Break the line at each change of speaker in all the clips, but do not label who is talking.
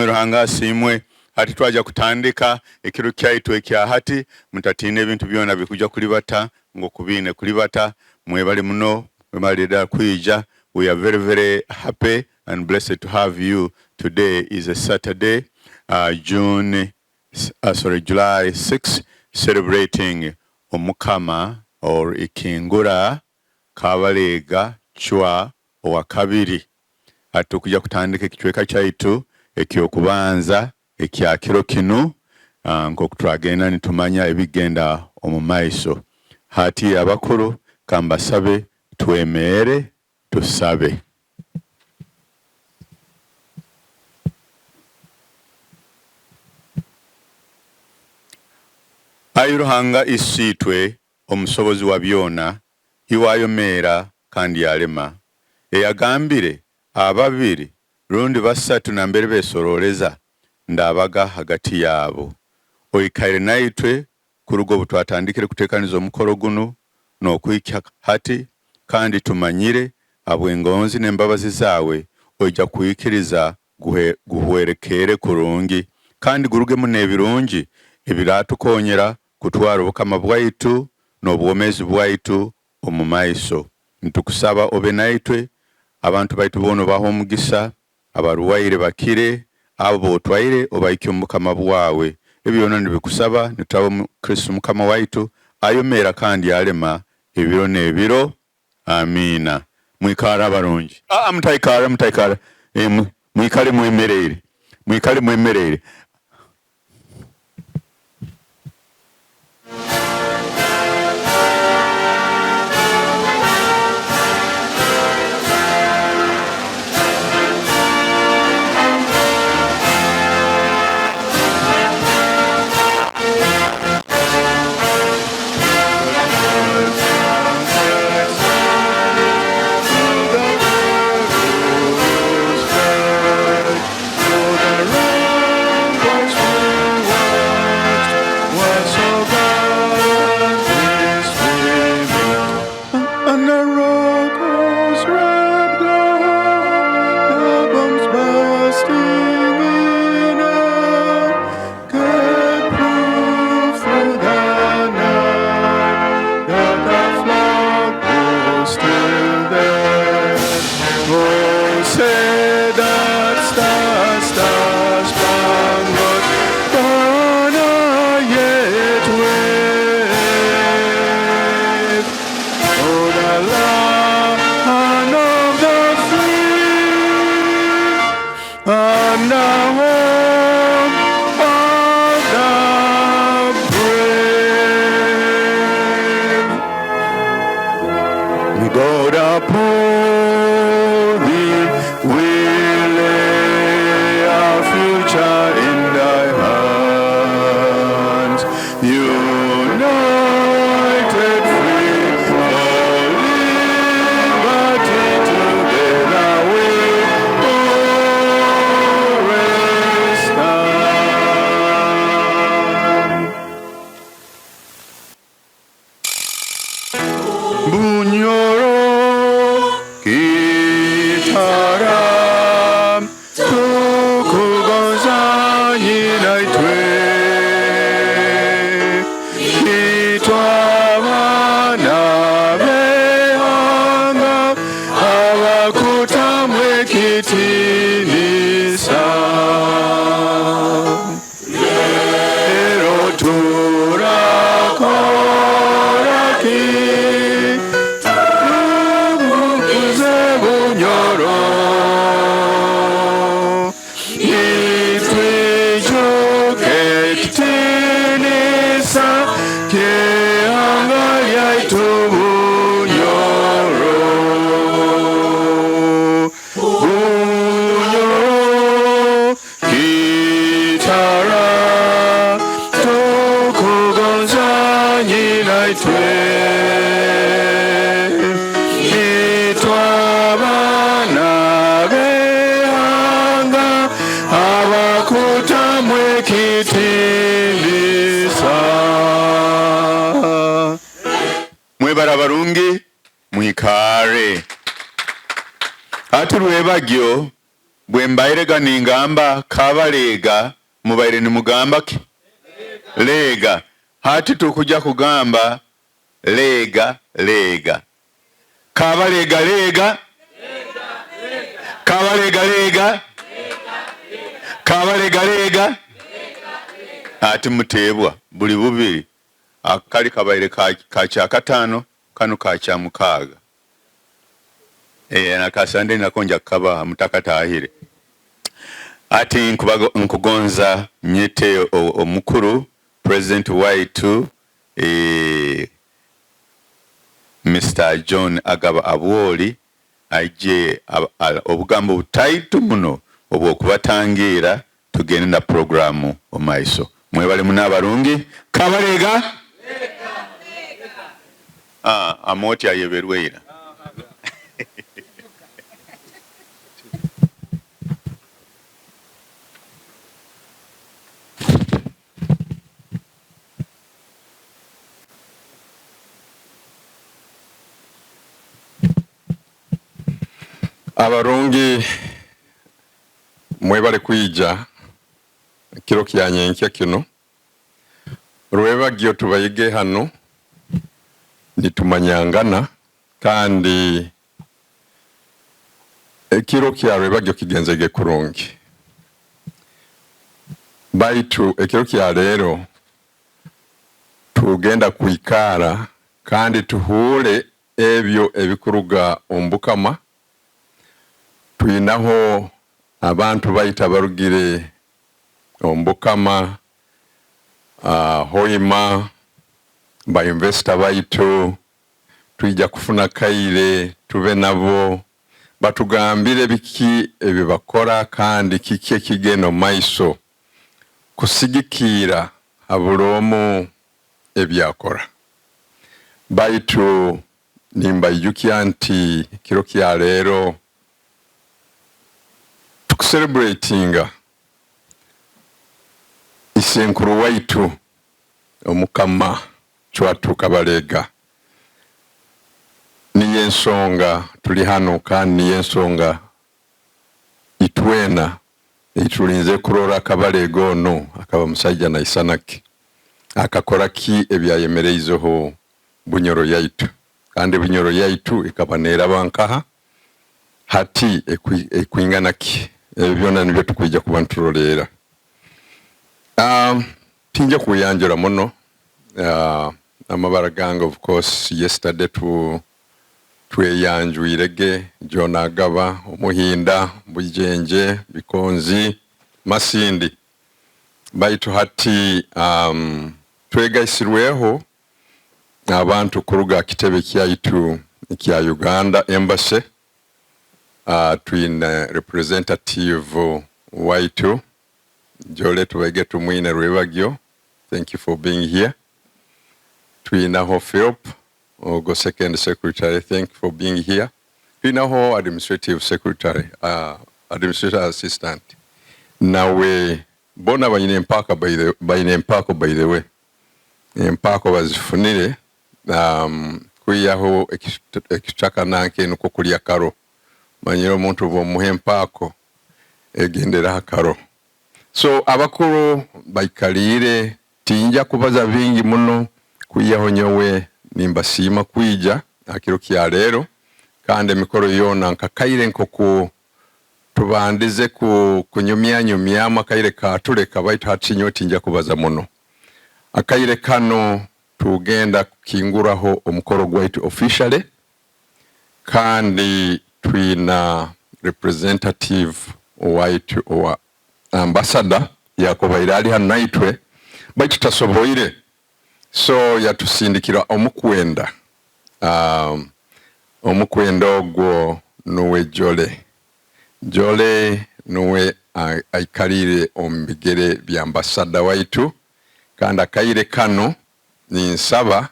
Ruhanga simwe hati twaja kutandika ekiro kyaitu ekya hati mutatina ebintu byona bikuja kulibata ngo kubine kulibata mwebale muno mwemalira kuija. We are very, very happy and blessed to have you. Today is a Saturday, July 6, celebrating Omukama or Ikingura Kabaleega Chwa owakabiri. Tukujja kutandika ekichweka kyaitu ekyokubanza ekya kiro kino nk'okutwagenda nitumanya ebigenda omu maiso. Hati abakulu kambasabe twemeere tusabe. Ayi Ruhanga isiitwe omusobozi wa byona iwaayo meera kandi yalema eyagambire ababiri rundi basatu na mbere besoroleza ndabaga hagati yabo oyikaire naitwe kurugo butwatandikire kutekaniza omukoro guno n'okwikya hati kandi tumanyire abwengonzi n'embabazi zawe ojja kuyikiriza guhwerekere kurungi kandi gurugemu n'ebirungi ebiratukonyera kutwara obukama bwaitu n'obwomezi bwaitu omu maiso. Ntukusaba obe naitwe abantu baitu bono baho omugisa abaruwaire bakire abo botwaire obaikye omukama bwawe ebyo byona nibikusaba nitabo Kristo mukama waitu ayomera kandi alema ebiro n'ebiro. Amina. Mwikara barungi. Mutaikara. Mwikale mwemerere. ati lwebagyo bwe mbairega ningamba Kabaleega mubaire ni mugamba ki leega hati tukuja kugamba leega Kabaleega leega Kabaleega leega Kabaleega leega ati mutebwa buli bubiri akali kabaire ka kya katano kanu ka kya mukaaga nakasande nakonja kaba mutakatahire ati nkugonza nyete omukuru president waitu Mr. John Agaba Abwoli aje obugambo butaitu muno obwokubatangira tugende na programu omaiso mwebale munabarungi Kabaleega amoti ayeberweira
abarungi mwebale kwijja kiro kyanyenkya kino lwebagyo tubayige hano nitumanyangana kandi ekiro kya lwebagyo kigenzege kurungi baitu ekiro kya leero tugenda kuikara kandi tuhuule ebyo ebikuruga Omukama tuyinaho abantu baita barugire Omukama hoima ba investor baitu tuija kufuna kaire tube nabo batugambire biki ebibakora kandi kiki kigeno maiso kusigikira abulomu ebyakora baitu nimba yukianti kiro kya leero celebratinga isenkuru waitu Omukama Chwa Kabaleega niye ensonga tuli hano kandi niye ensonga itwena itulinze kurora Kabaleega ono akaba musajja na isanaki akakora ki ebyayemereizeho bunyoro yaitu kandi bunyoro yaitu ikaba nerabankaha hati ekwinganaki byona nibyo tukwijja kubanturolera tinja kuyanjura muno amabara ganga of course yesterday tweyanjuirege John Agaba Omuhinda Bujenje Bikonzi Masindi baitu hati twegaisirweho abantu kuruga kitebe kyaitu kya Uganda embassy twin representative waitu Jole tubege tumwine Rwebagyo, thank you for being here. Twinaho Philip Ogo second secretary, thank you for being here. Twinaho administrative secretary, administrative assistant. Nawe bona bayine mpaka by the way empako bazifunire kuyaho ekitaka nanke nuko kulia karo manyiro muntu bo muhempako egendera karo. So abakuru baikalire tinja kubaza bingi muno kuyaho nyowe nimbasima kwija akiro kya lero kandi mikoro yona nkakaire nkoku tubandize kunyumya makaire katuleka baitu hatinyo tinja kubaza muno akaire kano tugenda kukinguraho omukoro gwaitu officially kandi twina representative waitu wa ambassador yakobaira ali hanaitwe baitu tasoboire so yatusindikira omukwenda omukwenda ogwo nuwe Jole nuwe aikalire ombigere bya ambassador waitu kandi akaire kano ninsaba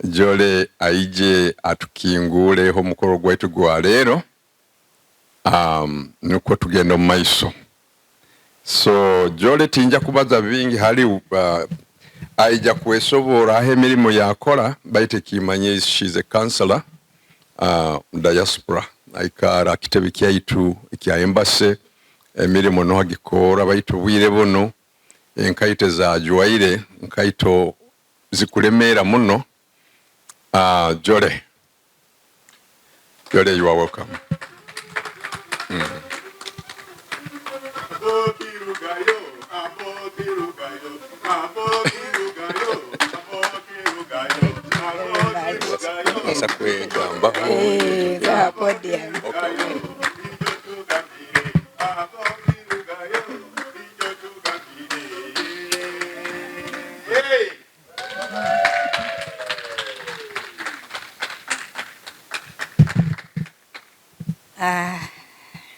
Jole aije atukingule ho mukoro gwaitu gwa lero nuko tugenda mu maiso. So Jole tinja kubaza bingi hali aija kwesobora ahe mirimo yakora baite kimanye she's a counselor diaspora aikara kitebe kyaitu kya embase emirimu no hagikora baitu bwire buno enkaite za jwaire nkaito zikulemera muno. Jole, you are welcome.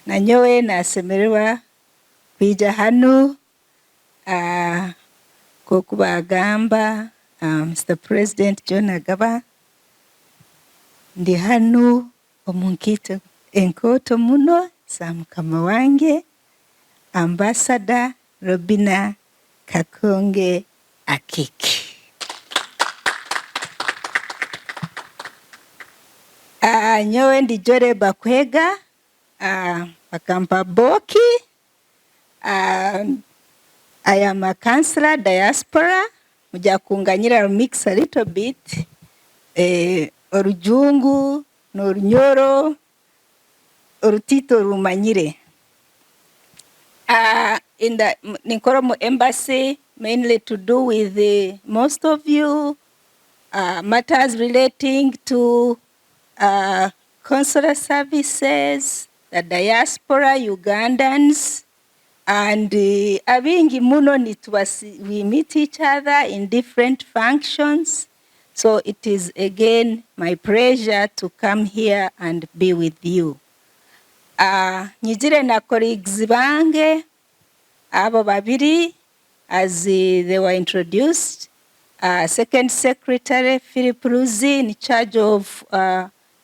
Nanyowe nasemererwa kwija hano kokubagamba Mr. President John Agaba ndi hano omunkito enkoto muno za mukama wange Ambassador Robina Kakonge Akiki. Nyowe ndi Jore Bakwega Bakampa Boki. I am a counselor diaspora. Muja kunganyira mix a little bit. Orujungu, Norunyoro, Orutito Rumanyire. In the Nikoromo Embassy, mainly to do with most of you matters relating to consular services, the diaspora, Ugandans, and abingi muno we meet each other in different functions. So it is again my pleasure to come here and be with you. Nijire na colleagues bange abo babiri as they were introduced. Second Secretary Philip Ruzi in charge of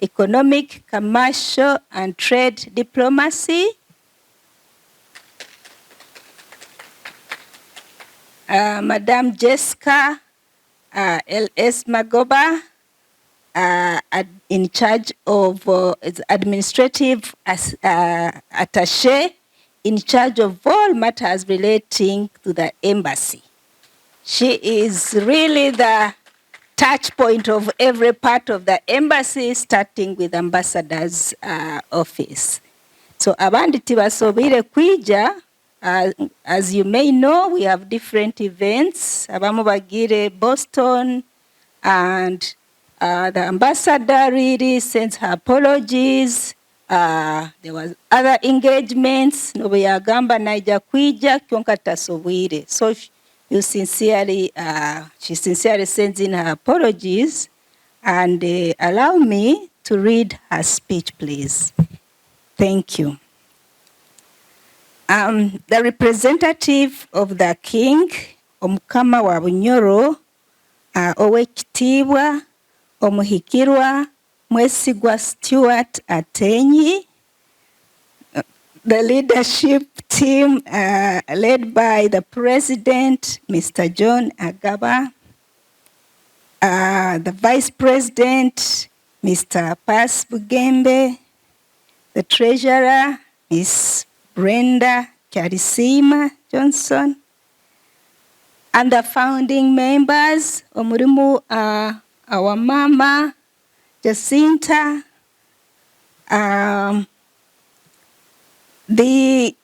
economic, commercial and trade diplomacy. Madam Jessica L.S. Magoba in charge of administrative attaché in charge of all matters relating to the embassy. She is really the touch point of every part of the embassy, starting with ambassador's office. So abandi tibasobire kwija, as you may know, we have different events. Abamu bagire Boston, and the ambassador really sends her apologies. There was other engagements. Nobe yagamba naija kwija kyonka tasobwire. So she sincerely sends in her apologies, and allow me to read her speech, please. Thank you. The representative of the king, Omukama wa Bunyoro, Owekitibwa, Omuhikirwa, Mwesigwa Stuart Atenyi, the leadership team led by the president, Mr. John Agaba, the vice president, Mr. Pas Bugembe, the treasurer, Ms. Brenda Charisima Johnson, and the founding members, Omurimu, our mama, Jacinta, the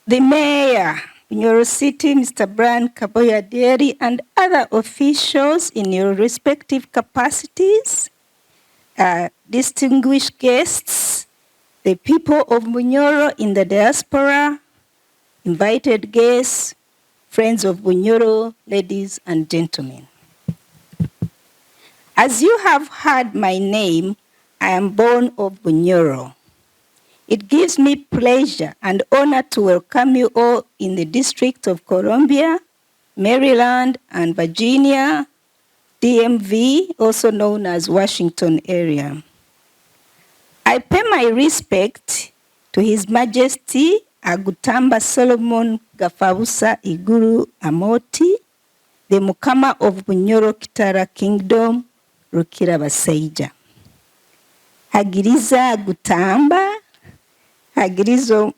mayor, Bunyoro City, Mr. Brian Kaboya Deri, and other officials in your respective capacities, distinguished guests, the people of Bunyoro in the diaspora, invited guests, friends of Bunyoro, ladies and gentlemen. As you have heard my name, I am born of Bunyoro. It gives me pleasure and honor to welcome you all in the District of Columbia, Maryland, and Virginia, DMV, also known as Washington area. I pay my respect to His Majesty Agutamba Solomon Gafabusa Iguru Amoti, the Omukama of Bunyoro Kitara Kingdom, Rukira Baseija. hagiriza gutamba, hagiriza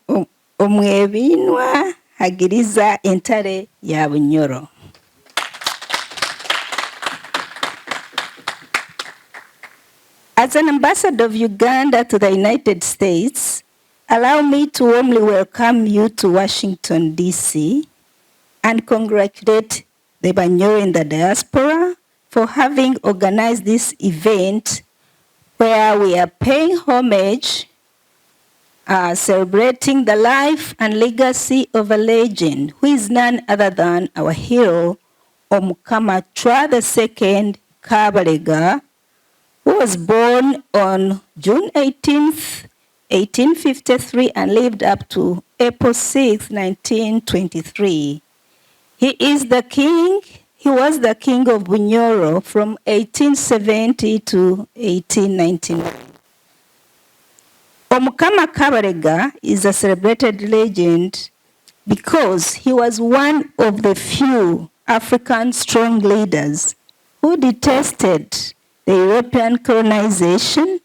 omwebinwa, hagiriza entare ya Bunyoro. As an ambassador of Uganda to the United States, allow me to warmly welcome you to Washington, D.C., and congratulate the Banyoro in the diaspora for having organized this event where we are paying homage, celebrating the life and legacy of a legend who is none other than our hero, Omukama Chwa II Kabaleega, who was born on June 18th, 1853 and lived up to April 6th, 1923. He was the king of Bunyoro from 1870 to 1899. Omukama Kabaleega is a celebrated legend because he was one of the few African strong leaders who detested the European colonization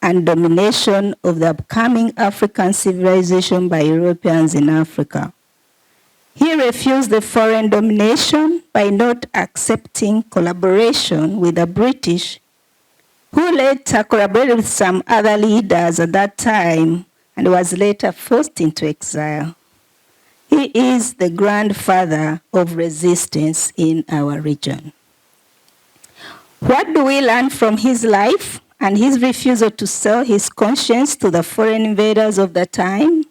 and domination of the upcoming African civilization by Europeans in Africa. He refused the foreign domination by not accepting collaboration with the British, who later collaborated with some other leaders at that time and was later forced into exile. He is the grandfather of resistance in our region. What do we learn from his life and his refusal to sell his conscience to the foreign invaders of the time?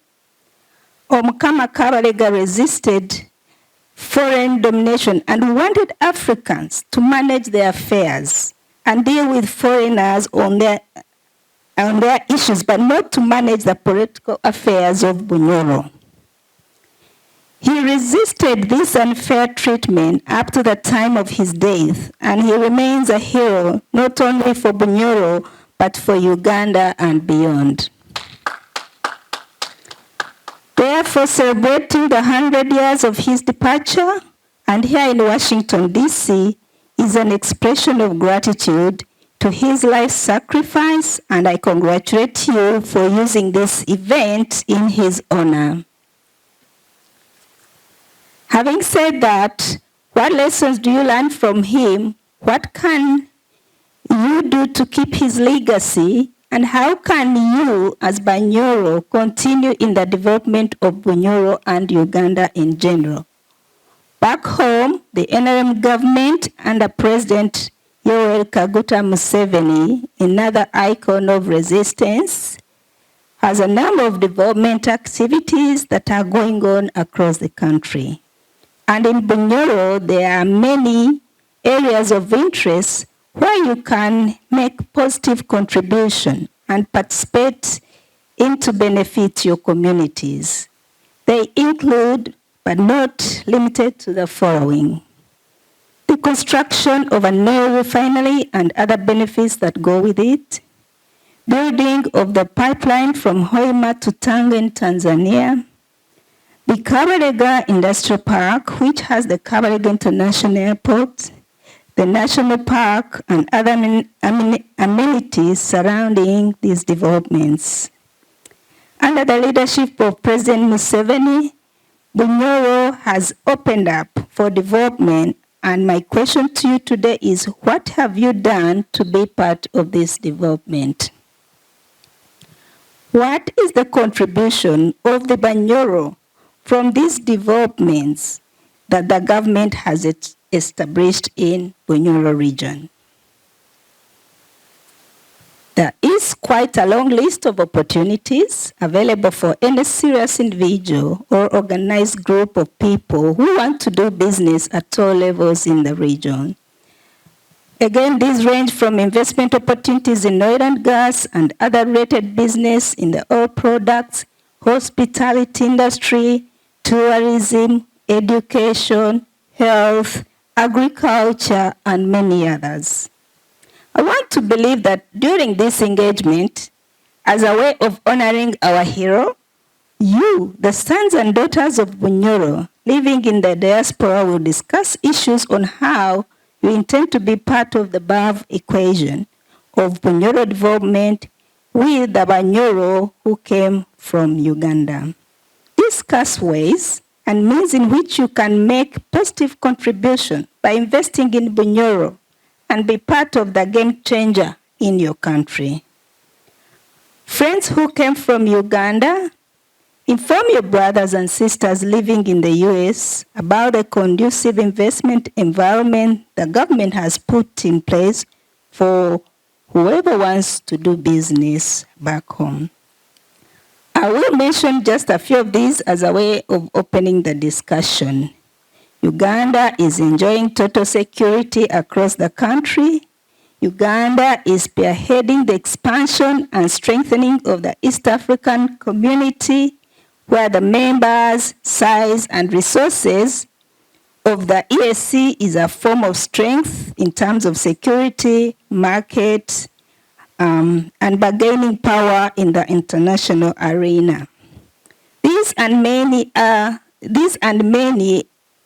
Omukama Kabaleega resisted foreign domination and wanted Africans to manage their affairs and deal with foreigners on their issues, but not to manage the political affairs of Bunyoro. He resisted this unfair treatment up to the time of his death, and he remains a hero not only for Bunyoro, but for Uganda and beyond. Therefore, celebrating the 100 years of his departure, and here in Washington, D.C., is an expression of gratitude to his life sacrifice, and I congratulate you for using this event in his honor. Having said that, what lessons do you learn from him? What can you do to keep his legacy? And how can you, as Banyoro, continue in the development of Bunyoro and Uganda in general? Back home, the NRM government under President Yoweri Kaguta Museveni, another icon of resistance, has a number of development activities that are going on across the country. And in Bunyoro, there are many areas of interest where you can make positive contribution and participate into benefit your communities. They include, but not limited to, the following: the construction of an oil refinery and other benefits that go with it, building of the pipeline from Hoima to Tanga in Tanzania, the Kabaleega Industrial Park, which has the Kabaleega International Airport, the National Park, and other amenities surrounding these developments. Under the leadership of President Museveni, Bunyoro has opened up for development, and my question to you today is, what have you done to be part of this development? What is the contribution of the Banyoro from these developments that the government has established in Bunyoro region? There is quite a long list of opportunities available for any serious individual or organized group of people who want to do business at all levels in the region. Again, these range from investment opportunities in oil and gas and other related business in the oil products, hospitality industry, tourism, education, health, agriculture, and many others. I want to believe that during this engagement, as a way of honoring our hero, you, the sons and daughters of Bunyoro, living in the diaspora, will discuss issues on how you intend to be part of the above equation of Bunyoro development, with the Banyoro who came from Uganda. Discuss ways and means in which you can make positive contribution by investing in Bunyoro and be part of the game changer in your country. Friends who came from Uganda, inform your brothers and sisters living in the US about the conducive investment environment the government has put in place for whoever wants to do business back home. I will mention just a few of these as a way of opening the discussion. Uganda is enjoying total security across the country. Uganda is spearheading the expansion and strengthening of the East African community, where the members' size and resources of the EAC is a form of strength in terms of security, market, and bargaining power in the international arena. These and many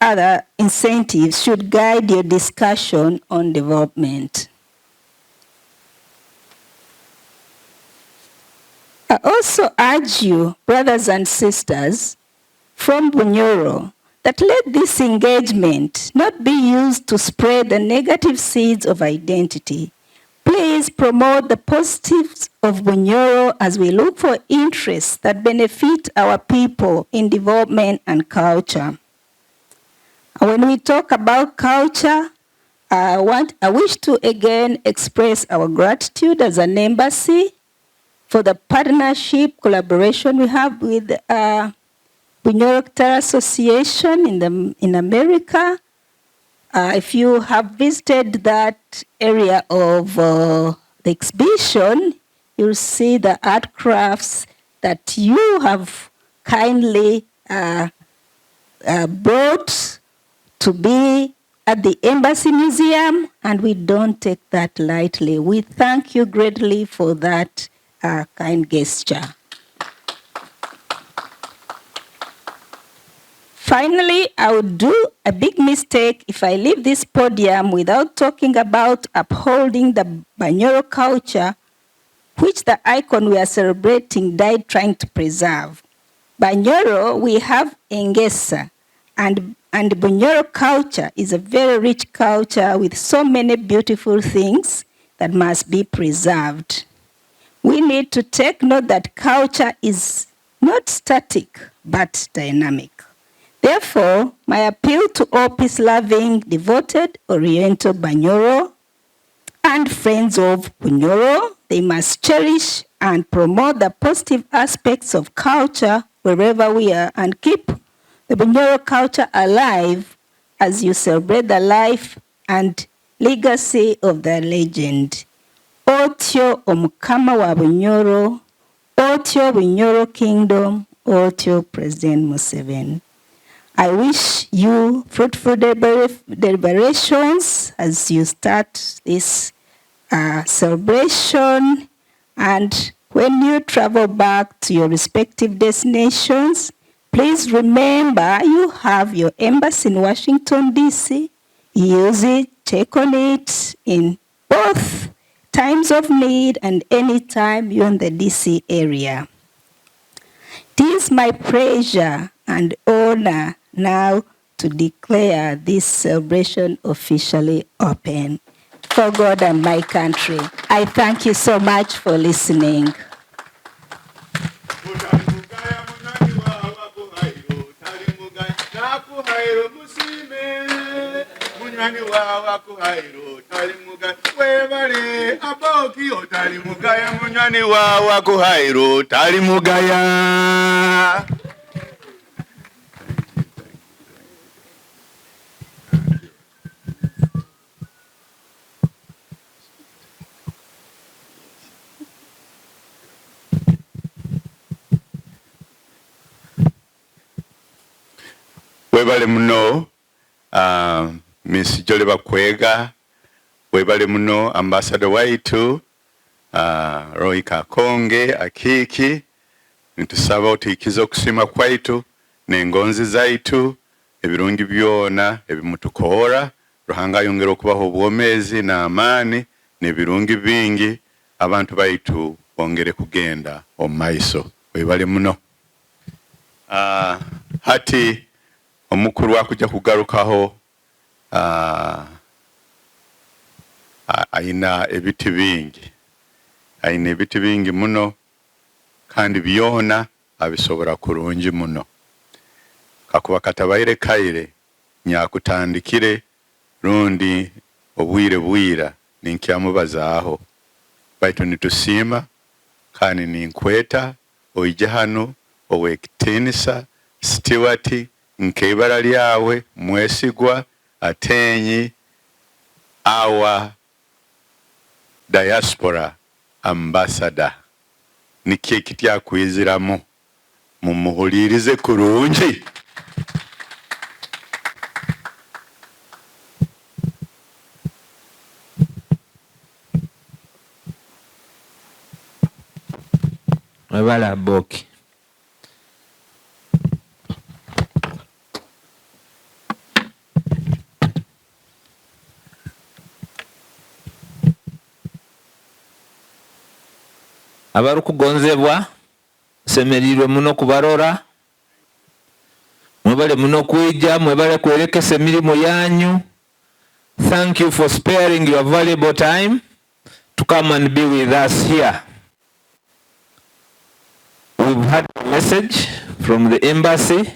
other incentives should guide your discussion on development. I also urge you, brothers and sisters from Bunyoro, that let this engagement not be used to spread the negative seeds of identity. Please promote the positives of Bunyoro as we look for interests that benefit our people in development and culture. When we talk about culture, I wish to again express our gratitude as an embassy for the partnership, collaboration we have with Bunyoro Association in America. If you have visited that area of the exhibition, you'll see the art crafts that you have kindly brought to be at the Embassy Museum, and we don't take that lightly. We thank you greatly for that kind gesture. Finally, I would do a big mistake if I leave this podium without talking about upholding the Banyoro culture, which the icon we are celebrating died trying to preserve. Banyoro, we have Engesa, and Bunyoro culture is a very rich culture with so many beautiful things that must be preserved. We need to take note that culture is not static, but dynamic. Therefore, my appeal to all peace-loving, devoted, Oriental Banyoro and friends of Bunyoro, they must cherish and promote the positive aspects of culture wherever we are and keep the Bunyoro culture alive as you celebrate the life and legacy of the legend. Otyo Omukama wa Bunyoro, Otyo Bunyoro Kingdom, Otyo President Museveni. I wish you fruitful deliberations as you start this celebration, and when you travel back to your respective destinations, please remember you have your embassy in Washington, D.C. Use it, check on it in both times of need and any time you're in the D.C. area. It is my pleasure and honor now to declare this celebration officially open. For God and my country, I thank you so much for listening.
Webale muno Miss Joleba Kwega, webale muno Ambassador waitu Roy Kakonge Akiki, ntusaba otikiza okusima kwaitu n'engonzi zaitu ebirungi byona ebimutukoora Ruhanga yongera okubaho obwomezi n'amaani n'ebirungi bingi abantu baitu bongere kugenda omumaiso. Webale muno. Hati omukulu akujja kugarukaho aina ebiti bingi muno kandi byona abisobora kurungi muno. Kakuba katabaire kaire nyakutandikire rundi obwire bwira ninkyamubazaho baitu nitusima kandi ninkweta oije hano owekitenisa Stewart nkebara lyawe mwesigwa atenyi our diaspora ambassador nikie kitya kwiziramu mumuhulirize kurungi.
Webala boki. Abarukugonzebwa semerirwe muno kubarora, mwebale muno kuija, mwebale kwerekesa emirimu yanyu. Thank you for sparing your valuable time to come and be with us here. We've had a message from the embassy.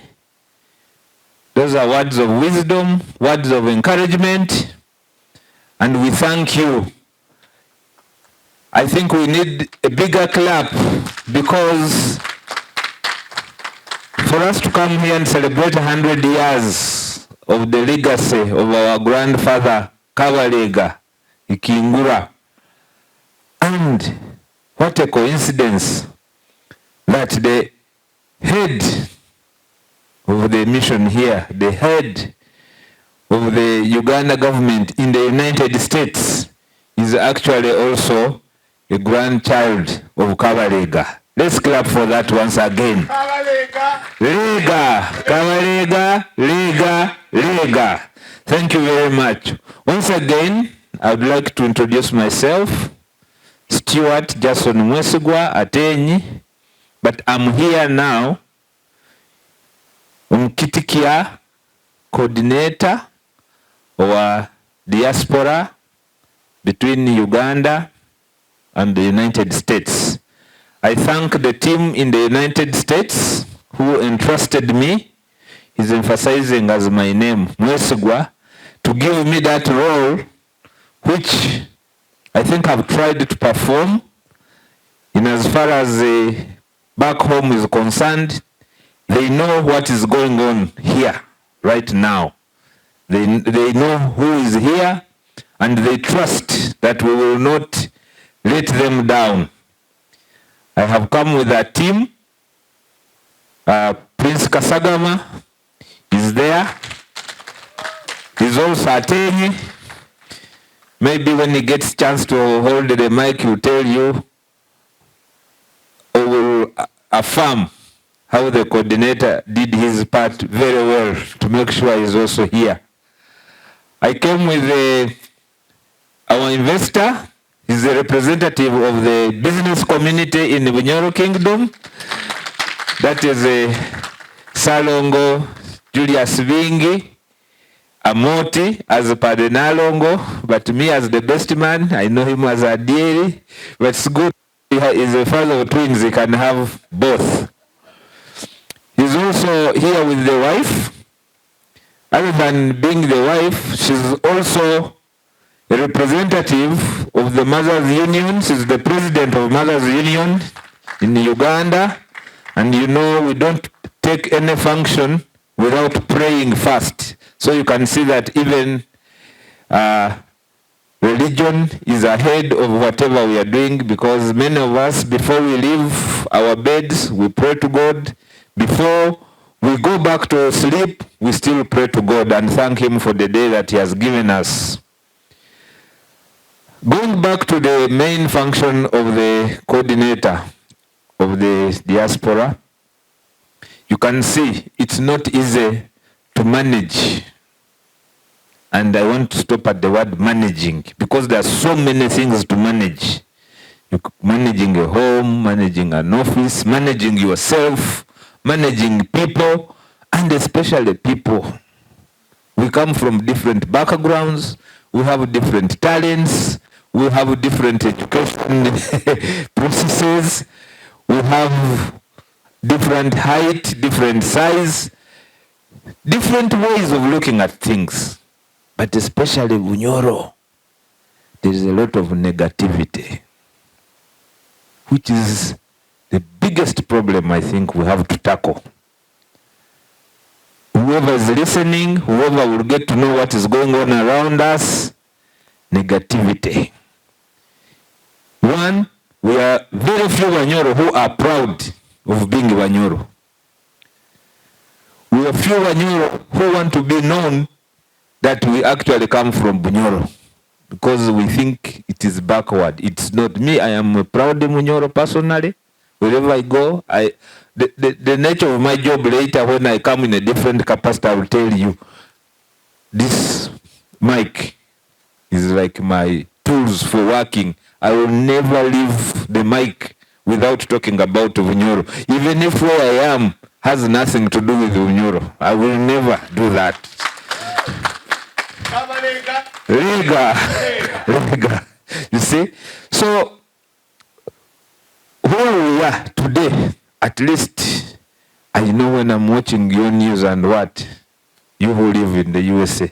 Those are words of wisdom, words of encouragement, and we thank you. I think we need a bigger clap because for us to come here and celebrate 100 years of the legacy of our grandfather Kabaleega, Ikingura, and what a coincidence that the head of the mission here, the head of the Uganda government in the United States, is actually also a grandchild of Kabaleega. Let's clap for that once again. Kabaleega! Lega! Kabaleega! Lega! Lega! Thank you very much. Once again, I would like to introduce myself, Stewart Jason Mwesigwa Atenyi, but I'm here now, Umkitikia, coordinator of diaspora between Uganda and the United States. I thank the team in the United States who entrusted me, is emphasizing as my name, Mwesigwa, to give me that role which I think I've tried to perform in as far as back home is concerned. They know what is going on here right now. They know who is here and they trust that we will not let them down. I have come with a team. Prince Kasagama is there. He's also Atenyi. Maybe when he gets a chance to hold the mic, he'll tell you or will affirm how the coordinator did his part very well to make sure he's also here. I came with our investor. He's a representative of the business community in the Bunyoro Kingdom. That is Salongo Julius Vingi, Amoti as per the Nalongo, but me as the best man, I know him as a deary, but it's good. He is a father of twins, he can have both. He's also here with the wife. Other than being the wife, she's also a representative of the Mothers Union. She's the president of Mothers Union in Uganda. And you know, we don't take any function without praying first. So you can see that even religion is ahead of whatever we are doing, because many of us, before we leave our beds, we pray to God. Before we go back to sleep, we still pray to God and thank Him for the day that He has given us. Going back to the main function of the coordinator of the diaspora, you can see it's not easy to manage. And I want to stop at the word managing, because there are so many things to manage. Managing a home, managing an office, managing yourself, managing people, and especially people. We come from different backgrounds, we have different talents, we have different education processes, we have different height, different size, different ways of looking at things. But especially Bunyoro, there is a lot of negativity, which is the biggest problem I think we have to tackle. Whoever is listening, whoever will get to know what is going on around us, negativity. One, we are very few Banyoro who are proud of being Banyoro. We are few Banyoro who want to be known that we actually come from Bunyoro, because we think it is backward. It's not. Me, I am a proud Bunyoro personally. Wherever I go, the nature of my job later, when I come in a different capacity, I will tell you, this mic is like my tools for working. I will never leave the mic without talking about Bunyoro. Even if where I am has nothing to do with Bunyoro, I will never do that. Kabaleega. You see? So, where we are today, at least, I know when I'm watching your news and what, you who live in the USA.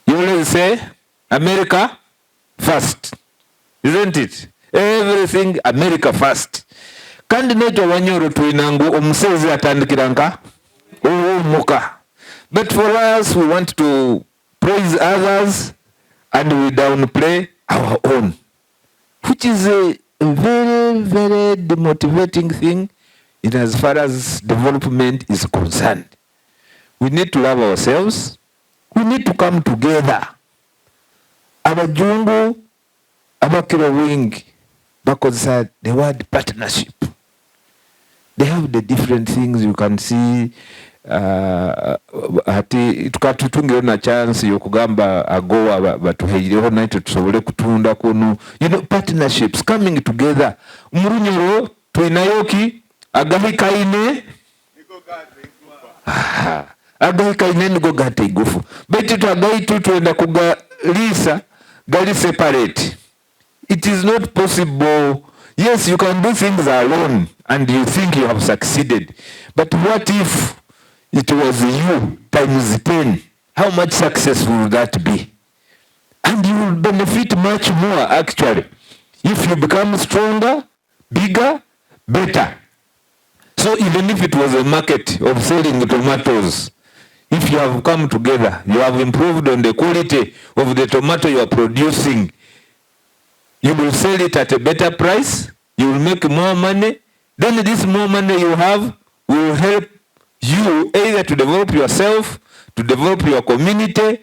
You always say, America first, isn't it? Everything America first. Candidate Wanyoro tuinangu umsezi atandikiranka umuka. But for us, we want to praise others and we downplay our own, which is a very, very demotivating thing in as far as development is concerned. We need to love ourselves. We need to come together. Abajungu, abakira wing, because the word partnership. They have the different things you can see. Ati tukatutungiona chance yokugamba agoa batuheireho naito tusobole kutunda kuno, you know, partnerships coming together. Murunyoro twinayoki agahikaine agahikaine nigo gate igufu beti twagaitu twenda kugalisa gali separate. It is not possible. Yes, you can do things alone and you think you have succeeded, but what if it was you times 10? How much success will that be? And you will benefit much more actually if you become stronger, bigger, better. So even if it was a market of selling tomatoes, if you have come together, you have improved on the quality of the tomato you are producing, you will sell it at a better price, you will make more money, then this more money you have will help you either to develop yourself, to develop your community,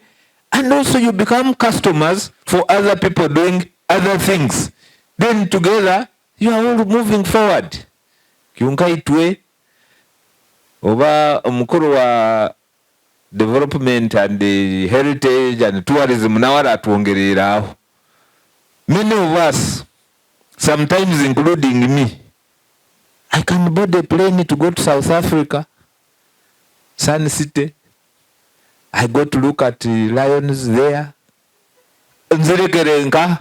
and also you become customers for other people doing other things. Then together, you are all moving forward. Kiunga itwe, oba omukuru wa development and the heritage and tourism nawara atuongerera aho. Many of us, sometimes including me, I can board a plane to go to South Africa, Sun City. I go to look at lions there. Nzirekerenka,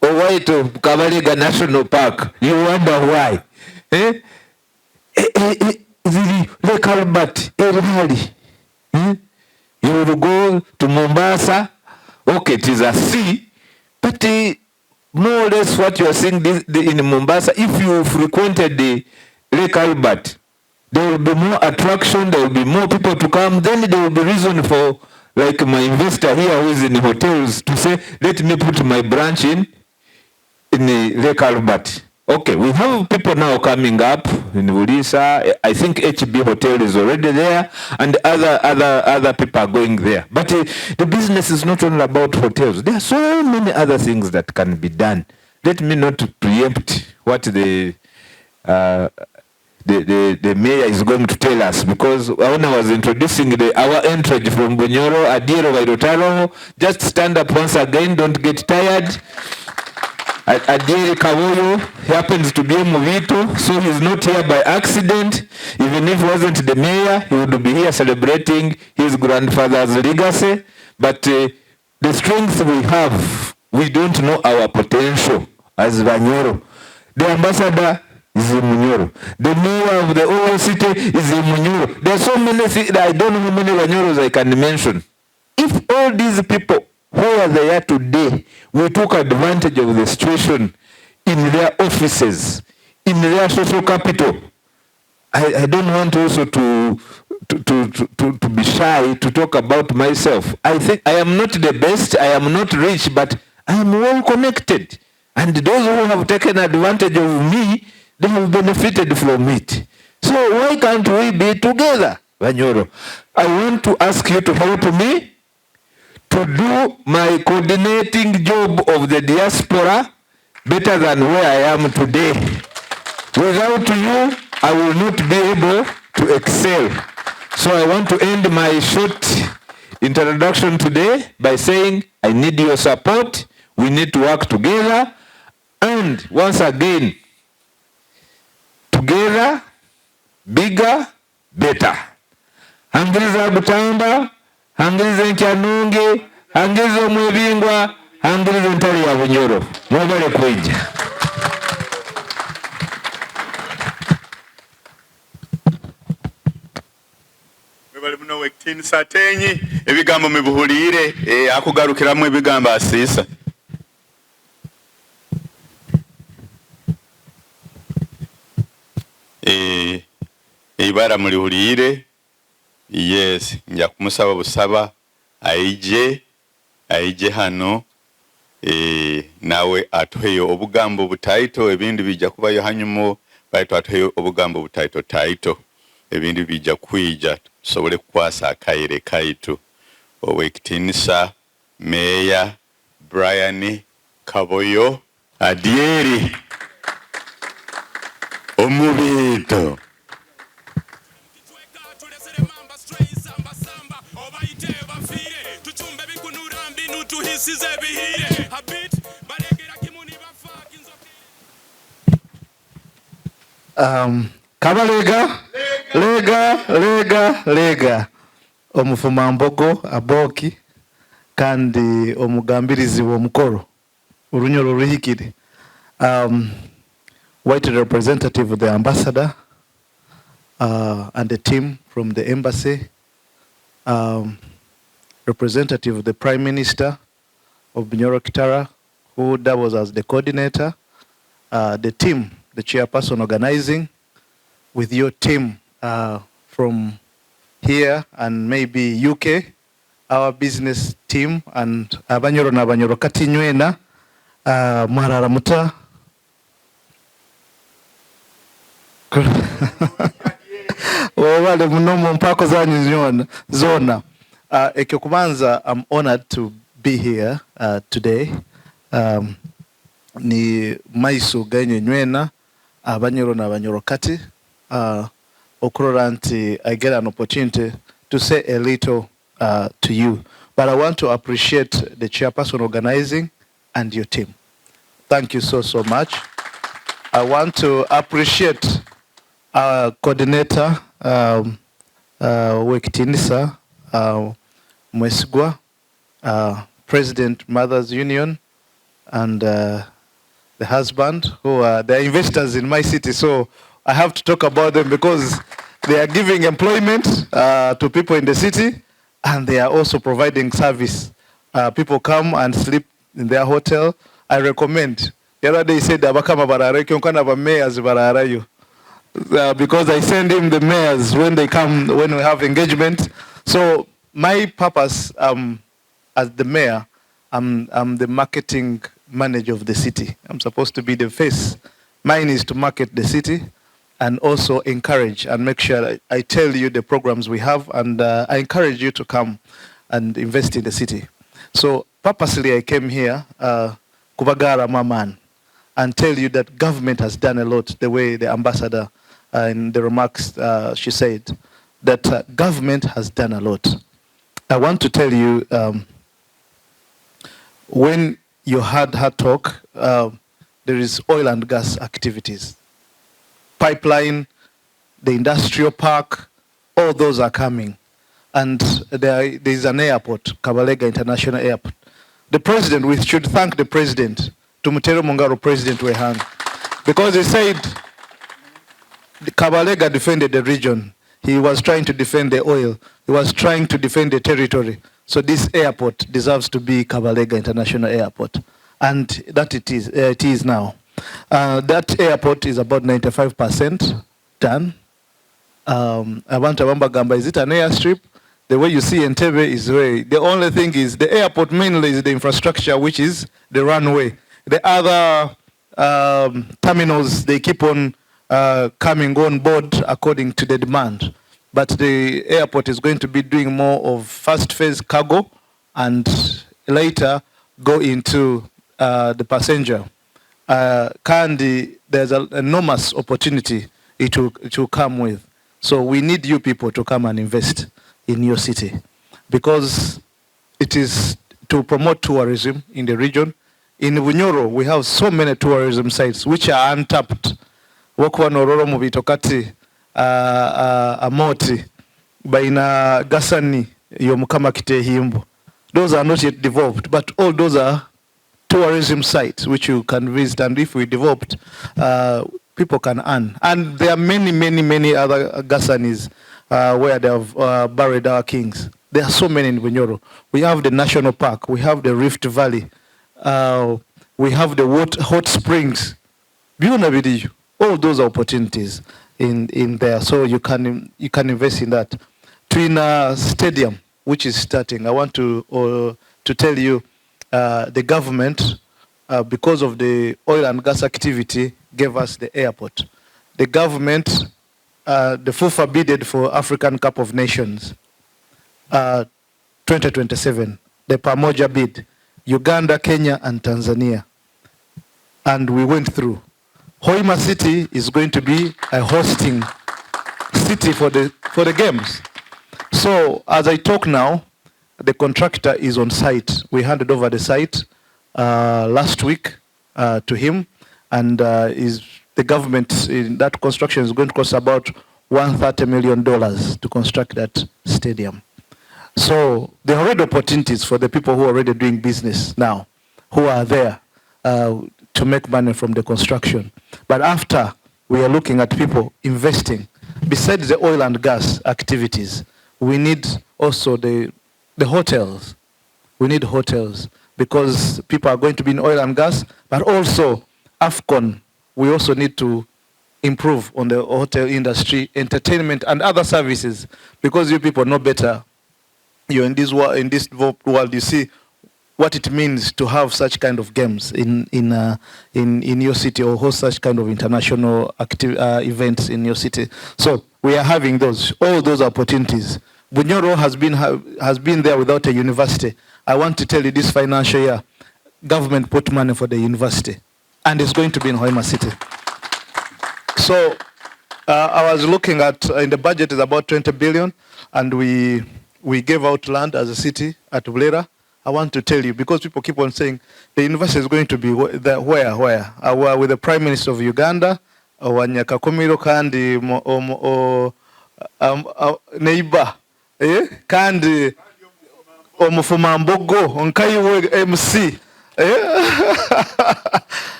or way to Kabaleega National Park. You wonder why. Lake Albert, you will go to Mombasa. Okay, it is a sea, but more or less what you are seeing in Mombasa, if you frequented the Lake Albert, there will be more attraction, there will be more people to come, then there will be reason for, like my investor here who is in hotels, to say, let me put my branch in the Lake Albert. Okay, we have people now coming up in Ulisa. I think HB Hotel is already there, and other people are going there. But the business is not only about hotels. There are so many other things that can be done. Let me not preempt what the mayor is going to tell us, because when I was introducing our entourage from Bunyoro, Adiero Vairotaro, just stand up once again, don't get tired. Adieri Kawoyo happens to be a Movito, so he's not here by accident. Even if he wasn't the mayor, he would be here celebrating his grandfather's legacy. But the strength we have, we don't know our potential as Banyoro. The ambassador is in Munyoro. The mayor of the whole city is in Munyoro. There are so many things, I don't know how many Banyoros I can mention. If all these people who are there today, we took advantage of the situation in their offices, in their social capital. I don't want also to be shy to talk about myself. I think I am not the best, I am not rich, but I am well connected. And those who have taken advantage of me, they have benefited from it. So why can't we be together, Banyoro? I want to ask you to help me to do my coordinating job of the diaspora better than where I am today. Without you, I will not be able to excel. So I want to end my short introduction today by saying I need your support. We need to work together. And once again, together, bigger, better. Hangiriza Butamba, hangiriza Nkyanunge, hangiriza Mwebingwa, hangiriza Ntali ya Bunyoro. Mwabale kweja.
Mwebale muno wekitini satenyi, ebigambo mibuhulire, akugarukiramu ebigambo asisa. Ibara mulihulire, yes, nja kumusaba busaba, aije hano, nawe atuheyo obugambo butaito, ebindi bija kubayo hanyumo, baito atuheyo obugambo butaito taito, ebindi bija kuija, sobole kwasa akaire kaitu. Owekitinisa, Meya, Brian, Kaboyo, Adieri, Omubito.
Kabaleega, lega. Omufuma mbogo, aboki, kandi omugambirizi w'omukoro. Urunyoro ruhikire. White representative of the ambassador and the team from the embassy, representative of the Prime Minister of Bunyoro Kitara, who doubles as the coordinator, the team, the chairperson organizing, with your team from here and maybe UK, our business team, and Abanyoro na Banyoro kati nywena, Mararamuta, wale mnomo mpako zanyu zona. Ekyokubanza, I'm honored to be here today. Ni maiso ganyo nywena Abanyoro na Banyoro kati. Okurora nti I get an opportunity to say a little to you. But I want to appreciate the chairperson organizing and your team. Thank you so much. I want to appreciate our coordinator, Wekitinisa Mwesigwa, President Mothers Union, and the husband, who are the investors in my city. So I have to talk about them because they are giving employment to people in the city, and they are also providing service. People come and sleep in their hotel. I recommend. The other day he said, Abakama barare, kyonkana ba mayors bararayo. Because I send him the mayors when they come, when we have engagement. So my purpose as the mayor, I'm the marketing manager of the city. I'm supposed to be the face. Mine is to market the city and also encourage and make sure that I tell you the programs we have, and I encourage you to come and invest in the city. So purposely I came here, Kubagara Maman, and tell you that government has done a lot, the way the ambassador in the remarks she said, that government has done a lot. I want to tell you, when you had her talk, there is oil and gas activities. Pipeline, the industrial park, all those are coming. And there is an airport, Kabaleega International Airport. The president, we should thank the president, Tumutero Mungaro President Wehan, because he said the Kabaleega defended the region. He was trying to defend the oil. He was trying to defend the territory. So this airport deserves to be Kabaleega International Airport. And that it is now. That airport is about 95% done. Abantu Gamba, is it an airstrip? The way you see Entebbe is way. The only thing is the airport mainly is the infrastructure, which is the runway. The other terminals, they keep on coming on board according to the demand. But the airport is going to be doing more of first phase cargo and later go into the passenger. Kandi, there's an enormous opportunity it will come with. So we need you people to come and invest in your city, because it is to promote tourism in the region. In Bunyoro, we have so many tourism sites which are untapped. Wakwa nororo mubitokati amoti baina gasani Omukama kite himbo. Those are not yet developed, but all those are tourism sites which you can visit, and if we developed, people can earn. And there are many other gasanis where they have buried our kings. There are so many in Bunyoro. We have the national park, we have the Rift Valley, we have the hot springs. All those opportunities in there, so you can invest in that. Twina Stadium, which is starting, I want to tell you, the government, because of the oil and gas activity, gave us the airport. The government, the FUFA bidded for African Cup of Nations 2027, the Pamoja bid, Uganda, Kenya, and Tanzania. And we went through. Hoima City is going to be a hosting city for the games. So as I talk now, the contractor is on site. We handed over the site last week to him, and the government in that construction is going to cost about $130 million to construct that stadium. So there are already opportunities for the people who are already doing business now, who are there to make money from the construction. But after, we are looking at people investing. Besides the oil and gas activities, we need also the hotels. We need hotels because people are going to be in oil and gas, but also AFCON, we also need to improve on the hotel industry, entertainment, and other services, because you people know better. You're in this world, you see what it means to have such kind of games in your city, or host such kind of international events in your city. So we are having all those opportunities. Bunyoro has been there without a university. I want to tell you, this financial year, government put money for the university, and it's going to be in Hoima City. So I was looking at, in the budget is about 20 billion, and we gave out land as a city at Bulera. I want to tell you, because people keep on saying the university is going to be where? With the Prime Minister of Uganda, Wanyakakomiro kandi neighbor, kandi omufuma mbogo onkayiwe MC,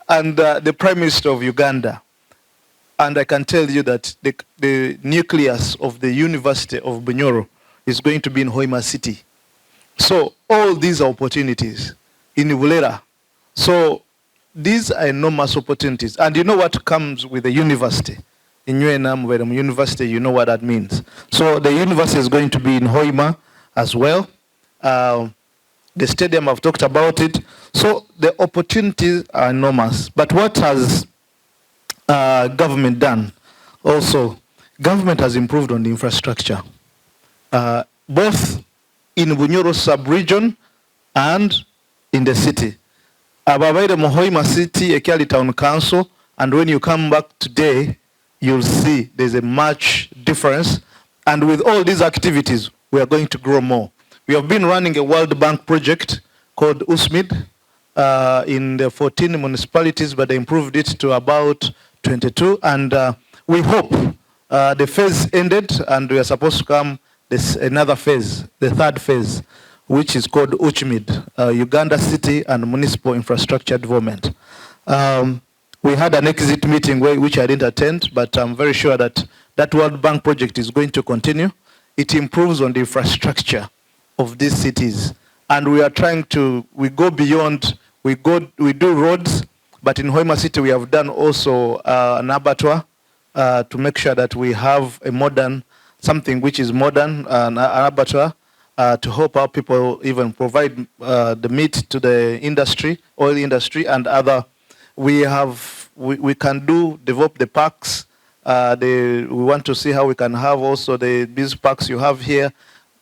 and the Prime Minister of Uganda. And I can tell you that the nucleus of the University of Bunyoro is going to be in Hoima City. So all these are opportunities in Bulera. So these are enormous opportunities. And you know what comes with the university? In UNM University, you know what that means. So the university is going to be in Hoima as well. The stadium, I've talked about it. So the opportunities are enormous. But what has government done? Also, government has improved on the infrastructure, both in Bunyoro sub-region and in the city. Ababaire Mohoima City, Ekiali Town Council, and when you come back today, you'll see there's a much difference. And with all these activities, we are going to grow more. We have been running a World Bank project called USMID, in the 14 municipalities, but they improved it to about 22. And we hope the phase ended, and we are supposed to come another phase, the third phase, which is called UCHMID, Uganda City and Municipal Infrastructure Development. We had an exit meeting which I didn't attend, but I'm very sure that that World Bank project is going to continue. It improves on the infrastructure of these cities. And we are trying to, we go beyond, we do roads, but in Hoima City we have done also an abattoir to make sure that we have a modern, something which is modern, an abattoir to help our people even provide the meat to the industry, oil industry and other. We can develop the parks. We want to see how we can have also these parks you have here.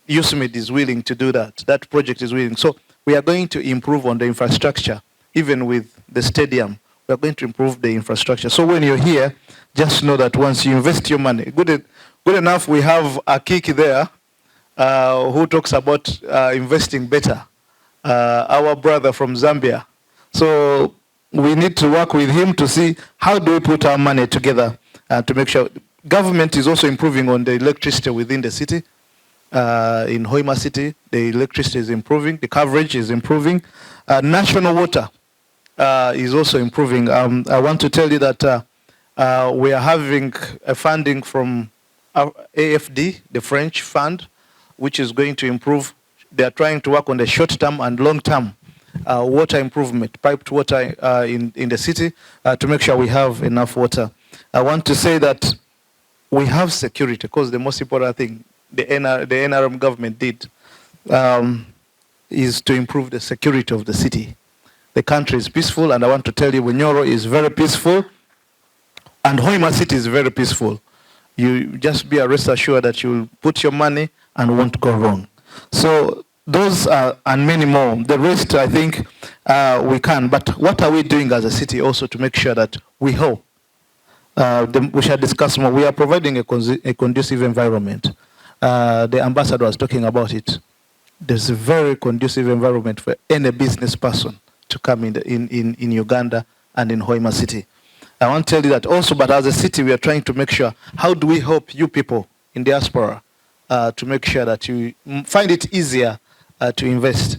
USMID is willing to do that. That project is willing. So we are going to improve on the infrastructure, even with the stadium. We are going to improve the infrastructure. So when you're here, just know that once you invest your money, good enough, we have a Kiki there who talks about investing better, our brother from Zambia. So we need to work with him to see how do we put our money together to make sure. Government is also improving on the electricity within the city. In Hoima City, the electricity is improving, the coverage is improving. National water is also improving. I want to tell you that we are having a funding from AFD, the French fund, which is going to improve. They are trying to work on the short-term and long-term water improvement, piped water in the city to make sure we have enough water. I want to say that we have security, because the most important thing the NRM government did is to improve the security of the city. The country is peaceful, and I want to tell you, Bunyoro is very peaceful, and Hoima City is very peaceful. You just be rest assured that you'll put your money and won't go wrong. So those are, and many more. The rest, I think, we can. But what are we doing as a city also to make sure that we hope? We shall discuss more. We are providing a conducive environment. The ambassador was talking about it. There's a very conducive environment for any business person to come in Uganda and in Hoima City. I want to tell you that also, but as a city, we are trying to make sure, how do we help you people in diaspora to make sure that you find it easier to invest.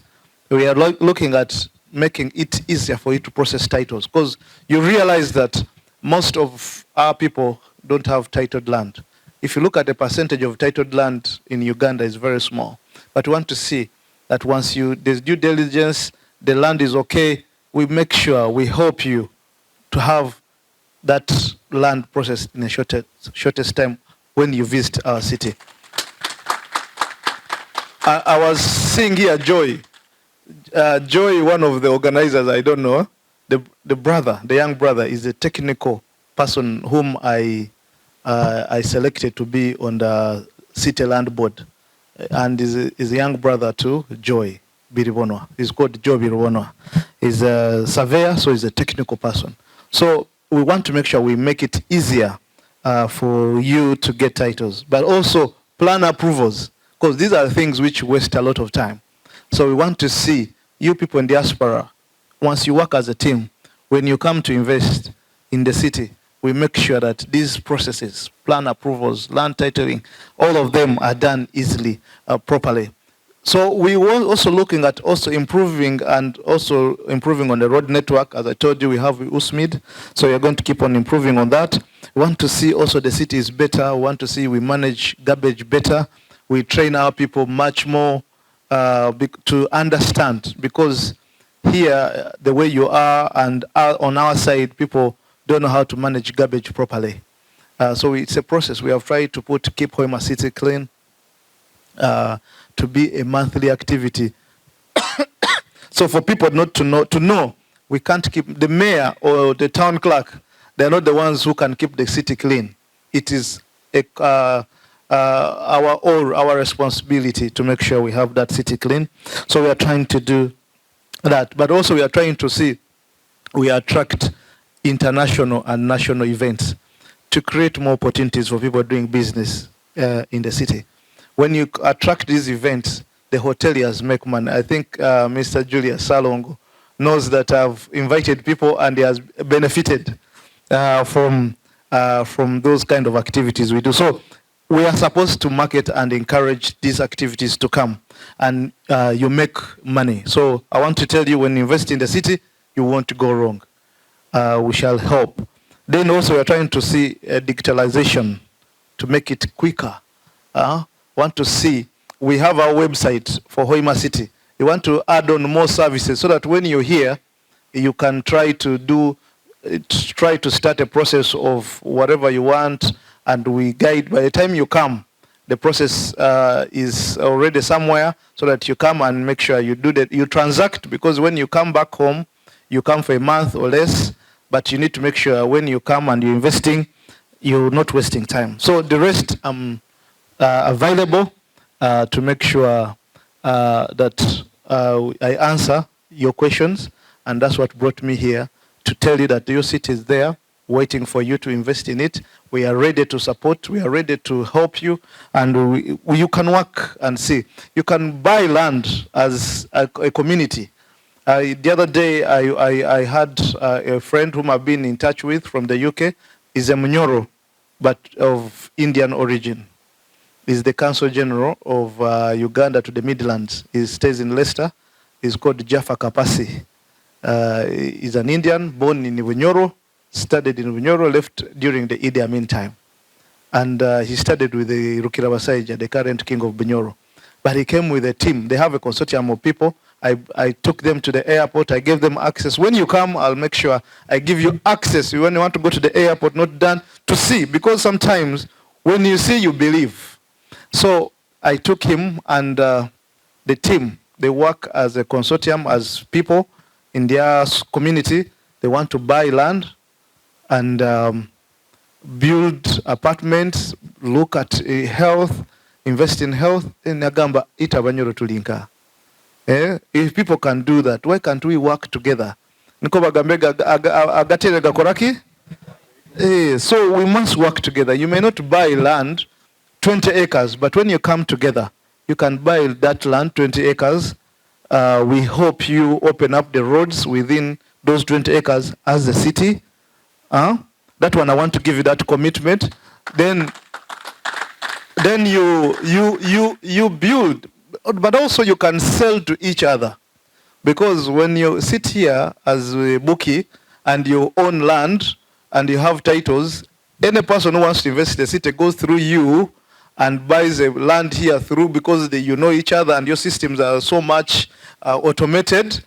We are looking at making it easier for you to process titles, because you realize that most of our people don't have titled land. If you look at the percentage of titled land in Uganda, is very small. But we want to see that once there's due diligence, the land is okay, we make sure we help you to have that land processed in the shortest time when you visit our city. I was seeing here Joy. Joy, one of the organizers, I don't know, the young brother, is a technical person whom I selected to be on the city land board, and is a young brother to Joy Biribonwa. He's called Joy Biribonwa. He's a surveyor, so he's a technical person. So we want to make sure we make it easier for you to get titles, but also plan approvals, because these are things which waste a lot of time. So we want to see you people in diaspora, once you work as a team, when you come to invest in the city, we make sure that these processes, plan approvals, land titling, all of them are done easily, properly. So we were also looking at improving on the road network. As I told you, we have USMID, so we are going to keep on improving on that. We want to see also the city is better. We want to see we manage garbage better. We train our people much more to understand, because here, the way you are, and on our side, people don't know how to manage garbage properly. So it's a process. We have tried to keep Hoima City clean, to be a monthly activity. So for people not to know, we can't keep the mayor or the town clerk. They're not the ones who can keep the city clean. It is our responsibility to make sure we have that city clean. So we are trying to do that, but also we are trying to see we attract international and national events to create more opportunities for people doing business in the city. When you attract these events, the hoteliers make money. I think Mr. Julius Salongo knows that I've invited people and he has benefited from those kind of activities we do. So we are supposed to market and encourage these activities to come, and you make money. So I want to tell you, when you invest in the city, you won't go wrong. We shall help. Then also we are trying to see digitalization to make it quicker. Want to see, we have our website for Hoima City. You want to add on more services so that when you're here, you can try to start a process of whatever you want, and we guide. By the time you come, the process is already somewhere, so that you come and make sure you do that. You transact, because when you come back home, you come for a month or less, but you need to make sure when you come and you're investing, you're not wasting time. So the rest available to make sure that I answer your questions, and that's what brought me here, to tell you that your city is there waiting for you to invest in it. We are ready to support, we are ready to help you, and you can work and see. You can buy land as a community. The other day I had a friend whom I've been in touch with from the UK. He's a Munyoro, but of Indian origin. He's the Council General of Uganda to the Midlands. He stays in Leicester. He's called Jaffa Kapasi. He's an Indian, born in Bunyoro, studied in Bunyoro, left during the Idi Amin time. And he studied with the Rukirabasaija, the current king of Bunyoro. But he came with a team. They have a consortium of people. I took them to the airport. I gave them access. When you come, I'll make sure I give you access. When you want to go to the airport, not done, to see. Because sometimes when you see, you believe. So I took him and the team. They work as a consortium, as people in their community. They want to buy land and build apartments, look at health, invest in health. In Nagamba, itabanyoro tulinka. If people can do that, why can't we work together? So we must work together. You may not buy land, 20 acres, but when you come together, you can buy that land, 20 acres. We hope you open up the roads within those 20 acres as a city. That one, I want to give you that commitment. Then you build. But also you can sell to each other. Because when you sit here as a bookie and you own land and you have titles, any person who wants to invest in the city goes through you and buys a land here through, because you know each other and your systems are so much automated.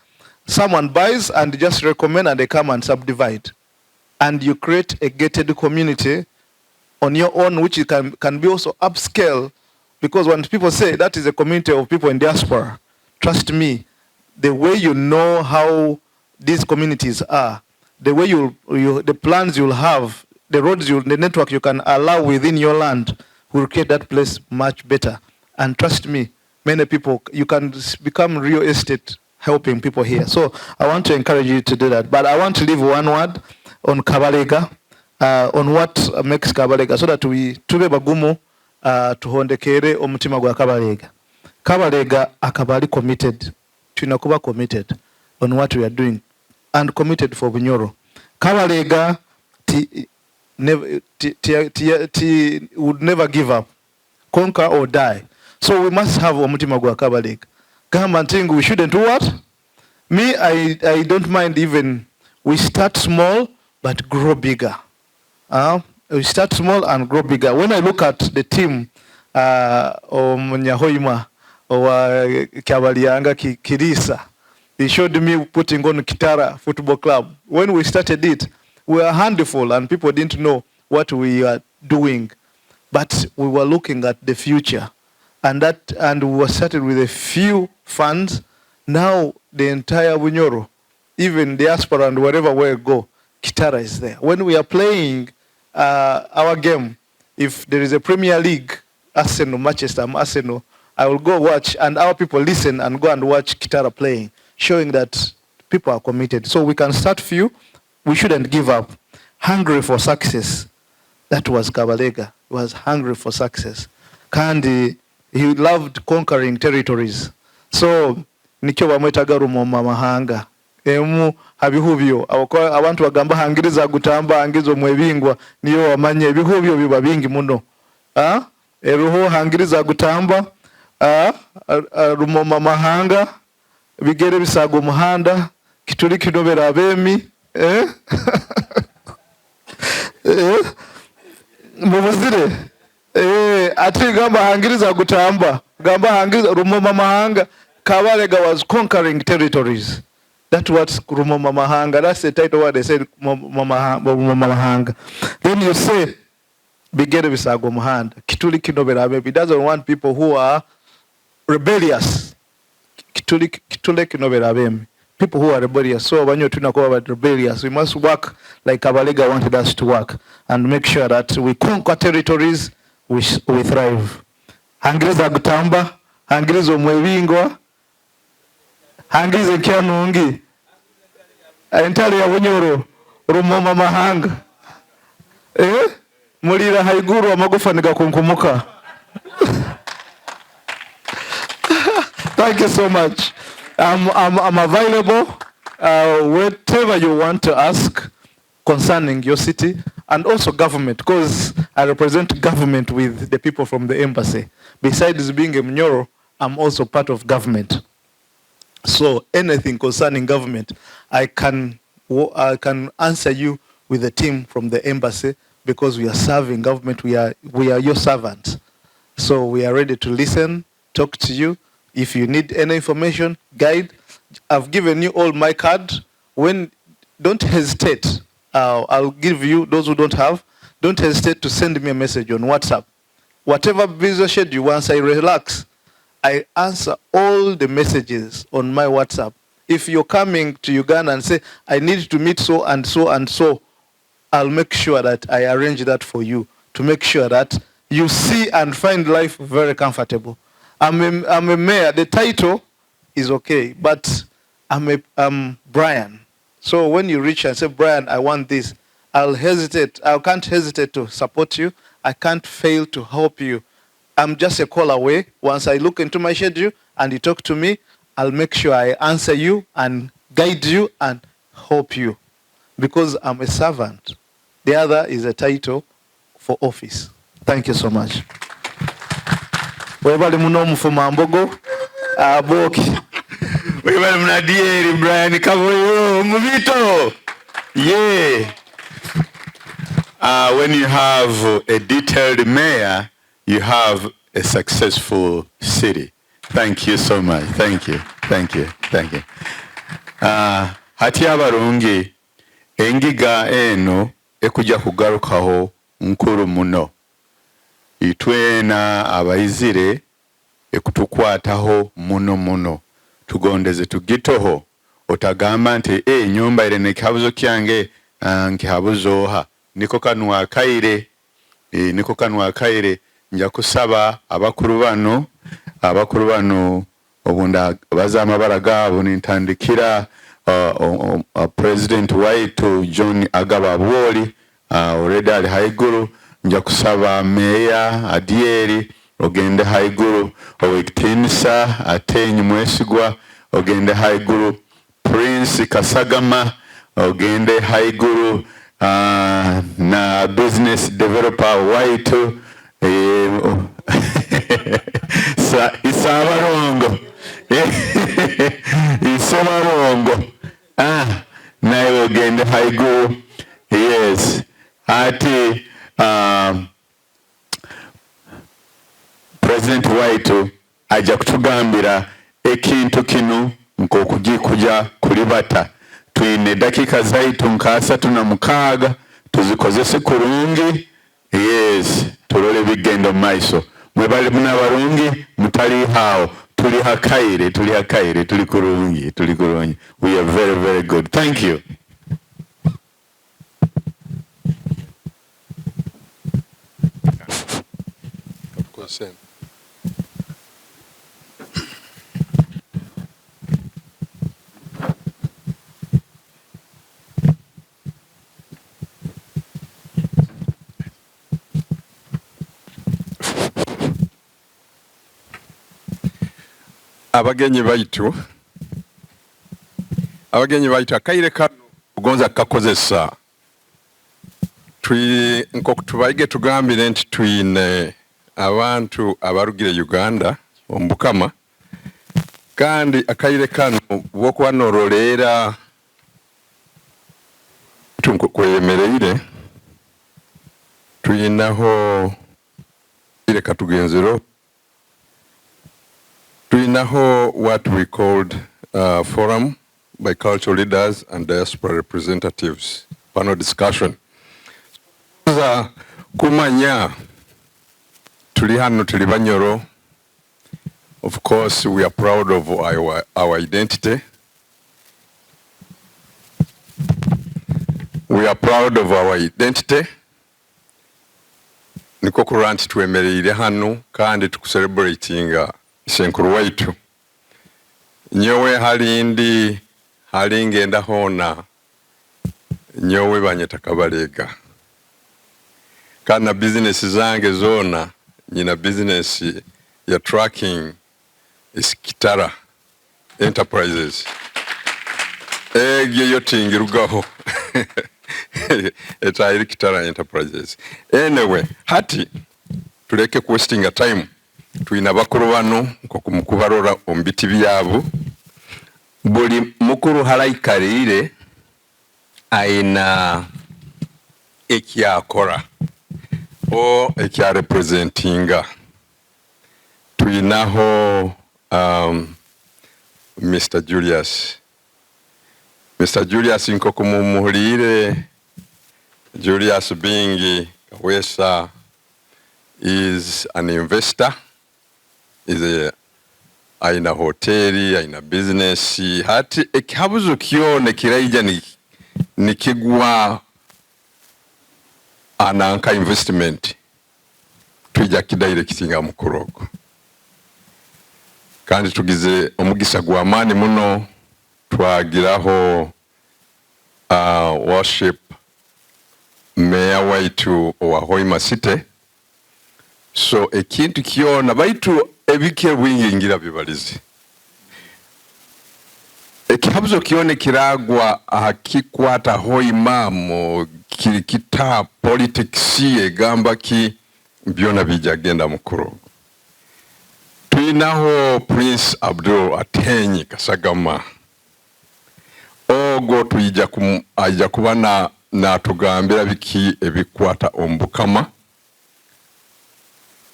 Someone buys and just recommend, and they come and subdivide. And you create a gated community on your own, which can be also upscale. Because when people say that is a community of people in diaspora, trust me, the way you know how these communities are, the way the plans you'll have, the roads, the network you can allow within your land will create that place much better. And trust me, many people, you can become real estate helping people here. So I want to encourage you to do that. But I want to leave one word on Kabaleega, on what makes Kabaleega, so that we tube bagumu tuhondekere omutima gwa Kabaleega. Kabaleega akabali committed. Tunakuba committed on what we are doing, and committed for Bunyoro. Kabaleega would never give up, conquer or die. So we must have omutima gwa Kabaleega. Government think we shouldn't do what? Me, I don't mind even we start small but grow bigger. We start small and grow bigger. When I look at the team, Nyahoima or Kabaleega Kirisa, he showed me putting on Kitara Football Club. When we started it, we were a handful and people didn't know what we are doing. But we were looking at the future. And we were started with a few funds. Now the entire Bunyoro, even diaspora and wherever we go, Kitara is there. When we are playing our game, if there is a Premier League, Arsenal, Manchester, Arsenal, I will go watch, and our people listen and go and watch Kitara playing, showing that people are committed. So we can start few. We shouldn't give up. Hungry for success. That was Kabaleega. He was hungry for success. Kandi, he loved conquering territories. So, nicho bamwetaga rumoma mahanga. emu habihubyo abantu bagamba hangiriza gutamba hangizo mwebingwa niyo wamanye ebihubyo biba bingi muno eruho hangiriza gutamba rumoma mahanga bigere bisago muhanda kituli kinobera abemi mubuzire ati gamba hangiriza gutamba gamba hangiriza rumoma mahanga. Kabaleega was conquering territories. That's what rumoma mahanga. That's the title word they said mahanga. Then you say bigere bisago muhanda kituli kinobera abemi. He doesn't want people who are rebellious. Kitule kinobera abemi. People who are rebellious. So when you're talking about rebellious, we must work like Kabaleega wanted us to work and make sure that we conquer territories, we thrive. Hangiriza gutamba, hangiriza omwebingwa, hangiriza kyanungi, entali ya bunyoro, rumoma mahanga. Mulira haiguru amagufa nigakunkumuka. Thank you so much. I'm available whatever you want to ask concerning your city and also government, because I represent government with the people from the embassy. Besides being a Mnyoro, I'm also part of government. So anything concerning government, I can answer you with the team from the embassy, because we are serving government. We are your servants. So we are ready to listen, talk to you. If you need any information, guide, I've given you all my card. Don't hesitate. I'll give you, those who don't have, don't hesitate to send me a message on WhatsApp. Whatever busy schedule, once I relax, I answer all the messages on my WhatsApp. If you're coming to Uganda and say, I need to meet so and so and so, I'll make sure that I arrange that for you to make sure that you see and find life very comfortable. I'm a mayor. The title is okay, but I'm Brian. So when you reach and say, Brian, I want this, I can't hesitate to support you. I can't fail to help you. I'm just a call away. Once I look into my schedule and you talk to me, I'll make sure I answer you and guide you and help you, because I'm a servant. The other is a title for office. Thank you so much. Webali munomu fuma mbogo aboki.
Webali mnadieri Brian Kavoyo mubito. Yeah. When you have a detailed mayor, you have a successful city. Thank you so much. Thank you. Thank you. Thank you. Hati abarungi engiga eno ekuja kugarukaho nkuru muno. Itwena abayizire ekutukwataho muno tugondeze tugitoho otagamba nti nyumba ire nekabuzo kyange nkihabuzoha niko kanwa kaire nja kusaba abakuru bano obunda bazama baragabo nintandikira President waitu John Agaba Bwoli already ali haiguru. Nja kusaba meya Adieri ogende haiguru, owekitinisa Atenyi Mwesigwa ogende haiguru, Prince Kasagama ogende haiguru, na business developer waitu isabarongo isabarongo naye ogende haiguru. Yes, ati President waitu aja kutugambira ekintu kinu nk'okujikuja kulibata. Twine dakika zaitu nkasa tunamukaaga tuzikozese kurungi. Yes, tulole bigendo maiso. Mwebali muna barungi mutali hao. Tuli hakaire, tuli kurungi. We are very, very good. Thank you.
Abagenyi baitu abagenyi baitu akaire kano kugonza kakozesa tubaige tugambire nti twine abantu abarugire Uganda Omukama kandi akaire kano bwokuba norolera kweyemereire tuyinaho ireka tugenzero tuyinaho what we called forum by cultural leaders and diaspora representatives panel discussion za kumanya tuli hano tuli Banyoro. Of course we are proud of our identity. We are proud of our identity. Niko kuranti twemereire hano kandi tukucelebratinga isenkuru waitu. Nyowe hali ngenda hona nyowe banyeta Kabaleega. Kana business zange zona nina business ya tracking is Kitara Enterprises. Ege yotingirugaho. Etairi Kitara Enterprises. Anyway, hati tuleke wasting a time. Tuina bakuru bano kumukubarora ombiti byabo. Buli mukuru halaikarire aina ekyakora o ekya representinga. Tuinaho Mr. Julius. Mr. Julius nkokumuhulire. Julius being Kawesa is an investor. Is aina hoteli, aina business. Hati ekihabuzo kione kiraija nikigwa ananka investment. Tuija kidirectinga mukurogo. Kandi tugize omugisa gw'amaani muno twagiraho worship Mayor waitu wa Hoima City. So ekintu kiona baitu ebike bwingingira bibalizi. Ekihabuzo kione kiragwa hakikwata Hoima mo kirikita politics egamba ki byona bijagenda mukuru. Tuinaho Prince Abdul Atenyi Kasagama. Ogo tuija kuba na tugambira biki ebikwata Omukama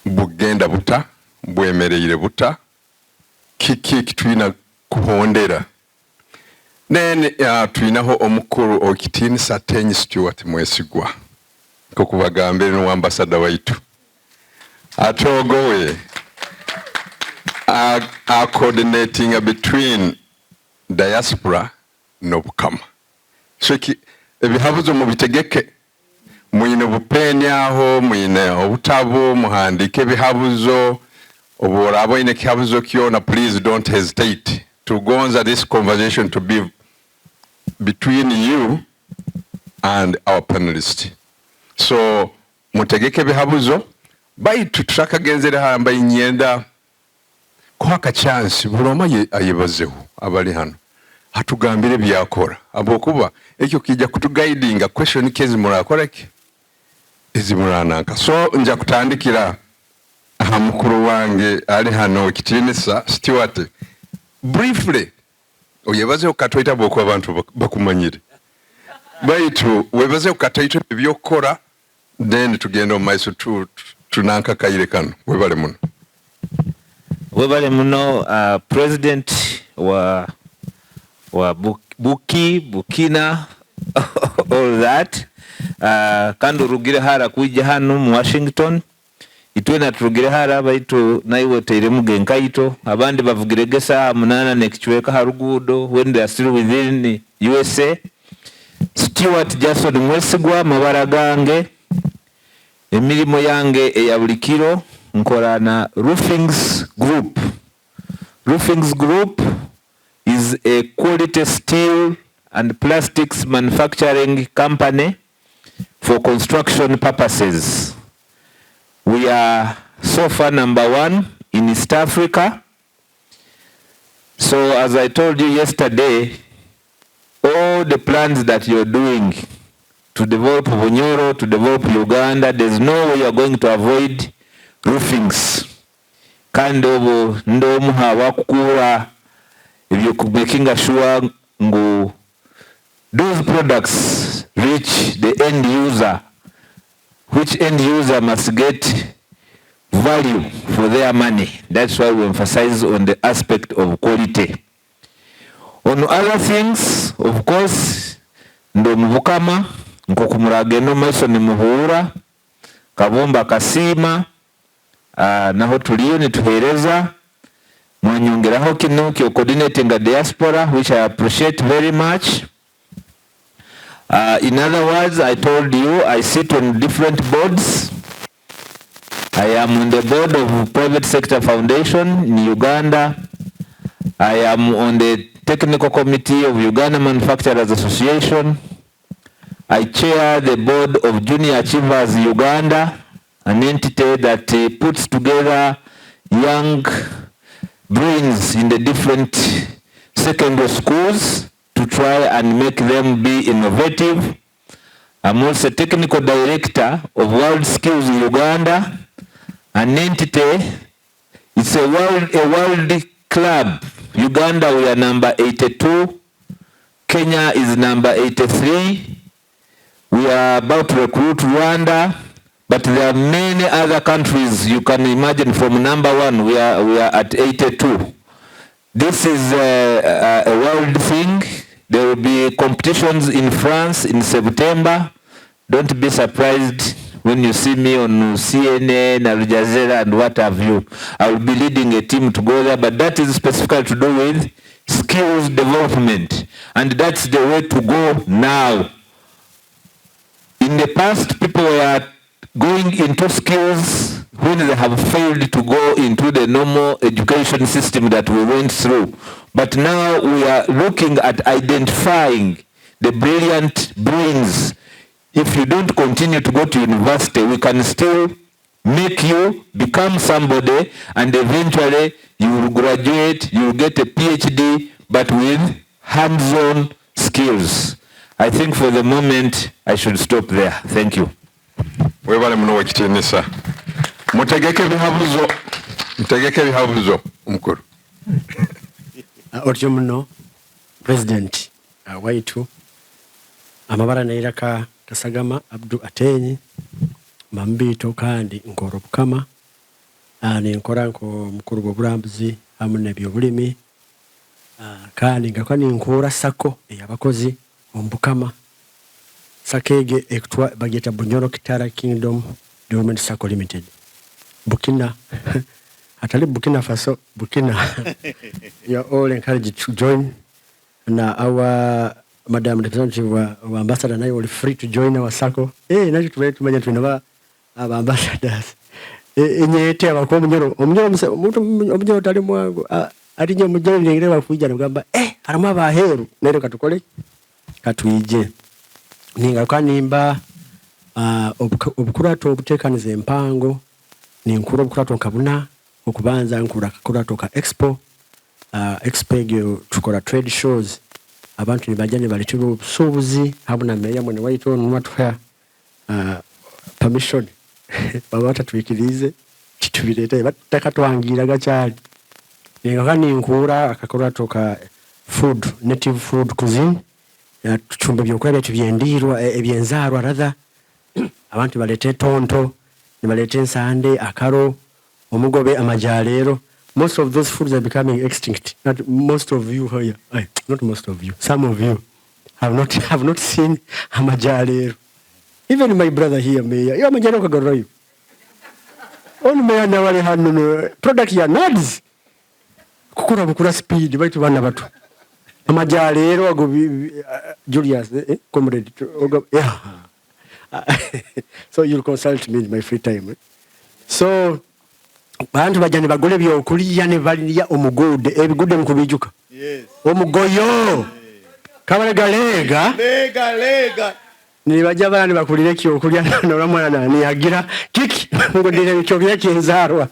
bugenda buta bwemereire buta kiki tuina kuhondera. Then tuinaho omukuru okitini Satenyi Stewart Mwesigwa ko kubagambira no ambassador waitu atogowe are coordinating between diaspora no Omukama. So ebihabuzo mubitegeke mwine bupenyaho mwine obutabo muhandike bihabuzo oborabo ine kihabuzo kiona. Please don't hesitate to go on this conversation to be between you and our panelists. So mutegeke bihabuzo baitu tushaka genzere hamba inyenda kwaka chance buroma ayibazeho abali hano hatugambire byakora abokuba ekyo kijja kutuguidinga question kezi murakoreke ezimurananka. So nja kutandikira mukuru wange ali hano Kitinisa Stewart briefly oyebaze okatoita boko abantu bakumanyire baitu webaze okatoita byokora then tugenda omaiso tunanka kaire kano webale muno president wa Bukina all that kandi rugire hara kuija hano mu Washington itwe na turugire hara baitu naiwe teire mugenkaito abandi bavugire gesa munana nekichweka harugudo when they are still within USA. Stewart Jason Mwesigwa mabara gange emilimo yange eyabulikiro nkorana Roofings Group. Roofings Group is a quality steel and plastics manufacturing company for construction purposes. We are so far #1 in East Africa. So as I told you yesterday,
all the plans that you're doing to develop Bunyoro, to develop Uganda, there's no way you're going to avoid roofings. Kandi obo ndomuha wakukura making sure ngo those products reach the end user, which end user must get value for their money. That's why we emphasize on the aspect of quality. On other things, of course, ndo Omukama nkokumurageno maiso ni muhura kabomba kasima naho tuliyo nituhereza mwanyongeraho kino kyo coordinating a diaspora, which I appreciate very much. In other words, I told you I sit on different boards. I am on the board of Private Sector Foundation in Uganda. I am on the technical committee of Uganda Manufacturers Association. I chair the board of Junior Achievers Uganda, an entity that puts together young brains in the different secondary schools to try and make them be innovative. I'm also technical director of World Skills Uganda, an entity. It's a world club. Uganda, we are number 82. Kenya is number 83. We are about to recruit Rwanda, but there are many other countries you can imagine from number 1, we are at 82. This is a world thing. There will be competitions in France in September. Don't be surprised when you see me on CNN, Al Jazeera, and what have you. I will be leading a team to go there, but that is specifically to do with skills development. And that's the way to go now. In the past, people were going into skills when they have failed to go into the normal education system that we went through. But now we are looking at identifying the brilliant brains. If you don't continue to go to university, we can still make you become somebody, and eventually you will graduate, you will get a PhD, but with hands-on skills. I think for the moment, I should stop there. Thank you.
Webale muno wakitinisa. Mutegeke bihabuzo umukuru.
Otyo muno President waitu amabara nairaka Kasagama Abdu Atenyi mambito kandi nkoro Omukama ni nkora nko mukuru bw'obulambuzi hamwe n'ebyobulimi kandi ngakwa ni nkora sako eyabakozi Omukama sakege ektwa bageta Bunyoro Kitara Kingdom Development Sacco Limited Burkina atali Burkina Faso Burkina you are all encouraged to join na our Madam Representative wa ambassador nayo will free to join our sacco nacho tumanya tunaba aba ambassadors enyete abako Bunyoro tali mwangu atinyo Bunyoro ngere bafuja ngamba harimo abaheru nero katukole katwije ninga kanimba obukurato obutekaniza empango ni nkuru obukurato nkabuna okubanza nkurato ka expo expegyo tukola trade shows abantu nibajane balitibu obusubuzi habuna meya mwene waito nwatwa permission babata twikirize kitubirete bataka twangira gachali ninga kaninkura akakurato ka food native food cuisine ya tuchumba byokulya byetu byendirwa ebyenzarwa rather abantu balete tonto nibalete nsande akaro omugobe amajalero. Most of those foods are becoming extinct. Not most of you here, not most of you, some of you have not seen amajalero. Even my brother here, Mayor, you amajalero kagoroyo. Only Mayor na wale hanu product ya nuts. Kukura speed baitu bana batu. Amajalero ago Julius comrade yeah. So you'll consult me in my free time. So bantu bajane bagole byo kuliya ne baliya omugode ebigude mukubijuka. Yes. Omugoyo. Kabaleega lega. Ni bajja bana bakulire kyo kulya no mwana ni agira kiki ngodire kyo bya kinzarwa.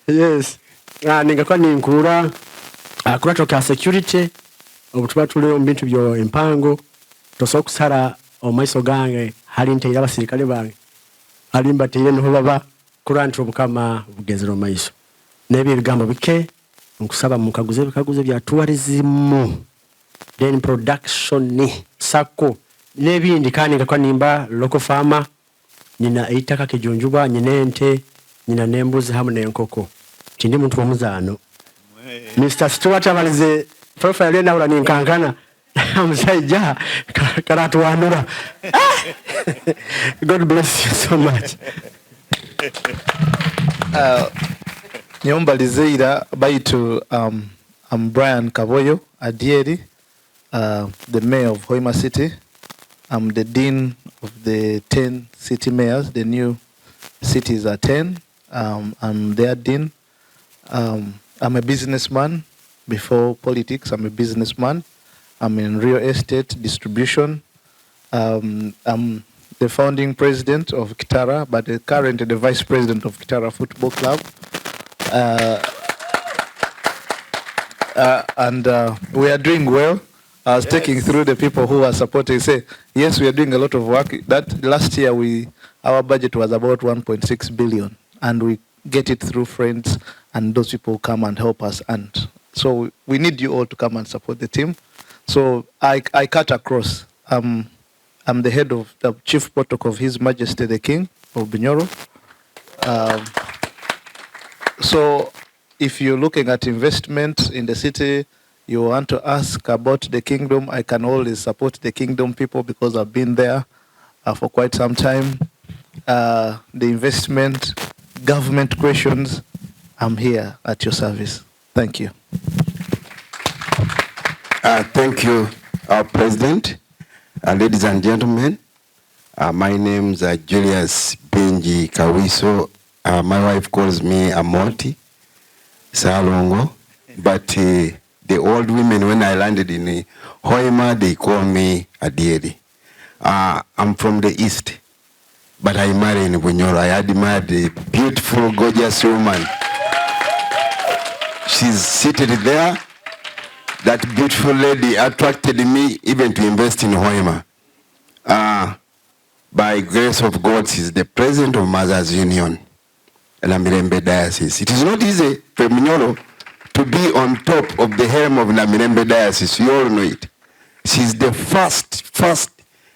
Yes. Ninga kwa ninkura Kuratoka security obutuba tuli mu bintu byo empango tosobola kusala omaiso gange hali nteera abasirikale bange ali mbateire niho baba kurantira Omukama bugezero maiso n'ebyo ebigambo bike nkusaba mukaguze bikaguze bya tourism then production sako n'ebindi kandi nga nimba local farmer nina eitaka kijonjuba nyina ente nyina nembuzi hamu n'enkoko kindi muntu omuzano Mr. Stuart abalize profile yena ula ninkankana msajja karatuwanura. God bless you so much.
Nyombalize ira baitu I'm Brian Kaboyo Adieri, the mayor of Hoima City. I'm the dean of the 10 city mayors. The new cities are 10. I'm their dean. I'm a businessman. Before politics, I'm a businessman. I'm in real estate distribution. I'm the founding president of Kitara, but currently the vice president of Kitara Football Club. And we are doing well. I was taking through the people who are supporting. Say, yes, we are doing a lot of work. That last year, our budget was about 1.6 billion, and we get it through friends, and those people come and help us. And so we need you all to come and support the team. So I cut across. I'm the head of the chief protocol of His Majesty the King of Bunyoro. So if you're looking at investment in the city, you want to ask about the kingdom, I can always support the kingdom people because I've been there for quite some time. The investment, government questions, I'm here at your service. Thank you.
Thank you, President. Ladies and gentlemen, my name is Julius Benji Kawiso. My wife calls me Amoti Salongo, but the old women, when I landed in Hoima, they call me Adieri. I'm from the east, but I married in Bunyoro. I admired a beautiful, gorgeous woman. She's seated there. That beautiful lady attracted me even to invest in Hoima. By grace of God, she's the president of Mothers Union, Namirembe Diocese. It is not easy for Bunyoro to be on top of the helm of Namirembe Diocese. You all know it. She's the first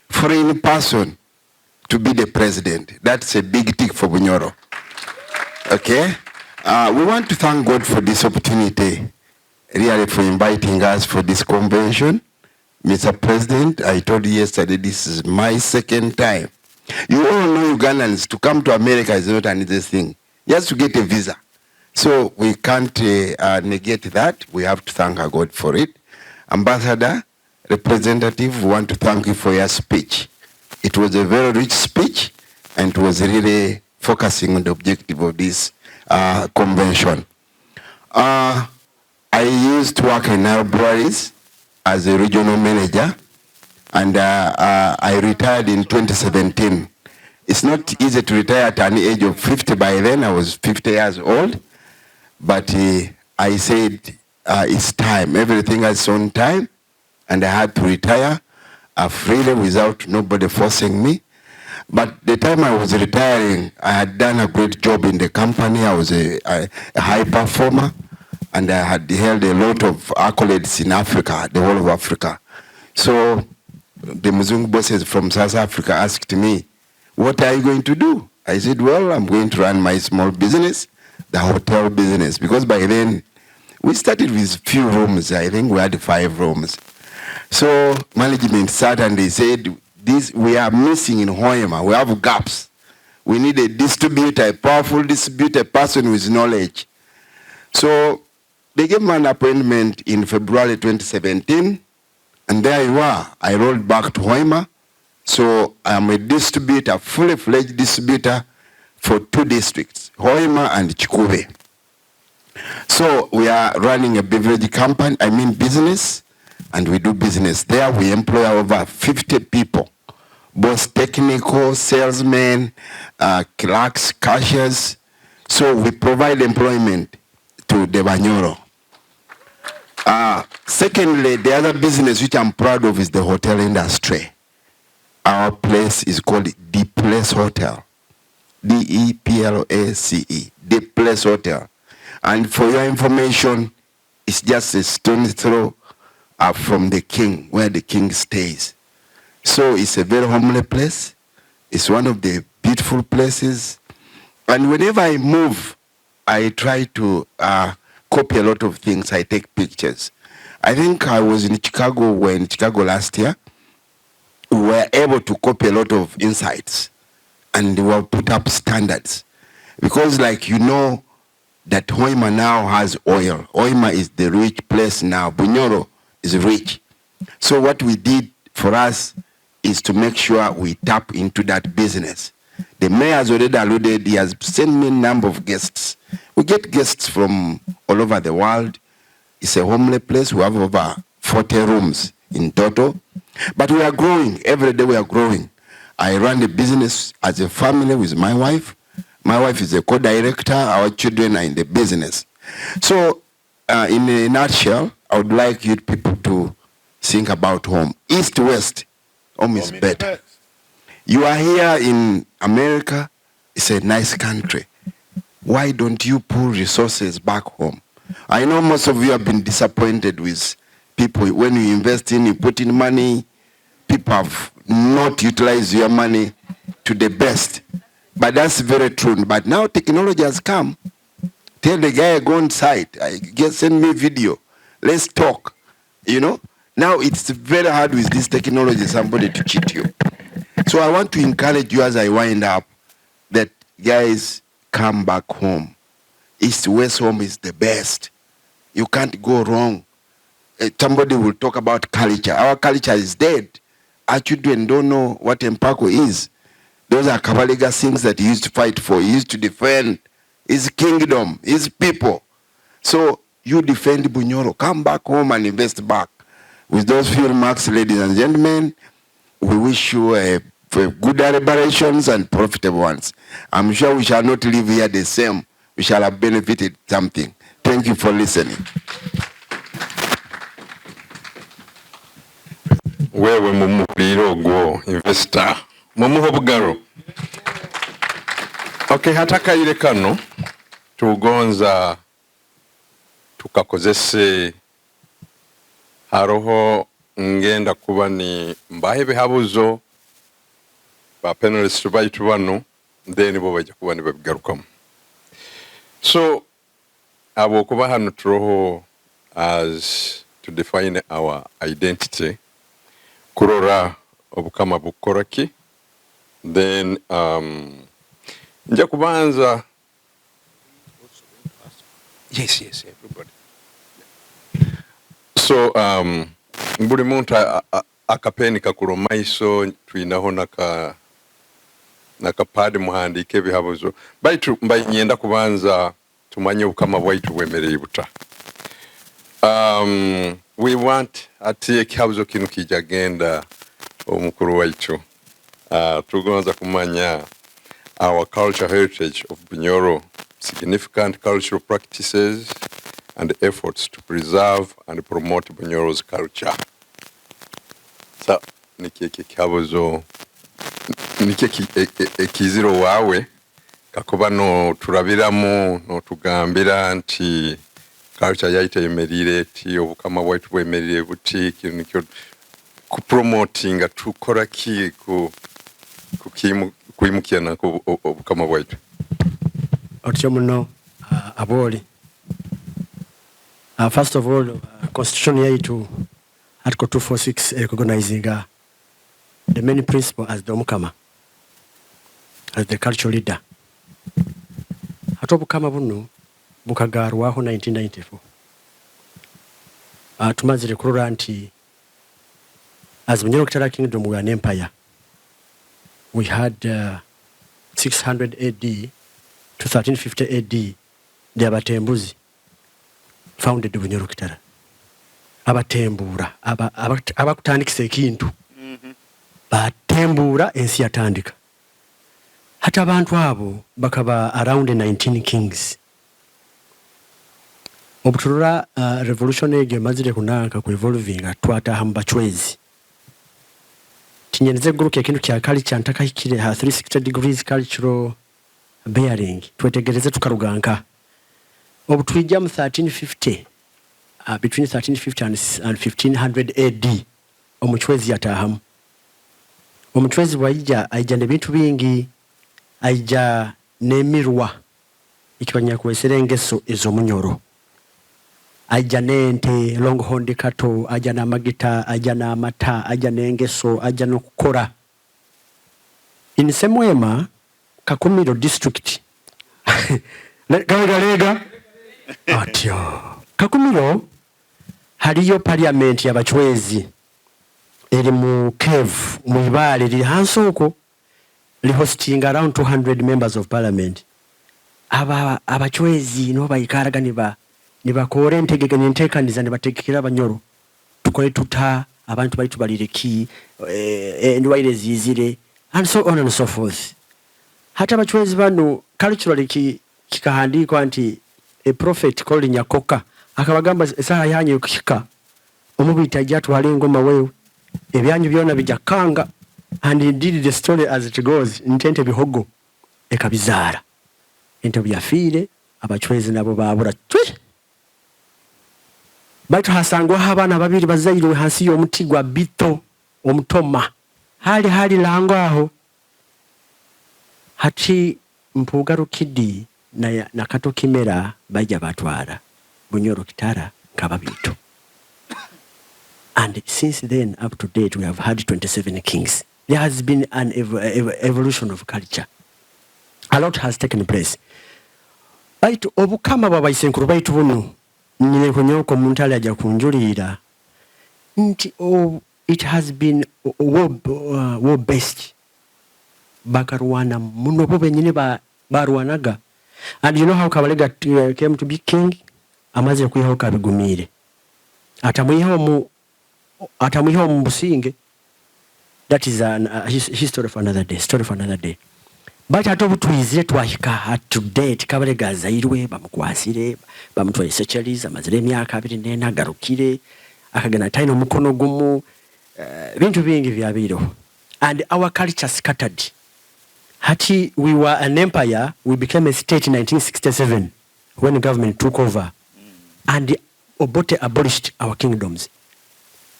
foreign person to be the president. That's a big tick for Bunyoro. Okay? We want to thank God for this opportunity, really, for inviting us for this convention. Mr. President, I told you yesterday, this is my second time. You all know Ugandans, to come to America is not an easy thing. Just to get a visa. So we can't negate that. We have to thank our God for it. Ambassador, representative, we want to thank you for your speech. It was a very rich speech, and it was really focusing on the objective of this convention. I used to work in libraries as a regional manager, and I retired in 2017. It's not easy to retire at an age of 50. By then, I was 50 years old, but I said it's time. Everything has on time, and I had to retire freely without nobody forcing me. But the time I was retiring, I had done a great job in the company. I was a high performer, and I had held a lot of accolades in Africa, the whole of Africa. So the Muzungu bosses from South Africa asked me, what are you going to do? I said, well, I'm going to run my small business, the hotel business, because by then we started with few rooms. I think we had 5 rooms. So management sat and they said, we are missing in Hoima. We have gaps. We need a distributor, a powerful distributor, a person with knowledge. So they gave me an appointment in February 2017, and there you are. I rolled back to Hoima. So I'm a distributor, fully fledged distributor for 2 districts, Hoima and Chikube. So we are running a beverage company, business, and we do business there. We employ over 50 people, both technical, salesmen, clerks, cashiers. So we provide employment to the Banyoro. Secondly, the other business which I'm proud of is the hotel industry. Our place is called The Place Hotel. D-E-P-L-A-C-E. The Place Hotel. And for your information, it's just a stone's throw from the king, where the king stays. So it's a very homely place. It's one of the beautiful places. And whenever I move, I try to copy a lot of things. I take pictures. I think I was in Chicago last year. We were able to copy a lot of insights and we will put up standards. Because like you know that Hoima now has oil. Hoima is the rich place now. Bunyoro is rich. So what we did for us is to make sure we tap into that business. The mayor has already alluded, he has sent me a number of guests. We get guests from all over the world. It's a homely place. We have over 40 rooms in total. But we are growing. Every day we are growing. I run the business as a family with my wife. My wife is a co-director. Our children are in the business. So in a nutshell, I would like you people to think about home. East-West, home is better. You are here in America. It's a nice country. Why don't you pull resources back home? I know most of you have been disappointed with people. When you invest in, you put in money, people have not utilized your money to the best. But that's very true. But now technology has come. Tell the guy, go on site, send me video. Let's talk. You know? Now it's very hard with this technology, somebody to cheat you. So I want to encourage you as I wind up that guys, come back home. East-West home is the best. You can't go wrong. Somebody will talk about culture. Our culture is dead. Our children don't know what Mpako is. Those are Kabaleega things that he used to fight for. He used to defend his kingdom, his people. So you defend Bunyoro. Come back home and invest back. With those few remarks, ladies and gentlemen, we wish you for good deliberations and profitable ones. I'm sure we shall not live here the same. We shall have benefited something. Thank you for listening.
Wewe mumupiro go investor. Mumuho bugaro. Okay, hataka ile kano tugonza tukakozese haroho ngenda kuba ni mbahebe habuzo ba panelists baitu bano then bo bajja kuba ni babigarukamo. So abo kuba hano turoho as to define our identity kurora obukama bukoraki then nja kubanza yes everybody. So buli muntu akapeni kakuromaiso twinaho nakapadi muhandike bihabuzo baitu mbayenda kubanza tumanye obukama bwaitu bwemereye buta. We want ati ekihabuzo kinu kijagenda omukuru waitu tugonza kumanya our cultural heritage of Bunyoro, significant cultural practices and efforts to preserve and promote Bunyoro's culture. So niki kihabuzo niki ekiziro wawe kakuba no turabiramu no tugambira nti culture yaite emerire ti obukama bwaitu bwemerire buti kintu nikyo ku promoting tukora ki ku kuimukirana ku obukama bwaitu
otyo muno aboli. First of all, constitution yaitu article 246 recognizing the main principle as the Omukama, as the cultural leader. Hato obukama buno bukagarwaho 1994. Tumazire kurora nti as Bunyoro Kitara Kingdom we are an empire. We had 600 AD to 1350 AD the Abatembuzi founded Bunyoro Kitara. Abatembura abakutandikisa ekintu batembura ensi yatandika. Hata abantu abo bakaba around 19 kings. Obuturura revolution ege mazire kunanka ku evolving atwata hamba chwezi. Tinyenze guru ke kintu kya culture ntaka hikire ha 360 degrees cultural bearing. Twetegereze tukaruganka. Obutwijja mu 1350 between 1350 and 1500 AD omuchwezi yatahamu. Omuchwezi waija aija nebintu bingi, aija nemirwa ikibanya kwesere engeso ezomunyoro. Aija nente longhorn cattle, aija na magita, aija na mata, aija nengeso, aija nokukora. In Semwema Kakumiro district Kabaleega atyo Kakumiro haliyo parliament y'abachwezi eri mu cave mu ibale liri hansoko li hosting around 200 members of parliament. Abachwezi no bayikaraga niba kore ntegekanye ntekaniza nibatekekera abanyoro tukole tuta abantu bali tubalireki ndwaire zizire and so on and so forth. Hata abachwezi bano culturally kikahandikwa anti a prophet called Nyakoka akabagamba esaha yanye kukika omubita jatu alengoma wewe ebyanyu byona bijakanga and indeed the story as it goes intente bihogo ekabizara ente byafire abachwezi nabo babura twi baitu hasangwa abana babiri bazaire hansi yo muti gwa bito omutoma hali lango aho hati mpuga rukidi na kato kimera bajja batwara bunyoro kitara kababito. And since then up to date we have had 27 kings. There has been an evolution of culture. A lot has taken place. Baitu obukama babaisenkuru baitu bunu nyine kunyoko muntale aja kunjulira nti it has been war based. Bakarwana muno bo benyine barwanaga. And you know how Kabaleega came to be king? Amaze kuyiho kabigumire. Atamuyiho mu businge. That is a history for another day, story for another day. But atobu twizire twahika to date Kabaleega zairwe bamukwasire bamutwaye sechaliza amazire emyaka 24 agarukire akagana taino mukono gumu bintu bingi byabiro. And our culture scattered. Hati we were an empire, we became a state in 1967 when the government took over. And Obote abolished our kingdoms.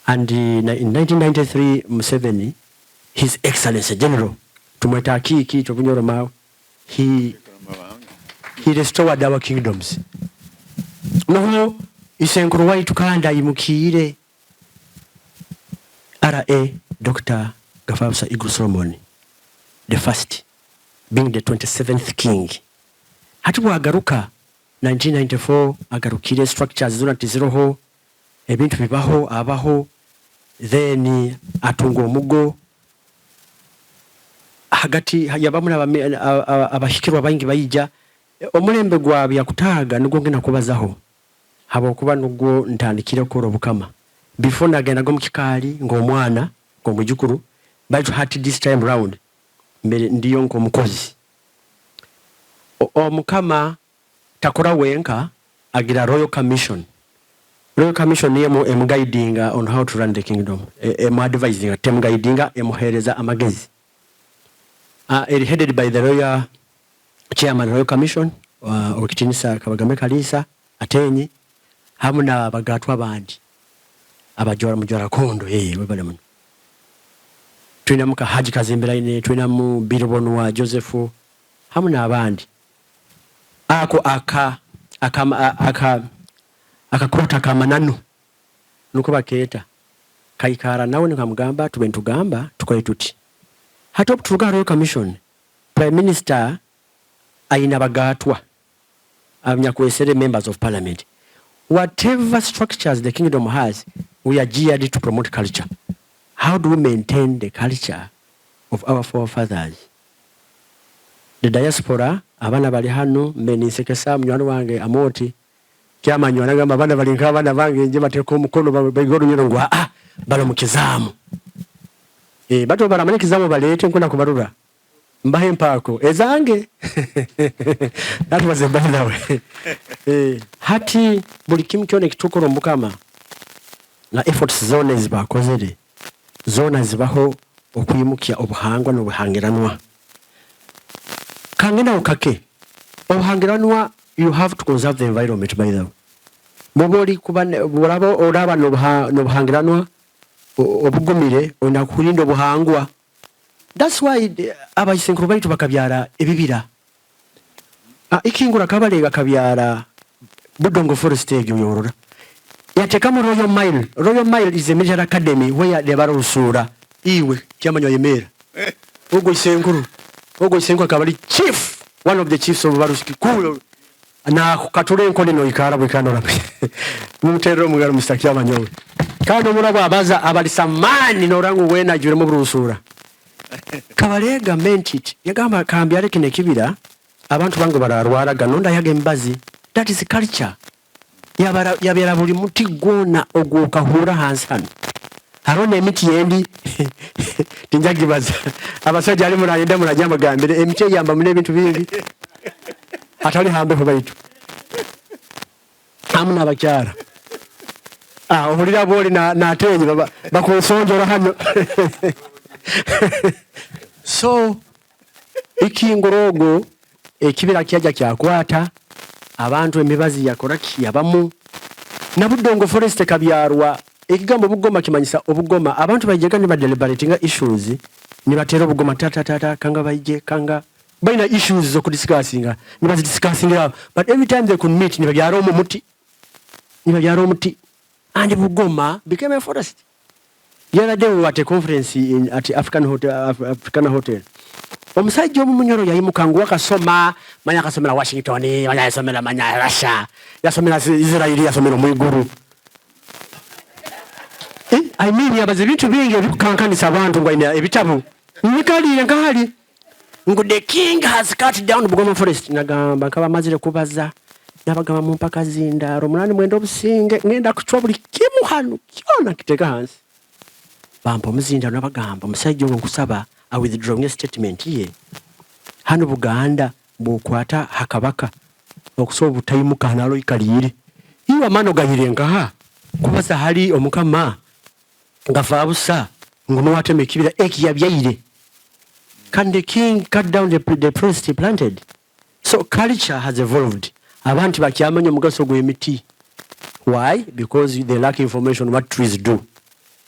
And in 1993, Museveni, His Excellency General, he restored our kingdoms. No, isenkuruwai tukanda imukire R.A. Dr. Gafawusa Igu Solomon, the first, being the 27th king. Hatu agaruka 1994 agarukire structures zona tiziroho ebintu bibaho abaho then atungo mugo hagati yabamuna abashikirwa bangi bayija omulembe gwa byakutaga nugo ngena kubazaho habo kuba nugo ntandikire ko Omukama before nagenda go mukikali ng'omwana ng'omujukuru but had this time round mbere ndiyo nko mukozi Omukama takora wenka agira royal commission niye mu guiding on how to run the kingdom advising tem guiding muhereza amagezi it headed by the royal chairman royal commission okitinisa Kabagame Kalisa Atenyi hamuna bagatwa bandi abajora mujora kondo webale muno twina muka Haji Kazimbera ine twina mu Birobonu wa Joseph hamuna abandi ako akakota kamananu nuko baketa kaikara nawe nikamugamba tubentugamba tukoye tuti hata tutuga royal commission prime minister aina bagatwa abanyakwesere members of parliament whatever structures the kingdom has we are geared to promote culture. How do we maintain the culture of our forefathers? The diaspora abana bali hano mbeni sekesa mnywano wange amoti kyama nywanaga abana bali nkabana bange nje bateko mukono bagoro nyoro ngwa balo mukizamu bato baramanye kizamu balete nkuna kubarura mbahe mpako ezange that was a by the way hati buli kimu kyone kitukura Omukama na efforts zone zibakozere zona zibaho okuyimukya obuhangwa n'obuhangiranwa kangena okake obuhangiranwa you have to conserve the environment by the way boboli kubane borabo oraba n'obuhangiranwa obugumire onakulinda obuhangwa. That's why abayisenkuru bali tubakabyara ebibira ikingura Kabaleega kabyara Budongo Forest egyo yorora yatekamo Royal Mile is a military academy where they are usura iwe kyamanyo yemera ogo isenkuru kabali chief one of the chiefs of Baruski cool na katule nkole no ikara bwekano rapi mutero mugaro mustakia manyo kano murabo abaza abali samani no rangu wena jure mu burusura Kabaleega meant it yagamba kambyale kine kibira abantu bango bararwara ganonda yage mbazi. That is culture yabera buli muti gwona ogwokahura hansi hano harone emiti yendi tinjagibaza abasajja ali munayenda munajamba gambire emiti yamba mune bintu bingi atali hambe ho baitu amuna abakyara ohulira boli na tenyi bakusonjora hano so ikingorogo ekibira kyaja kyakwata abantu emibazi yakora kiyabamu na Budongo Forest kabyarwa ekigambo Bugoma kimanyisa obugoma abantu bajega ne deliberating issues ni batero Bugoma tata kanga baije kanga baina issues zo kudiscussinga ni bazi discussinga but every time they could meet ni babyaro muti and Bugoma became a forest. The other day we were at a conference at African Hotel. Omusajja omunyoro yayimukangwa kasoma manya kasomera Washington manya yasomera manya Russia yasomera Israel yasomera mwiguru I mean yabaze bintu bingi ebikukankanisa abantu ngwaina ebitabu nikali nkali ngo the king has cut down Bugoma Forest nagamba nkaba mazire kubaza nabagamba mu mpaka zindaro munani mwendo obusinge ngenda kuchwa buli kimu hano kyona kiteka hansi bampa omuzinda nabagamba omusajja nkusaba a withdrawing statement ye hano Buganda bokwata hakabaka okusoba butayimuka nalo ikalire iwa mano gahirenga ha kubaza hali Omukama ngafabusa ngono wateme kibira ekiyabyaire. Can the king cut down the forest he planted? So culture has evolved. Abantu bakyamanyo mugaso gw'emiti. Why? Because they lack information what trees do.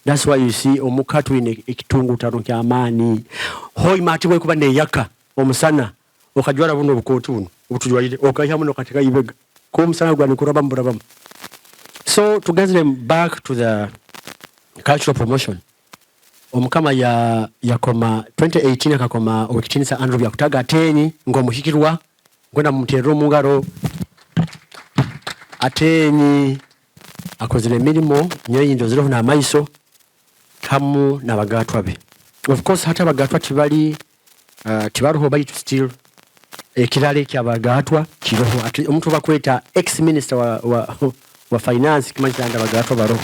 That's why you see omukatu in ekitungu taro kyamani hoi mati bwe kuba ne yaka omusana okajwara buno bukotuno obutujwalire okayamuno katika ibega ko omusana gwani kuraba mburabamu. So to get them back to the cultural promotion Omukama yakoma 2018 akakoma okitinisa Andrew yakutaga atenyi ngomuhikirwa ngona mutero mungaro atenyi akozile milimo nyoyindo zero na maiso kamu na bagatwa be. Of course hata bagatwa tibali tibaruho bali to still ekirale kya bagatwa kiroho omuntu bakweta ex minister wa finance kimanja anda bagatwa baro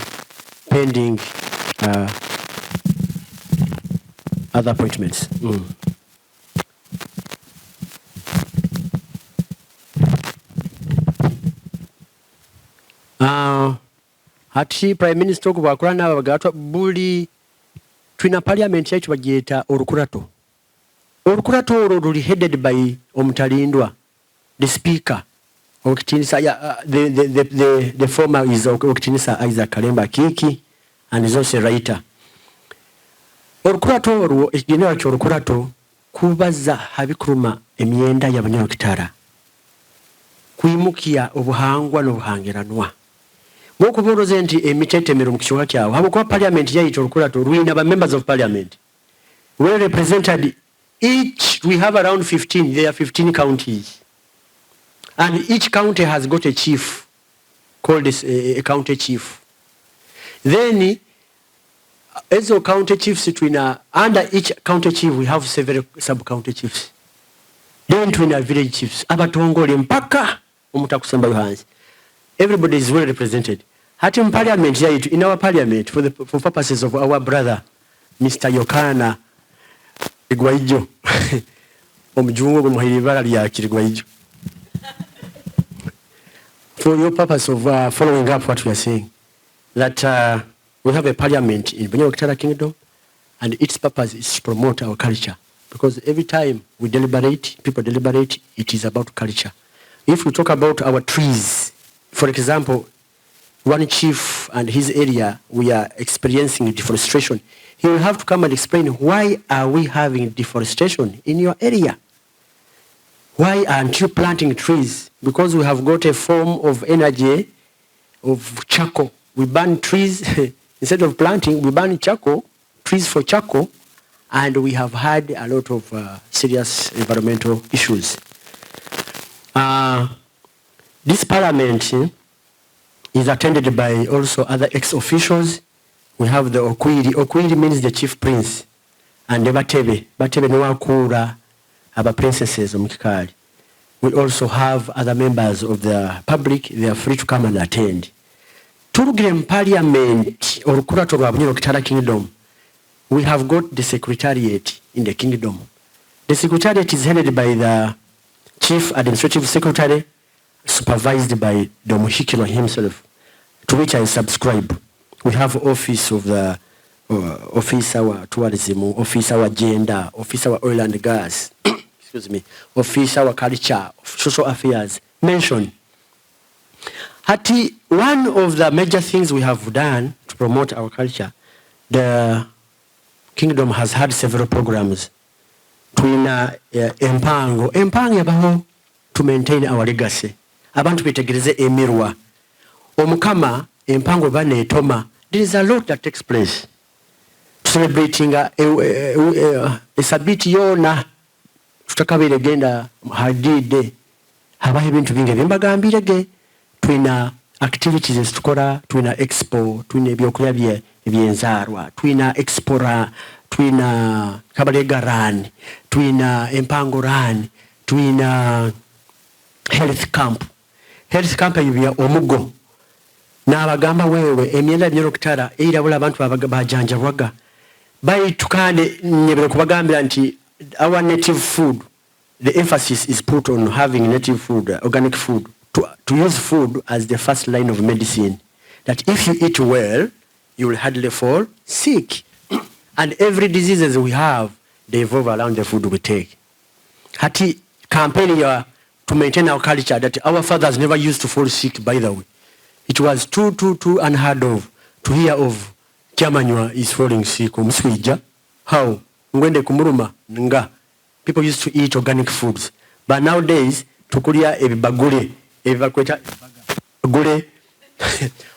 pending other appointments. Hati prime minister ko bakura na bagatwa buli twina parliament yacho bagieta orukurato ruli headed by omutalindwa the speaker okitinisa the former is okitinisa Isaac Kalemba Kiki and is also a writer. Orukurato ruo ekigenera kyo orukurato kubaza habikuruma emyenda y'abanyakitara kuyimukia obuhangwa n'obuhangiranwa mokuboroze nti emitetemero mu kisonga kyawo habukwa parliament yaito orukurato ruina ba members of parliament we represented each we have around 15 there are 15 counties and each county has got a chief called a county chief. Then as a county chiefs under each county chief we have several sub county chiefs. Then twina village chiefs abatongole mpaka omutakusemba yohansi. Everybody is well represented. Hati parliament yaitu in our parliament for purposes of our brother Mr. Yokana Igwaijo omujungu gwe muhiribara lya kirigwa ijo. For your purpose of following up what we are saying, that we have a parliament in Bunyoro Kingdom, and its purpose is to promote our culture. Because every time we deliberate, people deliberate, it is about culture. If we talk about our trees, for example, one chief and his area, we are experiencing deforestation. He will have to come and explain, why are we having deforestation in your area? Why aren't you planting trees? Because we have got a form of energy of charcoal. We burn trees instead of planting. We burn charcoal, trees for charcoal, and we have had a lot of serious environmental issues. This parliament is attended by also other ex-officials. We have the Okwiri. Okwiri means the chief prince, and the Batebe. Batebe no wakura aba princesses omukikali. We also have other members of the public. They are free to come and attend. Turugire parliament or kurato rwa Bunyoro Kingdom. We have got the secretariat in the kingdom. The secretariat is headed by the chief administrative secretary, supervised by the Muhikilo himself, to which I subscribe. We have office of the office our tourism, office our gender, office our oil and gas, excuse me, office our culture, social affairs, mention. Hati, one of the major things we have done to promote our culture, the kingdom has had several programs. Tuina empango yabaho to maintain our legacy. Abantu betegereze emirwa. Omukama empango bane etoma. There is a lot that takes place. Celebrating esabiti yona tutakabire genda hadide habaho ebintu bingi byembagambirege. Tuina activities tukora, tuina expo, tuina ebyokulya ebyenzarwa, tuina expora, tuina Kabaleega run, tuina empango run, tuina health camp. Health camp yibya omugo. Na abagamba wewe emyenda Bunyoro Kitara erabula abantu bajanjabwaga. Bayi tukande nyebere kubagambira nti our native food, the emphasis is put on having native food, organic food, to use food as the first line of medicine. That if you eat well, you will hardly fall sick. And every diseases we have, they evolve around the food we take. Hati campaign here to maintain our culture that our fathers never used to fall sick, by the way. It was too unheard of to hear of Kyamanywa is falling sick. How? Ngwende kumuruma nga. People used to eat organic foods. But nowadays, tukulia ebibagule, ebibakweta bagule,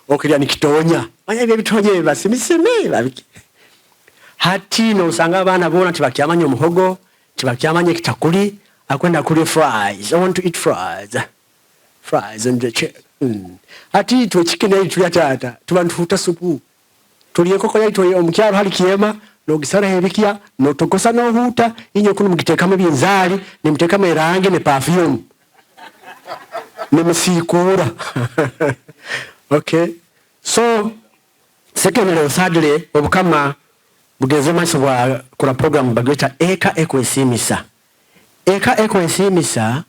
okulia nikitonya. Manya ebitonya ebasimiseme babiki. Hati no usanga abana bona tibakyamanya omuhogo, tibakyamanya kitakuli, akwenda kuli fries. I want to eat fries. Fries and the chicken. Hati tuwe chicken ya tuya tata, tubantu futa supu. Tuliye koko ya tuwe omukyalo hali kiema, no gisara hebikia, no tokosa no huta, inyo kunu mkitekame binzari, ni mtekame erange ne perfume. Ni msikura. Okay. So, secondly, thirdly, Omukama bugeze maso bwa kula program bagweta Eka Ekwesimisa. Eka Ekwesimisa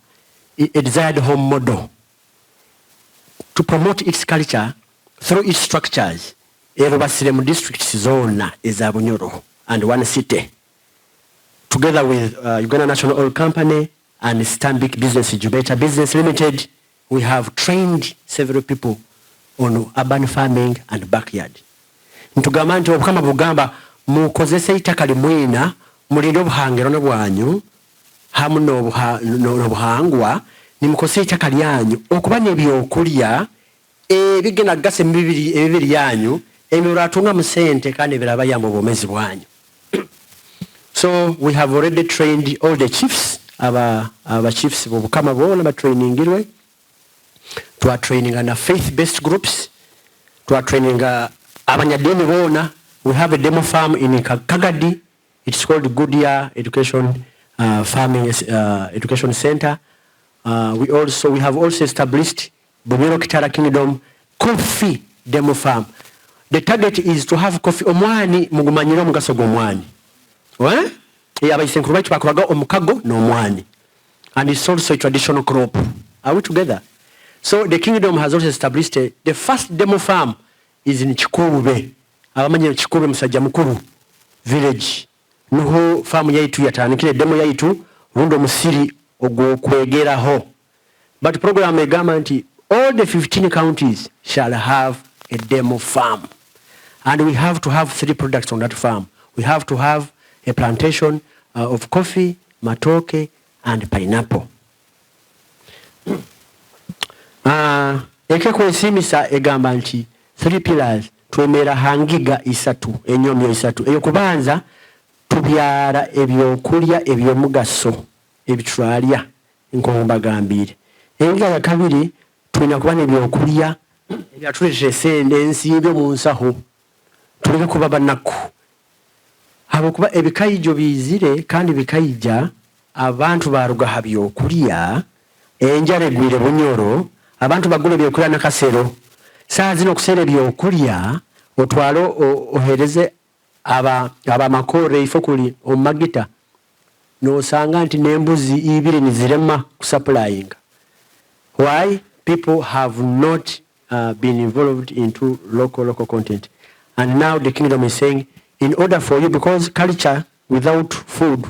a desired home model to promote its culture through its structures. Erobasiremu district zone is Bunyoro and one city. Together with Uganda National Oil Company and Stanbic Business Incubator Business Limited, we have trained several people on urban farming and backyard. Ntugamba nti Omukama bugamba mukozese itaka limwina mulinde obuhangiro bwanyu hamu n'obuhangwa nimukozese itaka lyanyu okuba n'ebyokulya ebigenda gase ebibiri yanyu emirala atunga mu sente kandi ebirala bayamba obwomezi bwanyu. So we have already trained all the chiefs, our chiefs Omukama bona batrainingirwe. To our training and faith-based groups, to our training abanyadini bona. We have a demo farm in Kagadi. It's called Goodyear Education Farming Education Center. We have also established Bunyoro Kingdom Coffee Demo Farm. The target is to have coffee omwani mugumanyiro mugaso gomwani. What? abayisenkulu baitu bakolaga omukago n'omwani, and it's also a traditional crop. Are we together? So the kingdom has also established the first demo farm is in Chikube. Abamanyi Chikube musajja mukuru village. Nuho farm yaitu yatandikire demo yaitu rundo musiri ogwokwegeraho. But program egamba nti all the 15 counties shall have a demo farm. And we have to have 3 products on that farm. We have to have a plantation of coffee, matoke, and pineapple. Ekekwesimisa egamba nti 3 pillars twemera hangiga isatu enyomyo isatu. Eyokubanza tubyala ebyokulya ebyomugaso ebitwalya nkombagambire. Enga ya kabiri tulina kuba n'ebyokulya ebyatuleetera esente ensimbi mu nsaho. Tuleke kuba banaku. Habwokuba ebikayijo bizire kandi bikayija abantu baruga habyokulya enjala egwire bunyoro abantu bagula ebyokulya nakasero. Saa zino okuseera ebyokulya otwalo ohereze abamakore ifo kuli omagita n'osanga nti n'embuzi ibiri nizirema kusupplying. Why? People have not been involved into local content. And now the kingdom is saying, in order for you, because culture without food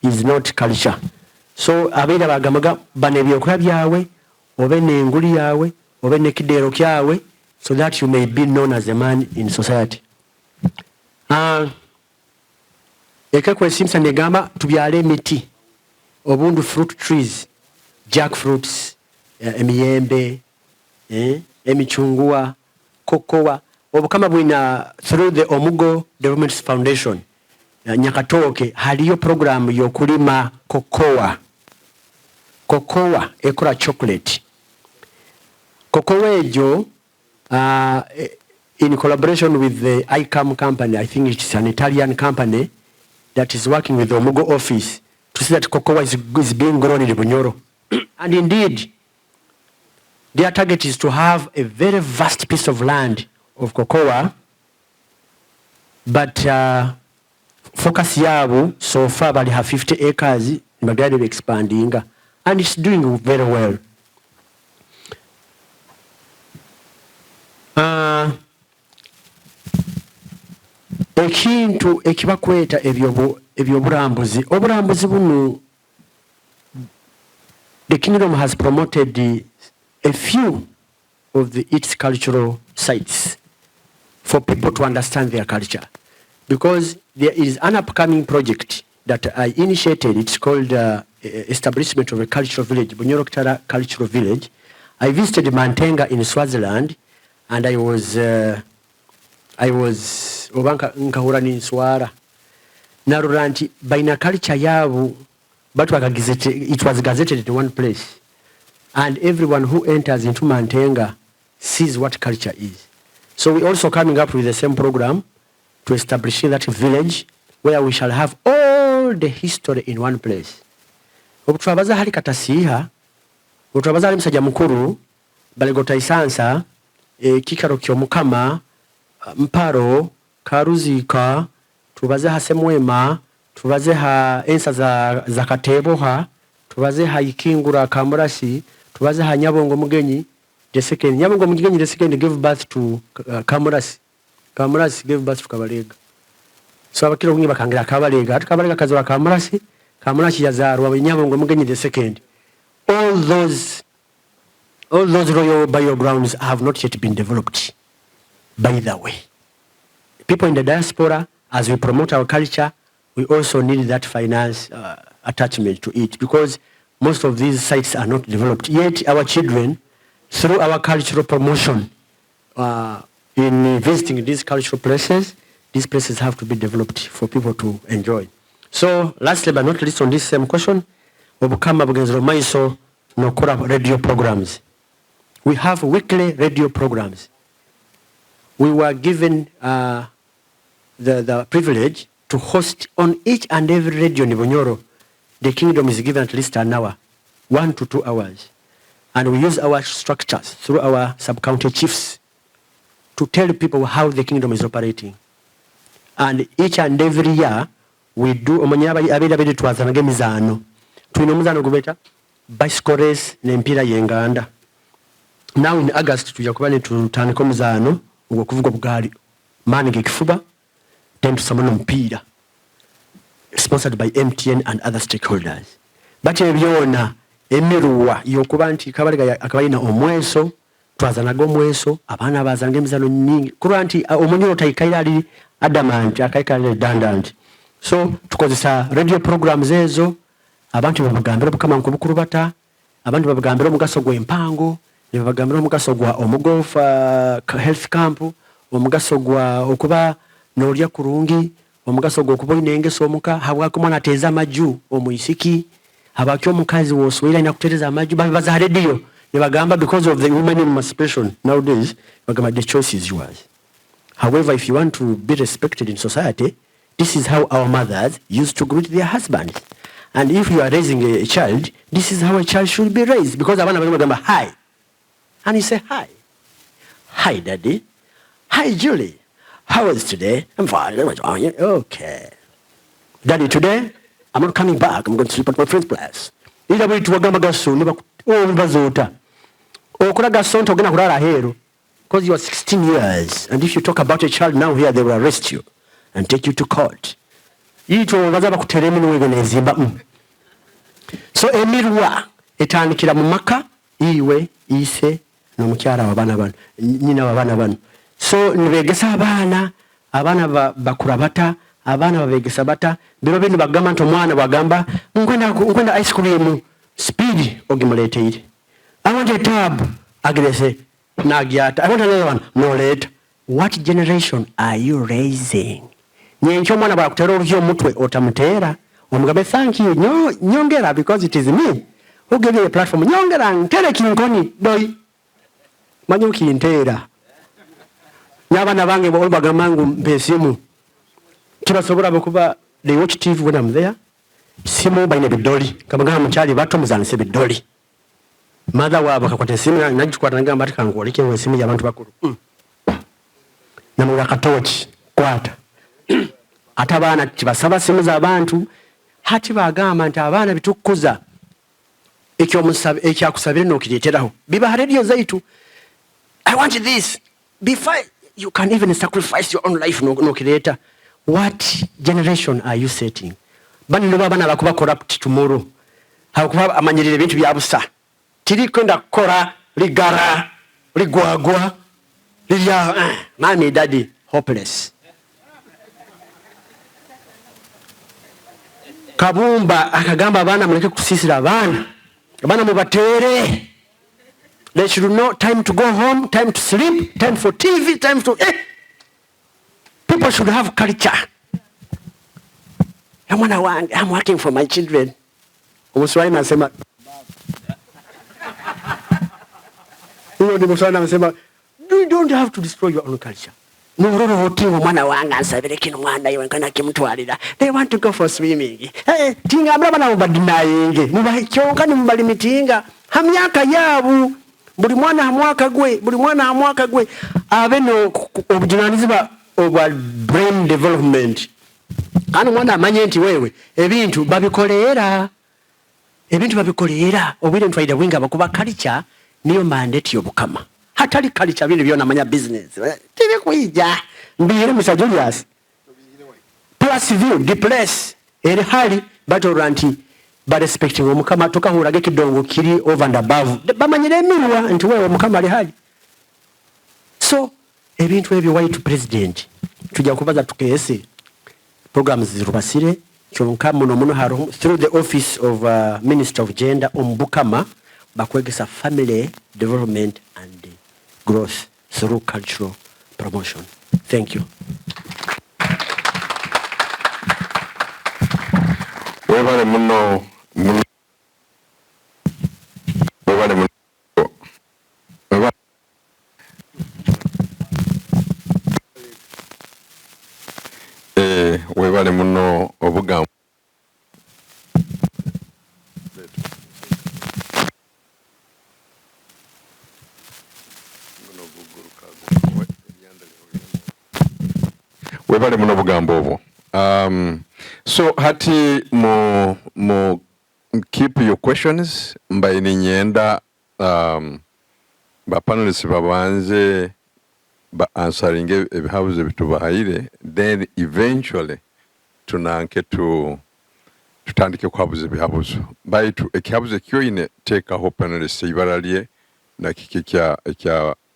is not culture. So abeera bagamaga bane byokulya byawe obe n'enguli yawe obe n'ekidero kyawe, so that you may be known as a man in society. Ekekwesimisa negamba tubyale emiti obundu fruit trees, jackfruits, emiyembe, emichungwa, kokowa. Omukama bwina through the Omugo Development Foundation Nyakatoke haliyo program yokulima kokowa. Kokowa ekola chocolate. Kokowa ejo in collaboration with the ICAM company, I think it's an Italian company that is working with the Omugo office to see that cocoa is being grown in Bunyoro. And indeed, their target is to have a very vast piece of land of cocoa, but focus yabu so far they have 50 acres, they're expanding, and it's doing very well. Ekintu ekibakweta ebyobulambuzi obulambuzi buno, the kingdom has promoted a few of its cultural sites for people to understand their culture, because there is an upcoming project that I initiated. It's called establishment of a cultural village, Bunyoro Cultural Village. I visited Mantenga in Swaziland, and I was obanka nkahura ninswara naruranti baina culture yabu, but it was gazetted in one place, and everyone who enters into Mantenga sees what culture is. So we're also coming up with the same program to establish that village where we shall have all the history in one place. Obutwabaza hali katasiha, obutwabaza hali msajja mukuru balegota isansa kikaro ky'Omukama mparo karuzika tubaze ha semwema tubaze ha ensa za kateboha tubaze ha ikingura kamurasi tubaze ha nyabongo mugenyi the second nyabongo mugenyi the second gave birth to kamurasi gave birth to Kabaleega. So abakiro kungi bakangira Kabaleega kazora kamurasi yazarwa nyabongo mugenyi the second. All those royal bio grounds have not yet been developed. By the way, people in the diaspora, as we promote our culture, we also need that finance attachment to it, because most of these sites are not developed. Yet our children, through our cultural promotion, in visiting these cultural places, these places have to be developed for people to enjoy. So lastly but not least on this same question, Omukama bugenzero maiso nokora radio programs. We have weekly radio programs. We were given the privilege to host on each and every radio in Bunyoro. The kingdom is given at least an hour, 1 to 2 hours. And we use our structures through our sub-county chiefs to tell people how the kingdom is operating. And each and every year, we do omanyaba abiri twazana gemizano tulina omuzano gubeta bicycle race n'empira y'enganda. Now in August tujja kuba ne tutandika omuzano ogw'okuvuga bugaali maani g'ekifuba then tusamana omupiira sponsored by MTN and other stakeholders. But ebyona emiruwa y'okuba nti Kabaleega akaba yina omweso twazanaga omweso abaana bazanga emizano nyingi kuba nti omunyiro tayikaira ali adamant akaikala redundant. So tukozesa radio programs ezo abantu babagambira Omukama nkubukuru bata abantu babagambira omugaso gw'empango ne babagambira omugaso gwa omugofa health camp omugaso gwa okuba n'olya kurungi omugaso gwokuba inengeso omuka habwako mwana ateza amaju omuyisiki habakyo omukazi woswera ina kutereza amaju babaza radio ne bagamba because of the women emancipation nowadays bagamba the choice is yours. However, if you want to be respected in society, this is how our mothers used to greet their husbands. And if you are raising a child, this is how a child should be raised. Because abana bagamba hi. And you say hi. Hi, Daddy. Hi, Julie. How is today? I'm fine. Okay. Daddy, today, I'm not coming back. I'm going to sleep at my friend's place. Ila bwe tuwagamba gaso bazota. Okula gaso ntogena kulala hero. Because you are 16 years. And if you talk about a child now here, they will arrest you and take you to court. Ito bazaba kuteremi n'wego nezimba. So emirwa etandikira mu maka iwe ise n'omukyala w'abaana bano nyina w'abaana bano. So nibegesa abaana bakura bata abaana babegesa bata biro bino bagamba nti omwana bagamba nkwenda ice cream speed ogimuleteire. I want a tab agrese nagyata. I want another one no late. What generation are you raising? Nyencho mwana bakutera oluvyo mutwe otamutera omugabe thank you nyongera because it is me who gave you a platform nyongera ntere kinkoni doi manyo kintera n'abaana bange bo bagamangu mpesimu kibasobola bokuba they watch TV when I'm there simu bayina bidoli kabagamba mukyali bato muzanise bidoli mother wabo akakwata simu nagikwata ngamba ati kankoleke we simu y'abantu bakulu namula katochi kwata ate abaana kibasaba simu z'abantu hati bagamba nti abaana bitukuza ekyakusabire n'okireeteraho biba radio zaitu. I want this before you can even sacrifice your own life n'okireeta. What generation are you setting? Bani no baba nabakuba corrupt tomorrow hakuba amanyirire ebintu byabusa tiri kwenda kukora ligara ligwagwa lya mami daddy hopeless. Kabumba akagamba abana muleke kusisira abana mubatere. They should know time to go home, time to sleep, time for TV, time to people should have culture. I'm working for my children. Umuswahili nasema you don't have to destroy your own culture. They want to go for swimming. Tinga mlabana mubadinainge. Mubachoka ni mbalimitinga. Hamyaka yabu. Buli mwana hamwaka gwe. Abeno obujinaniziba over brain development. Kanu mwana amanye nti wewe ebintu babikolera. Obwire ntwaida winga bakuba culture niyo mandate y'Omukama. Hatali culture bino byona manya business. Tibe kuija. Mbiyire Mr. Julius. Plus view, depress. Eri hali bato ranti ba respecting Omukama toka hurage kidongo kiri over and above. Bamanyire emirwa nti wewe Omukama ali hali. So ebintu ebyo white president tujja kubaza tukese programs zirubasire kyonka muno haro through the office of Minister of Gender Omukama bakwegesa family development and growth through cultural promotion. Thank you.
Webale muno webale muno obugambo webale muno obugambo obwo. So hati mo keep your questions mbai ninyenda ba panelists babanze ba answering ebihabuzo bitubahaire, then eventually tunanke tutandike kuhabuza ebihabuzo baitu ekihabuzo kyoine take aho panelists ibaraliye na kiki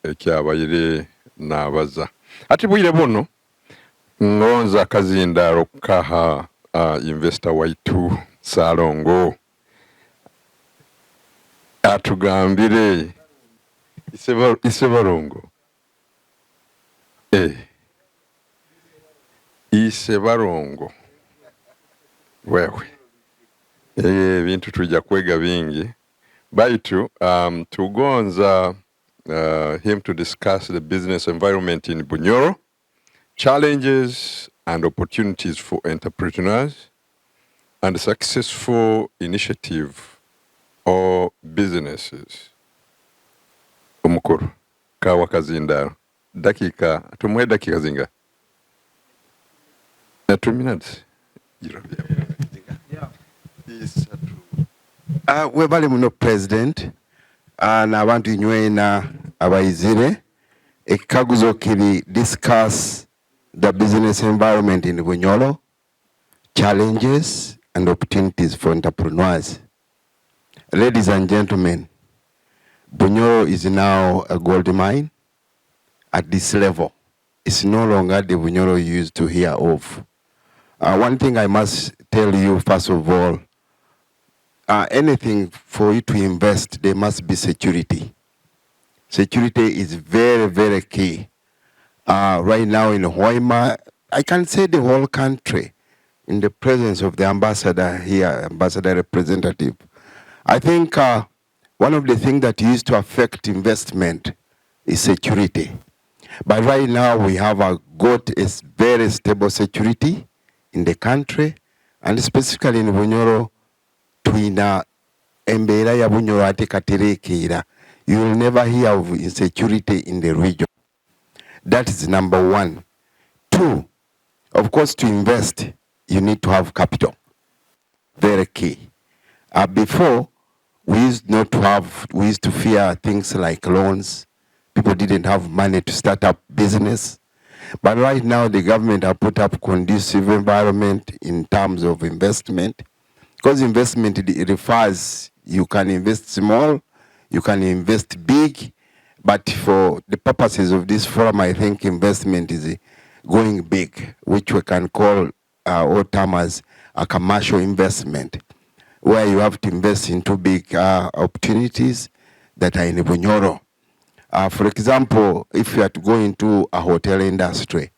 ekyabayire nabaza ati bwire buno ngonza kazindaro kaha investor waitu Salongo atugambire Isebarongo Isebarongo wewe bintu tujja kwega bingi baitu tugonza him to discuss the business environment in Bunyoro, challenges and opportunities for entrepreneurs, and successful initiative or businesses. Omukuru kawa kazindaro dakika tumwe dakika zinga 2 minutes
webale muno president n'abantu inywena abayizire ekikaguzo kiri discuss the business environment in Bunyoro, challenges and opportunities for entrepreneurs. Ladies and gentlemen, Bunyoro is now a gold mine at this level. It's no longer the Bunyoro you used to hear of. One thing I must tell you, first of all, anything for you to invest, there must be security. Security is very, very key. Right now in Hoima, I can say the whole country, in the presence of the ambassador here, ambassador representative, I think one of the things that used to affect investment is security. But right now we have got a very stable security in the country, and specifically in Bunyoro, tuina embera ya Bunyoro ate katerekera. You will never hear of insecurity in the region. That is number one. Two, of course, to invest, you need to have capital. Very key. Before, we used to fear things like loans. People didn't have money to start up business. But right now, the government have put up conducive environment in terms of investment. Because investment, it refers, you can invest small, you can invest big, but for the purposes of this forum, I think investment is going big, which we can call old term as a commercial investment, where you have to invest into big opportunities that are in Bunyoro. For example, if you are to go into a hotel industry,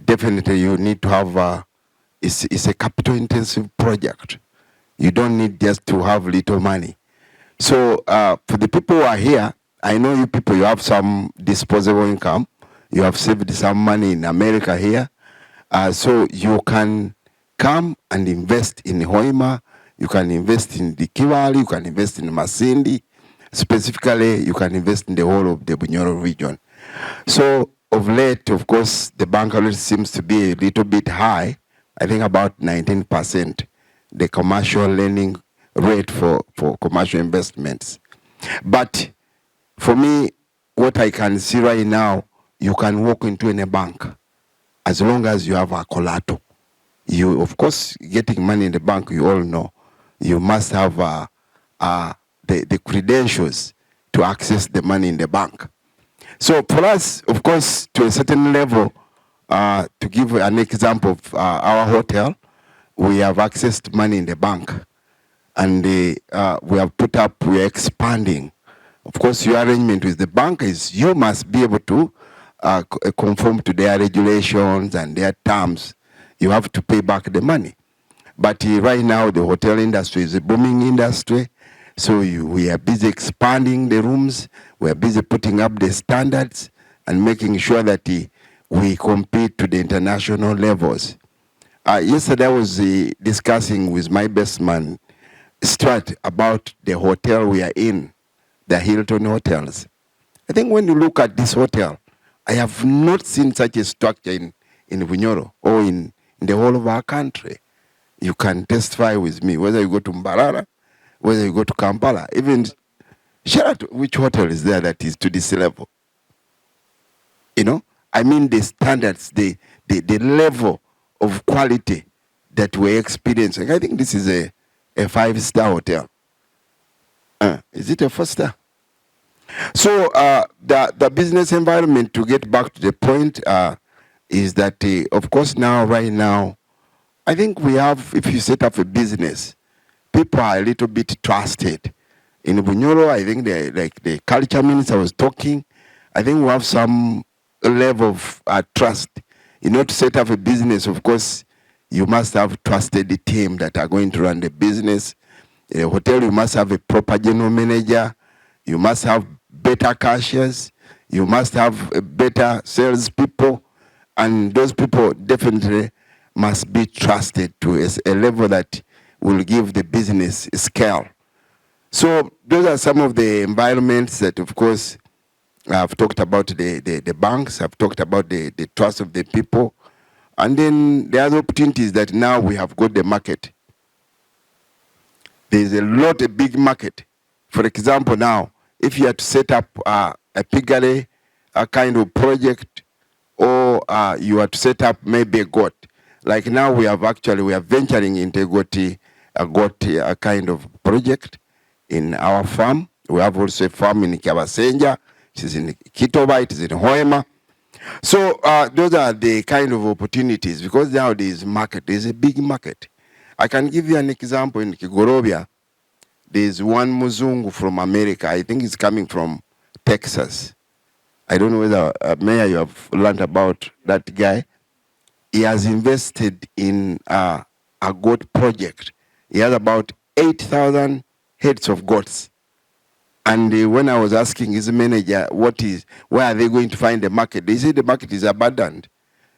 definitely you need to have, it's a capital intensive project. You don't need just to have little money. So for the people who are here, I know you people, you have some disposable income. You have saved some money in America here. So you can come and invest in Hoima. You can invest in the Kiwali. You can invest in Masindi. Specifically, you can invest in the whole of the Bunyoro region. So of late, of course, the bank rate seems to be a little bit high. I think about 19%, the commercial lending rate for commercial investments. But for me, what I can see right now, you can walk into any bank as long as you have a collateral. You, of course, getting money in the bank, you all know, you must have the credentials to access the money in the bank. So for us, of course, to a certain level, to give an example of our hotel, we have accessed money in the bank. And we have put up, we are expanding. Of course, your arrangement with the bank is you must be able to conform to their regulations and their terms. You have to pay back the money. But right now, the hotel industry is a booming industry. So we are busy expanding the rooms. We are busy putting up the standards and making sure that we compete to the international levels. Yesterday, I was discussing with my best man, Stuart, about the hotel we are in, the Hilton hotels. I think when you look at this hotel, I have not seen such a structure in Bunyoro or in the whole of our country. you can testify with me, whether you go to Mbarara, whether you go to Kampala, even Sheraton, which hotel is there that is to this level? You know, I mean the standards, the level of quality that we're experiencing. I think this is a 5-star hotel. Is it a 4-star? So the business environment, to get back to the point, is that, of course, right now, I think we have, if you set up a business, people are a little bit trusted. In Bunyoro, I think like the culture minister was talking, I think we have some level of trust. In order to set up a business, of course, you must have trusted the team that are going to run the business. In a hotel, you must have a proper general manager. You must have better cashiers. You must have better salespeople. And those people definitely must be trusted to a level that will give the business scale. So those are some of the environments that, of course, I've talked about the banks. I've talked about the trust of the people. And then the other opportunities that now we have got the market. There's a big market. For example, now, if you had to set up a piggery, a kind of project, or you had to set up maybe a goat. Like now we are venturing into a goat kind of project in our farm. We have also a farm in Kyabasenja, it is in Kitoba, it is in Hoima. So those are the kind of opportunities, because now there is market, there is a big market. I can give you an example. In Kigorobia, there is one Muzungu from America. I think he's coming from Texas. I don't know whether, Mayor, you have learned about that guy. He has invested in a goat project. He has about 8,000 heads of goats. And when I was asking his manager, where are they going to find the market? They said the market is abundant.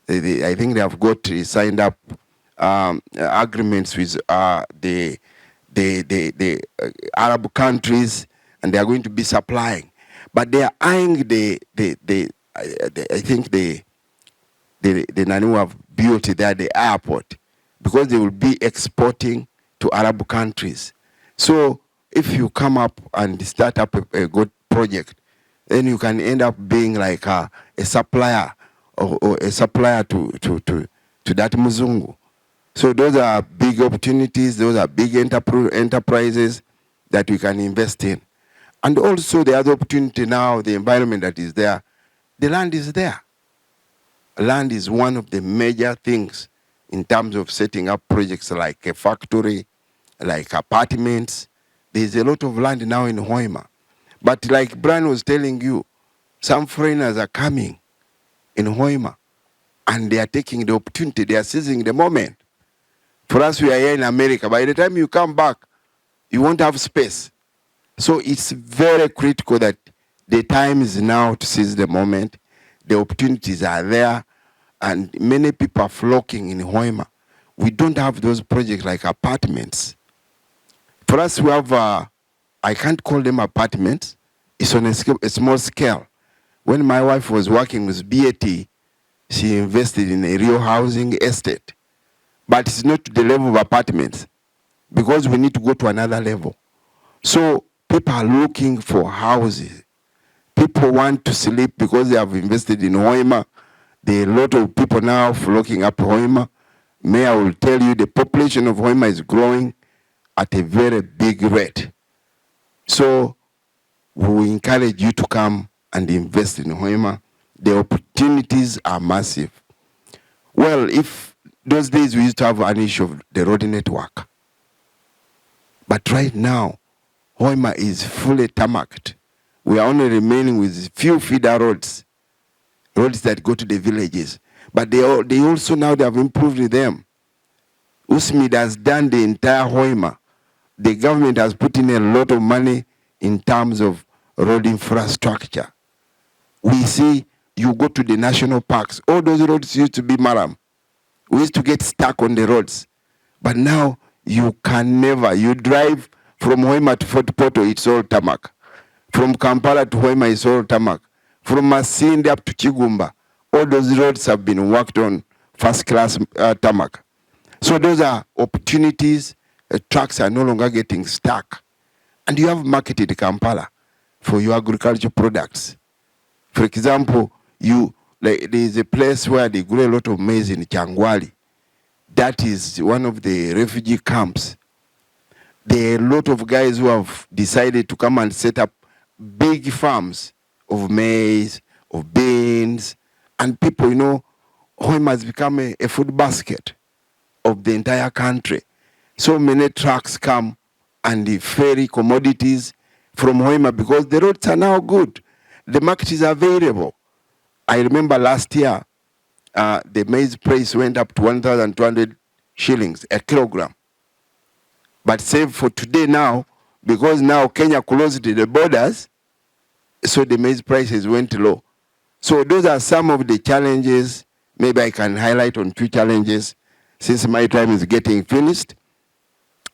I think they have got signed up agreements with the Arab countries, and they are going to be supplying. But they are eyeing I think the Nanu have built there, the airport, because they will be exporting to Arab countries. So if you come up and start up a good project, then you can end up being like a supplier or a supplier to that Muzungu. So those are big opportunities, those are big enterprises that we can invest in. And also the other opportunity now, the environment that is there, the land is there. Land is one of the major things in terms of setting up projects like a factory, like apartments. There's a lot of land now in Hoima. But like Brian was telling you, some foreigners are coming in Hoima, and they are taking the opportunity, they are seizing the moment. For us, we are here in America. By the time you come back, you won't have space. So it's very critical that the time is now to seize the moment. The opportunities are there, and many people are flocking in Hoima. We don't have those projects like apartments. For us, we have, I can't call them apartments. It's on a small scale. When my wife was working with BAT, she invested in a real housing estate. But it's not to the level of apartments, because we need to go to another level. So people are looking for houses. People want to sleep because they have invested in Hoima. There are a lot of people now flocking up Hoima. Mayor will tell you the population of Hoima is growing at a very big rate. So we encourage you to come and invest in Hoima. The opportunities are massive. Well, if those days we used to have an issue of the road network. But right now, Hoima is fully tarmacked. We are only remaining with few feeder roads that go to the villages. But they also now they have improved them. USMID has done the entire Hoima. The government has put in a lot of money in terms of road infrastructure. We see you go to the national parks. All those roads used to be maram. We used to get stuck on the roads. But now you can never. You drive from Hoima to Fort Portal, it's all tarmac. From Kampala to Hoima, it's all tarmac. From Masindi up to Chigumba, all those roads have been worked on first-class tarmac. So those are opportunities. Trucks are no longer getting stuck. And you have marketed Kampala for your agricultural products. For example, there is a place where they grow a lot of maize in Changwali. That is one of the refugee camps. There are a lot of guys who have decided to come and set up big farms of maize, of beans, and people, Hoima has become a food basket of the entire country. So many trucks come and they ferry commodities from Hoima because the roads are now good. The market is available. I remember last year, the maize price went up to 1,200 shillings a kilogram. But save for today now, because now Kenya closed the borders, so the maize prices went low. So those are some of the challenges. Maybe I can highlight on 2 challenges since my time is getting finished.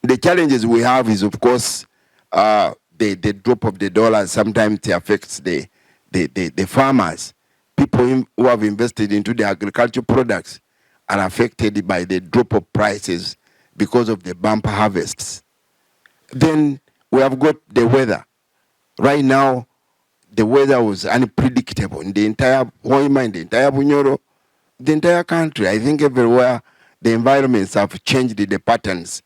The challenges we have is, of course, the drop of the dollar. Sometimes it affects the farmers. People who have invested into the agricultural products are affected by the drop of prices because of the bumper harvests. Then we have got the weather. Right now, the weather was unpredictable in the entire Hoima, in the entire Bunyoro, the entire country. I think everywhere the environments have changed the patterns.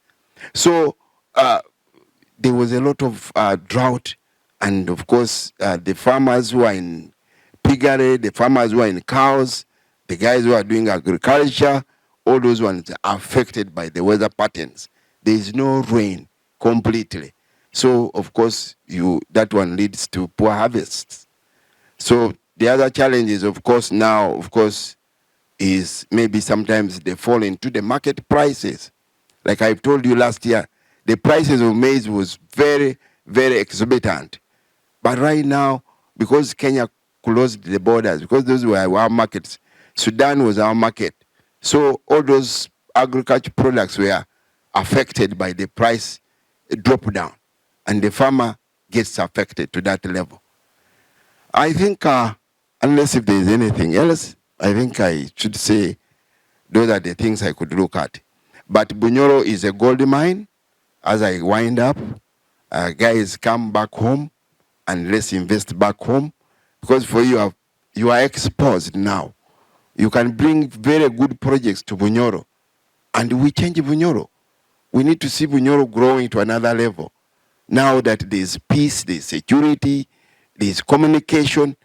So there was a lot of drought, and of course the farmers who are in piggery, the farmers who are in cows, the guys who are doing agriculture, all those ones are affected by the weather patterns. There is no rain completely. So of course that one leads to poor harvests. So the other challenges, of course, now, is maybe sometimes they fall into the market prices. Like I told you last year, the prices of maize was very, very exorbitant. But right now, because Kenya closed the borders, because those were our markets, Sudan was our market. So all those agriculture products were affected by the price drop down, and the farmer gets affected to that level. I think, unless if there is anything else, I think I should say those are the things I could look at. But Bunyoro is a gold mine. As I wind up, guys, come back home and let's invest back home, because for you are exposed now. You can bring very good projects to Bunyoro, and we change Bunyoro. We need to see Bunyoro growing to another level. Now that there's peace, there's security, there's communication,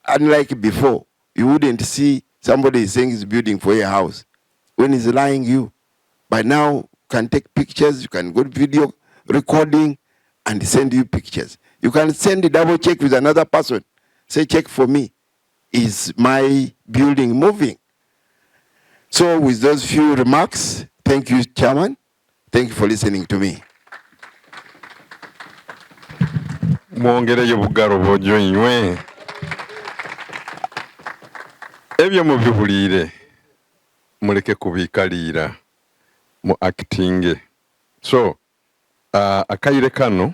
unlike before, you wouldn't see somebody saying he's building for a house when he's lying you. But now you can take pictures, you can go video recording and send you pictures. You can send a double check with another person. Say, check for me. Is my building moving? So with those few remarks, thank you, Chairman. Thank you for listening to me.
Mwongereyo bugaro bojo nywe. Ebyo mubihulire muleke kubikalira mu acting. So akayire kano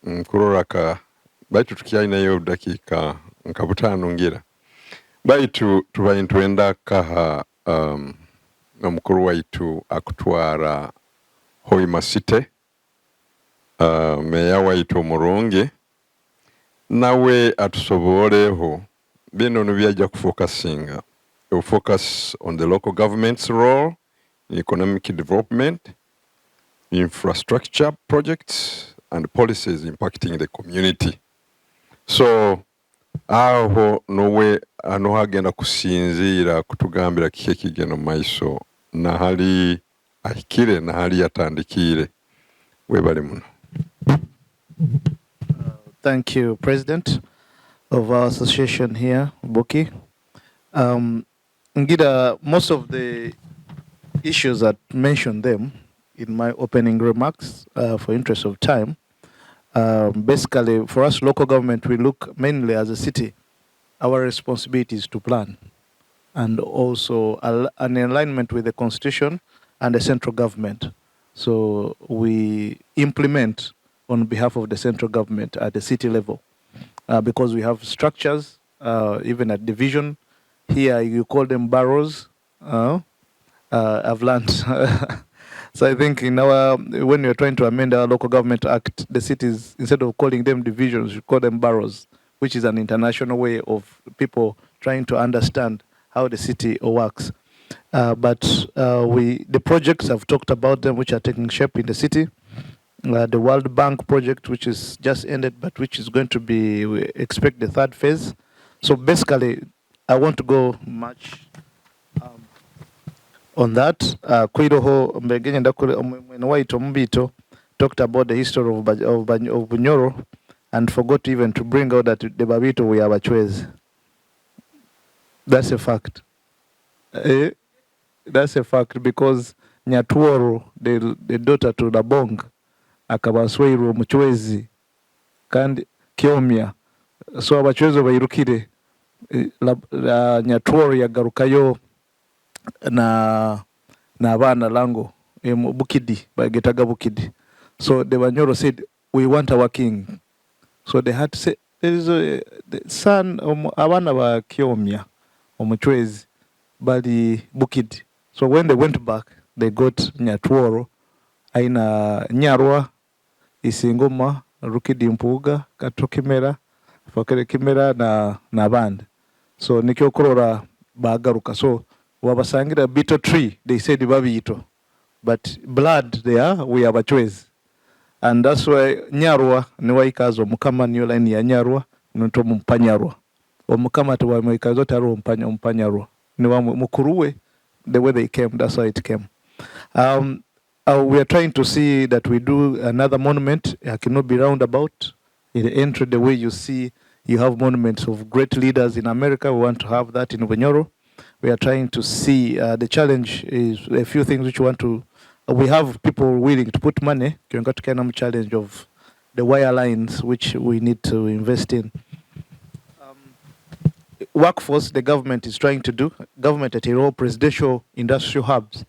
nkurora ka baitu tukiainayo dakika nkabutano ngira baitu tubayintu enda kaha omukuru waitu akutwara Hoima City, meya waitu Omurungi nawe atusoboleho bino nubyaja kufocusinga. We'll focus on the local government's role in economic development, infrastructure projects, and policies impacting the community. So aho nowe anohagenda kusinzira kutugambira kike kigeno maiso na hali ahikire na hali yatandikire. Webale muno.
Thank you, President of our association here, Boki. Ngida, most of the issues that mentioned them in my opening remarks, for interest of time, basically for us local government, we look mainly as a city. Our responsibility is to plan, and also an alignment with the constitution and the central government. So we implement on behalf of the central government at the city level, because we have structures, even at division. Here you call them boroughs, I've learned. So I think in when we're trying to amend our local government act, the cities, instead of calling them divisions, we call them boroughs, which is an international way of people trying to understand how the city works. But the projects, I've talked about them, which are taking shape in the city. The World Bank project, which is just ended, but which is going to be, we expect the third phase. So basically, I want to go much on that. Kwiroho mbegenya ndakule mwene waito mbito talked about the history of Bunyoro and forgot even to bring out that the Babito we are Bachwezi. That's a fact. That's a fact because Nyatuoro, the daughter to the Bong, akabasweiru Muchwezi kandi Kiomia. So Abachwezi bayirukire Nyatuoro yagarukayo na abana lango Bukidi bagetaga Bukidi. So the Banyoro said, we want our king. So they had to say, there is the son abana ba Kiomia Omuchwezi bali Bukidi. So when they went back, they got Nyatuoro aina Nyarwa Isingoma Rukidi Mpuga Katokimera Fakere Kimera na band. So nikyokorora bagaruka. So wabasangira bito tree, they said babito, but blood there we have a choice, and that's why Nyarwa niwa ikazo Omukama niyo line ya Nyarwa nuto Mpanyarwa Omukama tuwa mwikazo taro Mpanyarwa niwa mukuruwe the way they came, that's why it came. We are trying to see that we do another monument. It cannot be roundabout. In the entry, the way you see, you have monuments of great leaders in America. We want to have that in Bunyoro. We are trying to see, the challenge is a few things which we want to, we have people willing to put money. Challenge of the wire lines, which we need to invest in. Workforce, the government is trying to do, government at all presidential industrial hubs,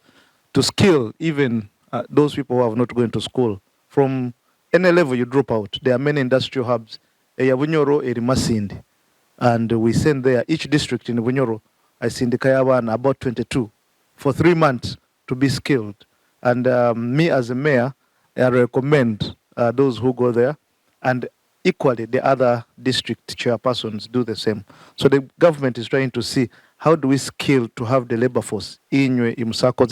to skill even those people who have not gone to school. From any level you drop out, there are many industrial hubs. Bunyoro, Masindi, and we send there, each district in Bunyoro, I send the Kayawan about 22 for 3 months to be skilled. And me as a mayor, I recommend those who go there, and equally the other district chairpersons do the same. So the government is trying to see how do we skill to have the labor force in Imsako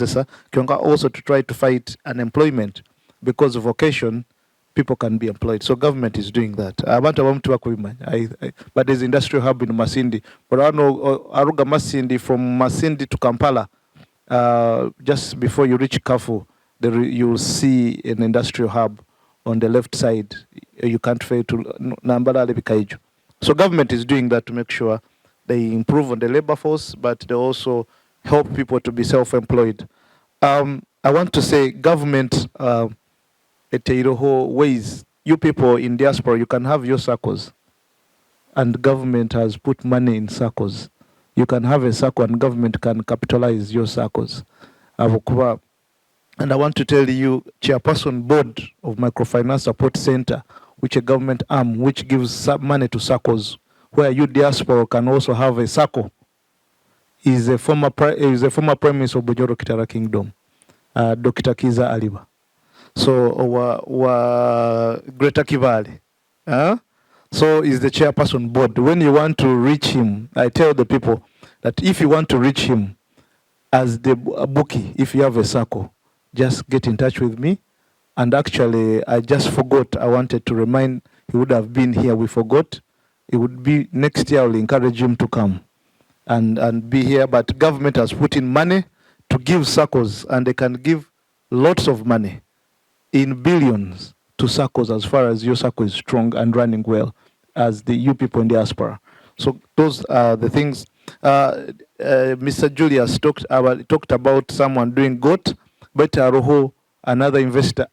also to try to fight unemployment, because of vocation people can be employed. So government is doing that. I want to work with but there's industrial hub in Masindi. But I know Aruga Masindi, from Masindi to Kampala, just before you reach Kafu, you'll see an industrial hub on the left side. You can't fail to Nambala Lebikaiju. So government is doing that to make sure they improve on the labor force, but they also help people to be self-employed. I want to say government, ways, you people in diaspora, you can have your circles, and government has put money in circles. You can have a circle and government can capitalize your circles. And I want to tell you, chairperson board of Microfinance Support Center, which a government arm, which gives money to circles, where you diaspora can also have a circle, is a former prime minister of Bunyoro Kitara Kingdom, Dr. Kiza Aliba. So Greta Kivali. So is the chairperson board. When you want to reach him, I tell the people that if you want to reach him as the bookie, if you have a circle, just get in touch with me. And actually, I just forgot. I wanted to remind, he would have been here. We forgot. It would be next year. I will encourage him to come and be here. But government has put in money to give circles, and they can give lots of money in billions to circles, as far as your circle is strong and running well, as the you people in diaspora. So those are the things. Mr. Julius talked about someone doing goat, but another investor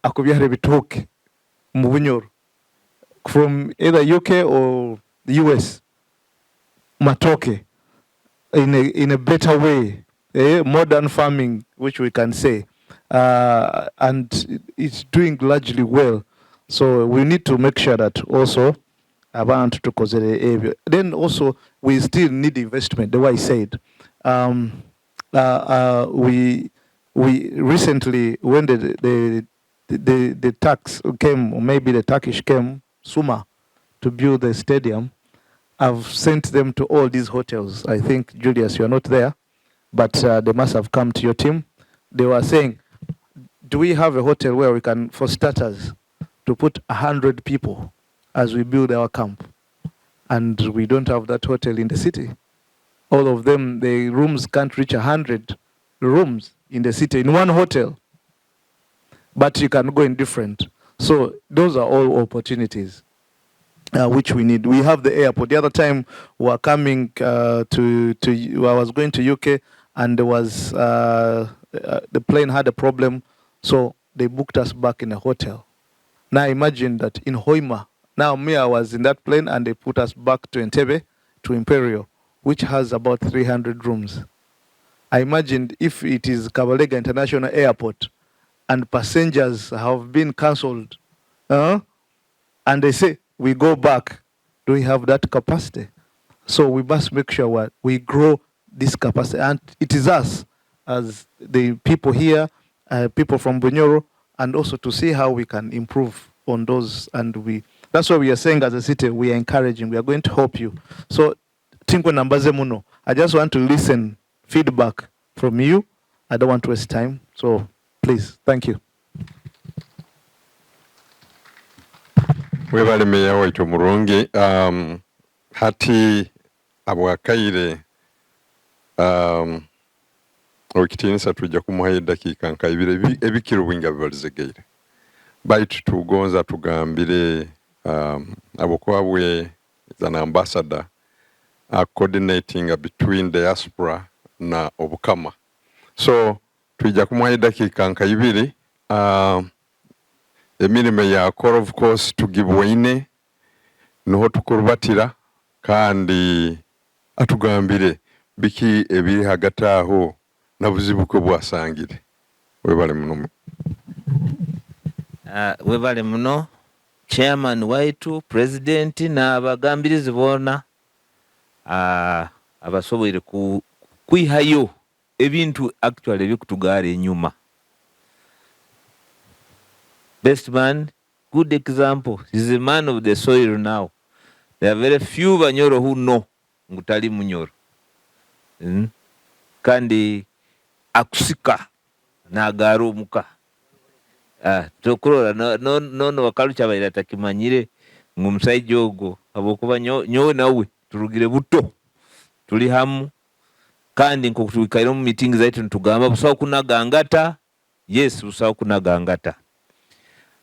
from either UK or the US, matoke in a better way, modern farming, which we can say, and it's doing largely well. So we need to make sure that also abantu tukozere ebyo. Then also we still need investment. The way I said, we recently, when the Turks came, or maybe the Turkish came, Suma, to build the stadium, I've sent them to all these hotels. I think, Julius, you are not there, but they must have come to your team. They were saying, do we have a hotel where we can, for starters, to put 100 people as we build our camp? And we don't have that hotel in the city. All of them, the rooms can't reach 100 rooms in the city, in one hotel. But you can go in different. So those are all opportunities which we need. We have the airport. The other time we were coming I was going to UK, and there was, the plane had a problem, so they booked us back in a hotel. Now imagine that in Hoima, now I was in that plane, and they put us back to Entebbe, to Imperial, which has about 300 rooms. I imagined if it is Kabaleega International Airport, and passengers have been cancelled, and they say, we go back, do we have that capacity? So we must make sure we grow this capacity. And it is us, as the people here, people from Bunyoro, and also to see how we can improve on those. And that's why we are saying as a city, we are encouraging, we are going to help you. So, Tinkwe Nambaze Muno, I just want to listen feedback from you. I don't want to waste time. So, please, thank you.
Webale meya waitu murungi, hati abwakaire okitinisa tujja kumuhaye dakika nka ibire ebikiro bwinga bibalizegeire baitu tugonza tugambire abokwabwe is an ambassador coordinating between diaspora na Omukama. So tujja kumuhaye dakika nka ibiri emirimo yakora of course tugibwaine noho tukurubatira kandi atugambire biki ebiri hagati aho nabuzibuko bwasangire. Webale muno.
Webale muno chairman waitu, president na abagambirizi bona abasoboire kwihayo ebintu actually bikutugara enyuma. Best man, good example. He's a man of the soil now. There are very few Banyoro who know ngutali munyoro. Kandi akusika na agaru muka. Tokurora no wakalucha baira takimanyire ngumsaijogo abokuba nyo nawe turugire buto tuli hamu kandi nkokutukaira mu meeting zaitu ntugamba busawo kunagangata. Yes, busawo kunagangata.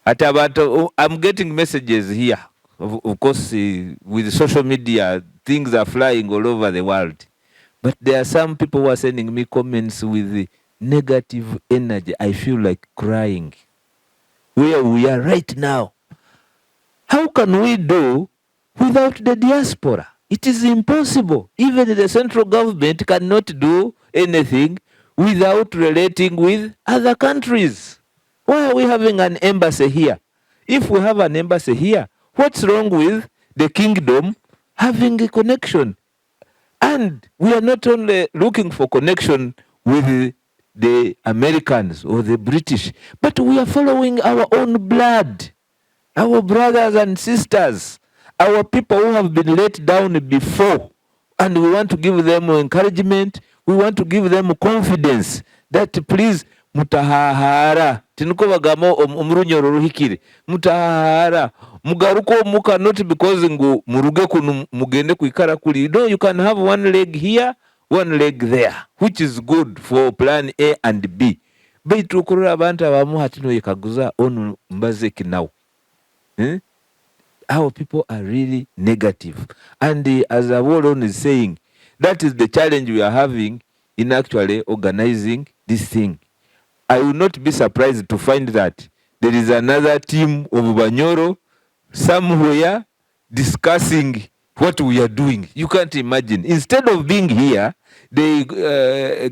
I'm getting messages here. Of course, with social media, things are flying all over the world. But there are some people who are sending me comments with negative energy. I feel like crying. Where we are right now. How can we do without the diaspora? It is impossible. Even the central government cannot do anything without relating with other countries. Why are we having an embassy here? If we have an embassy here, what's wrong with the kingdom having a connection? And we are not only looking for connection with the Americans or the British, but we are following our own blood, our brothers and sisters, our people who have been let down before. And we want to give them encouragement. We want to give them confidence that please, mutahara tinuko bagamo omurunyo ruhikire mutahara mugaruko muka, not because ngu muruge kunu mugende kuikara kuli. No, you can have one leg here, one leg there, which is good for plan A and B. Baitu kurura abantu abamu hatino yekaguza onu mbazeki now. Our people are really negative. And as Awolon is saying, that is the challenge we are having in actually organizing this thing. I will not be surprised to find that there is another team of Banyoro somewhere discussing what we are doing. You can't imagine. Instead of being here, they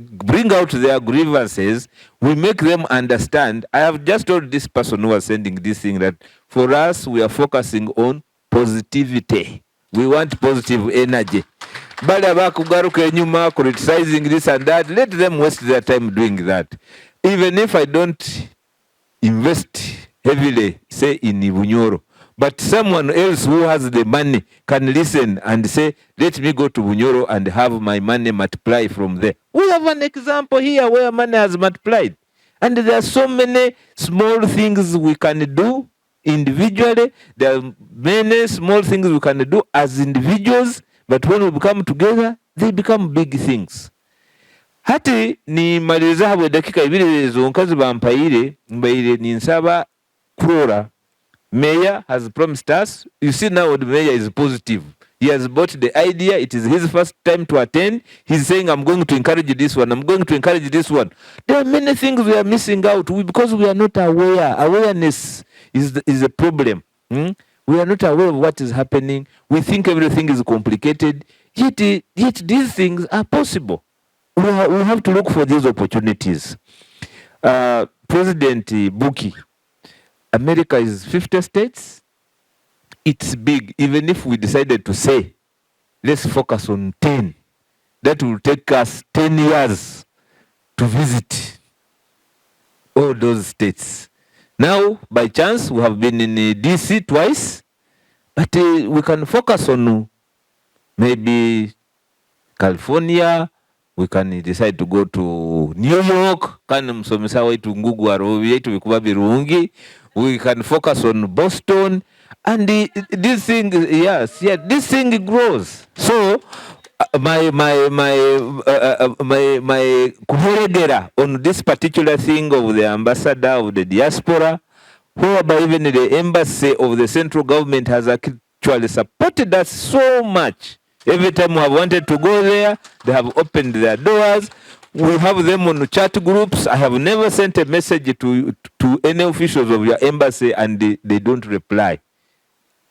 bring out their grievances. We make them understand. I have just told this person who was sending this thing that for us, we are focusing on positivity. We want positive energy. Bale abakugaruka enyuma criticizing this and that, let them waste their time doing that. even if I don't invest heavily, say in Bunyoro, but someone else who has the money can listen and say, let me go to Bunyoro and have my money multiply from there. We have an example here where money has multiplied. And there are so many small things we can do individually. There are many small things we can do as individuals, but when we become together, they become big things. Hati ni maliza hawe dakika ibili zonkazi bampaire, mbaire ni nsaba Krora. Mayor has promised us. You see now the mayor is positive. He has bought the idea. It is his first time to attend. He's saying, I'm going to encourage this one. I'm going to encourage this one. There are many things we are missing out because we are not aware. Awareness is a problem. We are not aware of what is happening. We think everything is complicated. Yet these things are possible. We have to look for these opportunities. President Buki, America is 50 states. It's big. Even if we decided to say, let's focus on 10, that will take us 10 years to visit all those states. Now, by chance, we have been in DC twice, but we can focus on maybe California. We can decide to go to New York. We can focus on Boston. And this thing, this thing grows. So my kuhoregera on this particular thing of the ambassador of the diaspora, whereby even the embassy of the central government has actually supported us so much. Every time we have wanted to go there, they have opened their doors. We have them on chat groups. I have never sent a message to any officials of your embassy and they don't reply.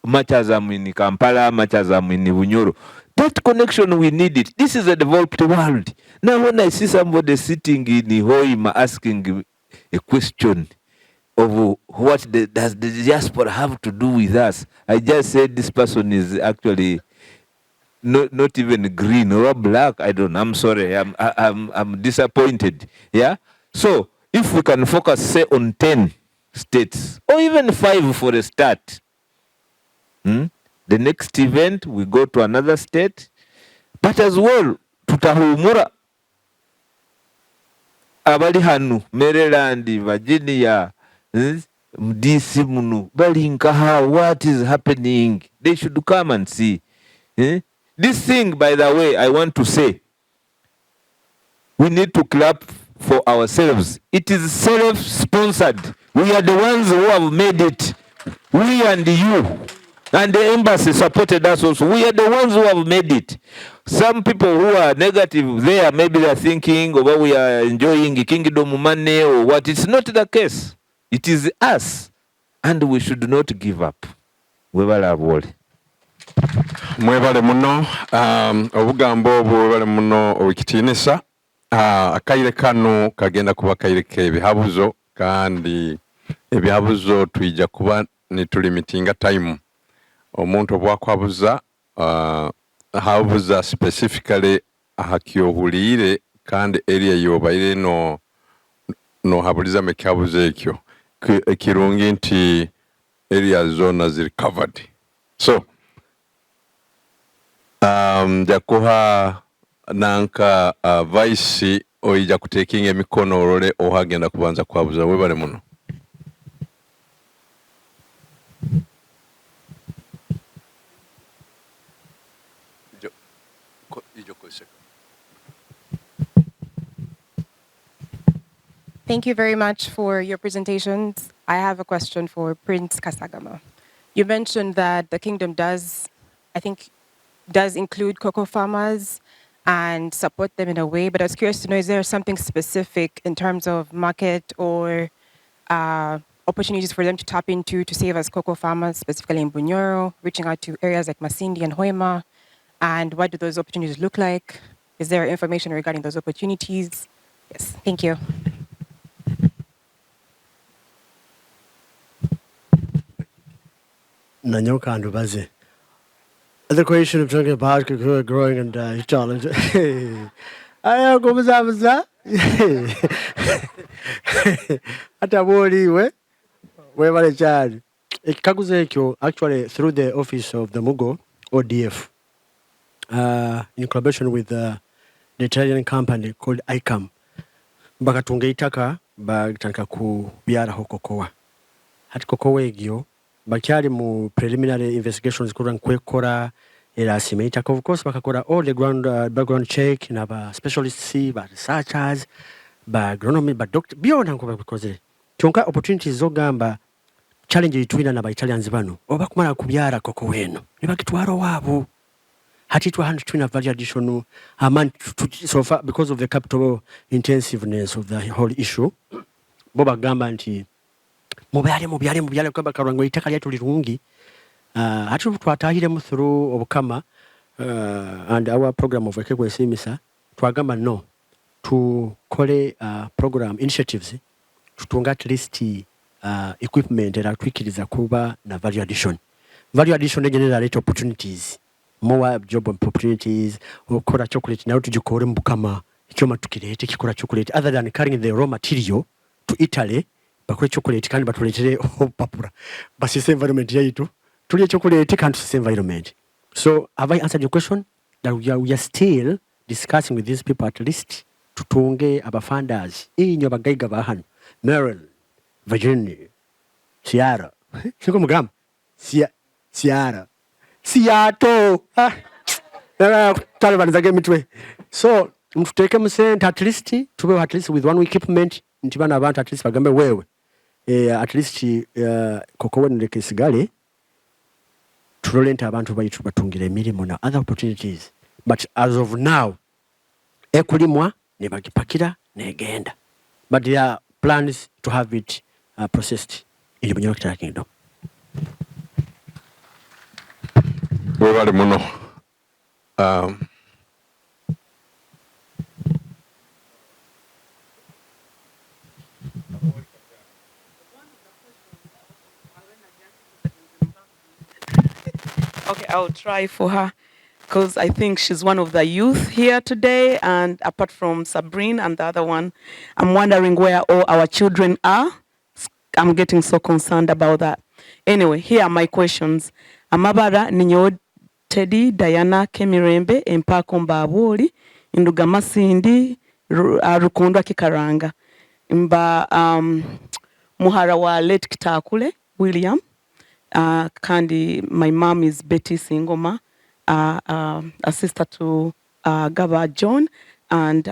Much as I'm in Kampala, much as I'm in Bunyoro. That connection, we need it. This is a developed world. Now when I see somebody sitting in Hoima asking a question of what does the diaspora have to do with us, I just said this person is actually not even green or black. I don't know. I'm sorry. I'm disappointed. Yeah. So if we can focus, say, on 10 states or even 5 for a start, the next event we go to another state, but as well tutahumura abali hanu Maryland, Virginia, DC munu bali nkaha, what is happening? They should come and see. This thing, by the way, I want to say, we need to clap for ourselves. It is self-sponsored. We are the ones who have made it. We and you. And the embassy supported us also. We are the ones who have made it. Some people who are negative there, maybe they are thinking, oh, we are enjoying kingdom money or what. It's not the case. It is us. And we should not give up. We will avoid.
Mwebale muno obugambo obwebale muno owikitinisa akaire kanu kagenda kuba kaire kebihabuzo kandi ebihabuzo tuija kuba nitulimitinga time omuntu obwakwabuza habuza specifically ahakyohulire kandi area yobaire no habuliza mekabuze ekyo ekirungi nti area zona ziri covered. So jakuha nanka vice oija kutekinga emikono olole ohagenda kubanza kwabuza webale muno.
Thank you very much for your presentations. I have a question for Prince Kasagama. You mentioned that the kingdom does include cocoa farmers and support them in a way, but I was curious to know, is there something specific in terms of market or opportunities for them to tap into to save as cocoa farmers, specifically in Bunyoro, reaching out to areas like Masindi and Hoima? And what do those opportunities look like? Is there information regarding those opportunities? Yes, thank you.
Nanyoka and Ubazi. The question of talking about growing and challenge. I go with Ata bwoliwe webale kyali ekikaguzo ekyo actually through the office of the Mugo ODF in collaboration with the Italian company called ICAM bakatunga itaka batandika kubyalaho kokowa hati kokowa egyo bakyali mu preliminary investigations kura nkwekora erasime itaka of course bakakora all the background check na ba specialists ba researchers ba agronomy ba doctor byona nko babikozere kyonka opportunities zogamba challenge itwina na ba Italians bano oba kumala kubyala kokowa eno nibakitwaro wabo hati 200 value additional amount so far because of the capital intensiveness of the whole issue boba gamba nti mubyale kwamba karango itaka lyetu lirungi hati twatahire mu through Omukama and our program of ekwe simisa twagamba no to kole program initiatives tutunga at least equipment era twikiriza kuba na value addition generate opportunities more job opportunities okora chocolate now tujikore mbukama icyoma tukirete kikora chocolate other than carrying the raw material to Italy bakore chocolate kandi batuletere papura basi environment yaitu tulie chocolate kandi environment. So have I answered your question? That we are still discussing with these people at least tutunge aba funders inyo bagaiga bahan Merrill Virginia Sierra siko mugam Sierra Siato Taliban zage mitwe so mtuteke msente at least tube at least with one equipment ntibana abantu at least bagambe wewe at least kokowe ndeke sigale turolenta abantu bayitu batungire emirimu na other opportunities but as of now ekulimwa ne bagipakira negenda but there are plans to have it processed in the United Kingdom.
Webale muno
Okay, I'll try for her because I think she's one of the youth here today, and apart from Sabrine and the other one, I'm wondering where all our children are. I'm getting so concerned about that. Anyway, here are my questions. Amabara ninyo Teddy Diana Kemirembe empako mbabuli induga masindi rukundwa kikaranga mba muhara wa late Kitakule William kandi my mom is Betty Singoma a sister to Gaba John and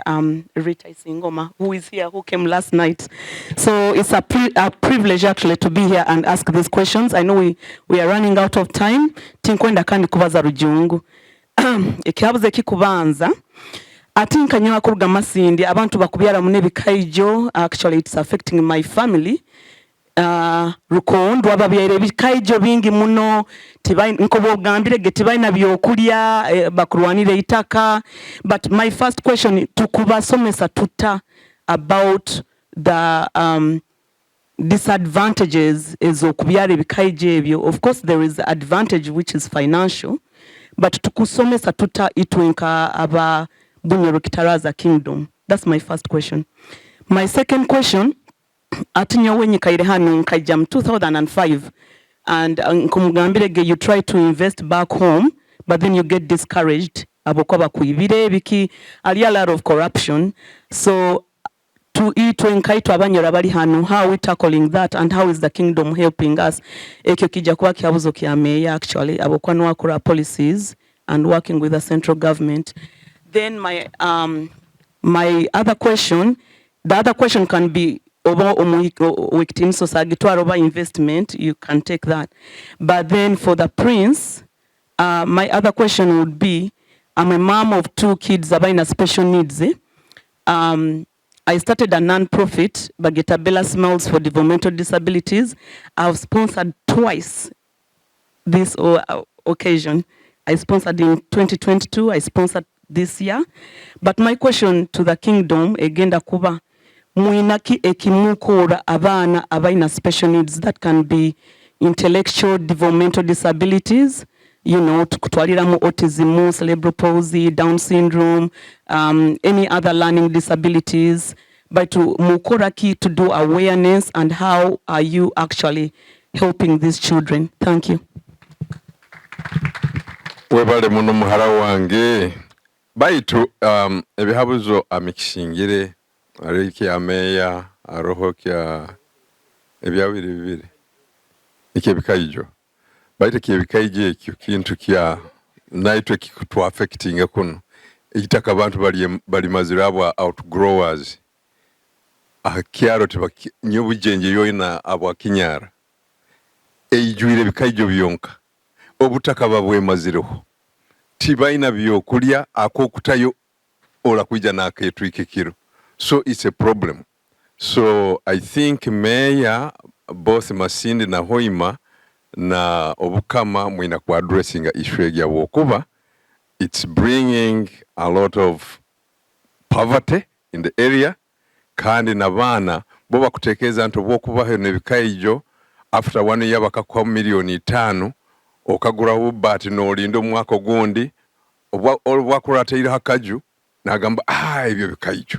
Rita Singoma, who is here, who came last night. So it's a privilege actually to be here and ask these questions. I know we are running out of time. Tinkwenda kandi kubaza rujungu. Ikihabuze kikubanza. Atinka nyoa kuruga masindi. Abantu bakubyara munebe kaijo. Actually, it's affecting my family. Rukondo ababyere bikaijo bingi muno tibai nkobo gambire getibai na byokulya bakurwanire itaka. But my first question tukubasomesa tuta about the disadvantages ezokubyara bikaijo ebyo. Of course there is the advantage which is financial, but tukusomesa tuta itwenka aba Bunyoro Kitaraza kingdom. That's my first question. My second question, atinyo wenye kaire hanu nkajam 2005 and nkumugambirege you try to invest back home but then you get discouraged abokoba kuibire biki a lot of corruption. So to itwenkaito abanyora bali hanu, how are we tackling that and how is the kingdom helping us? Ekyo kija kwa kiabuzo kiameya actually abokwanwa kura policies and working with the central government. Then my other question, the other question can be over victim society over investment, you can take that. But then for the prince, my other question would be, I'm a mom of 2 kids about special needs. I started a non-profit, Bagetabella Smiles for Developmental Disabilities. I've sponsored twice this occasion. I sponsored in 2022, I sponsored this year. But my question to the kingdom, again, Dakuba, muinaki ekimukura abana abaina special needs, that can be intellectual developmental disabilities, tukutwaliramu autism, cerebral palsy, Down syndrome, any other learning disabilities, but mukora ki to do awareness, and how are you actually helping these children? Thank you.
Webale muno muhara wange baitu ebihabuzo amikishingire ariki ameya aroho kya ebyawiri bibiri ikebikaijo baite kebikaije kintu kya naitwe kikutu affecting kuno ikitaka abantu bali mazirabwa outgrowers akyaro tiba nyobujenje yoina abo akinyara ejuire bikaijo byonka obutaka babwe mazireho tibaina byokulya akokutayo ola kuija naketwike kiro. So it's a problem. So I think Mayor both Masindi na Hoima na Omukama mwina ku addressing issue ya wokuba, it's bringing a lot of poverty in the area kandi nabana boba kutekeza nto wokuba nebikaijo after 1 year bakakwa $5,000,000 okagura ubati no lindo mwako gundi obwakuratira hakaju nagamba ibyo bikaijo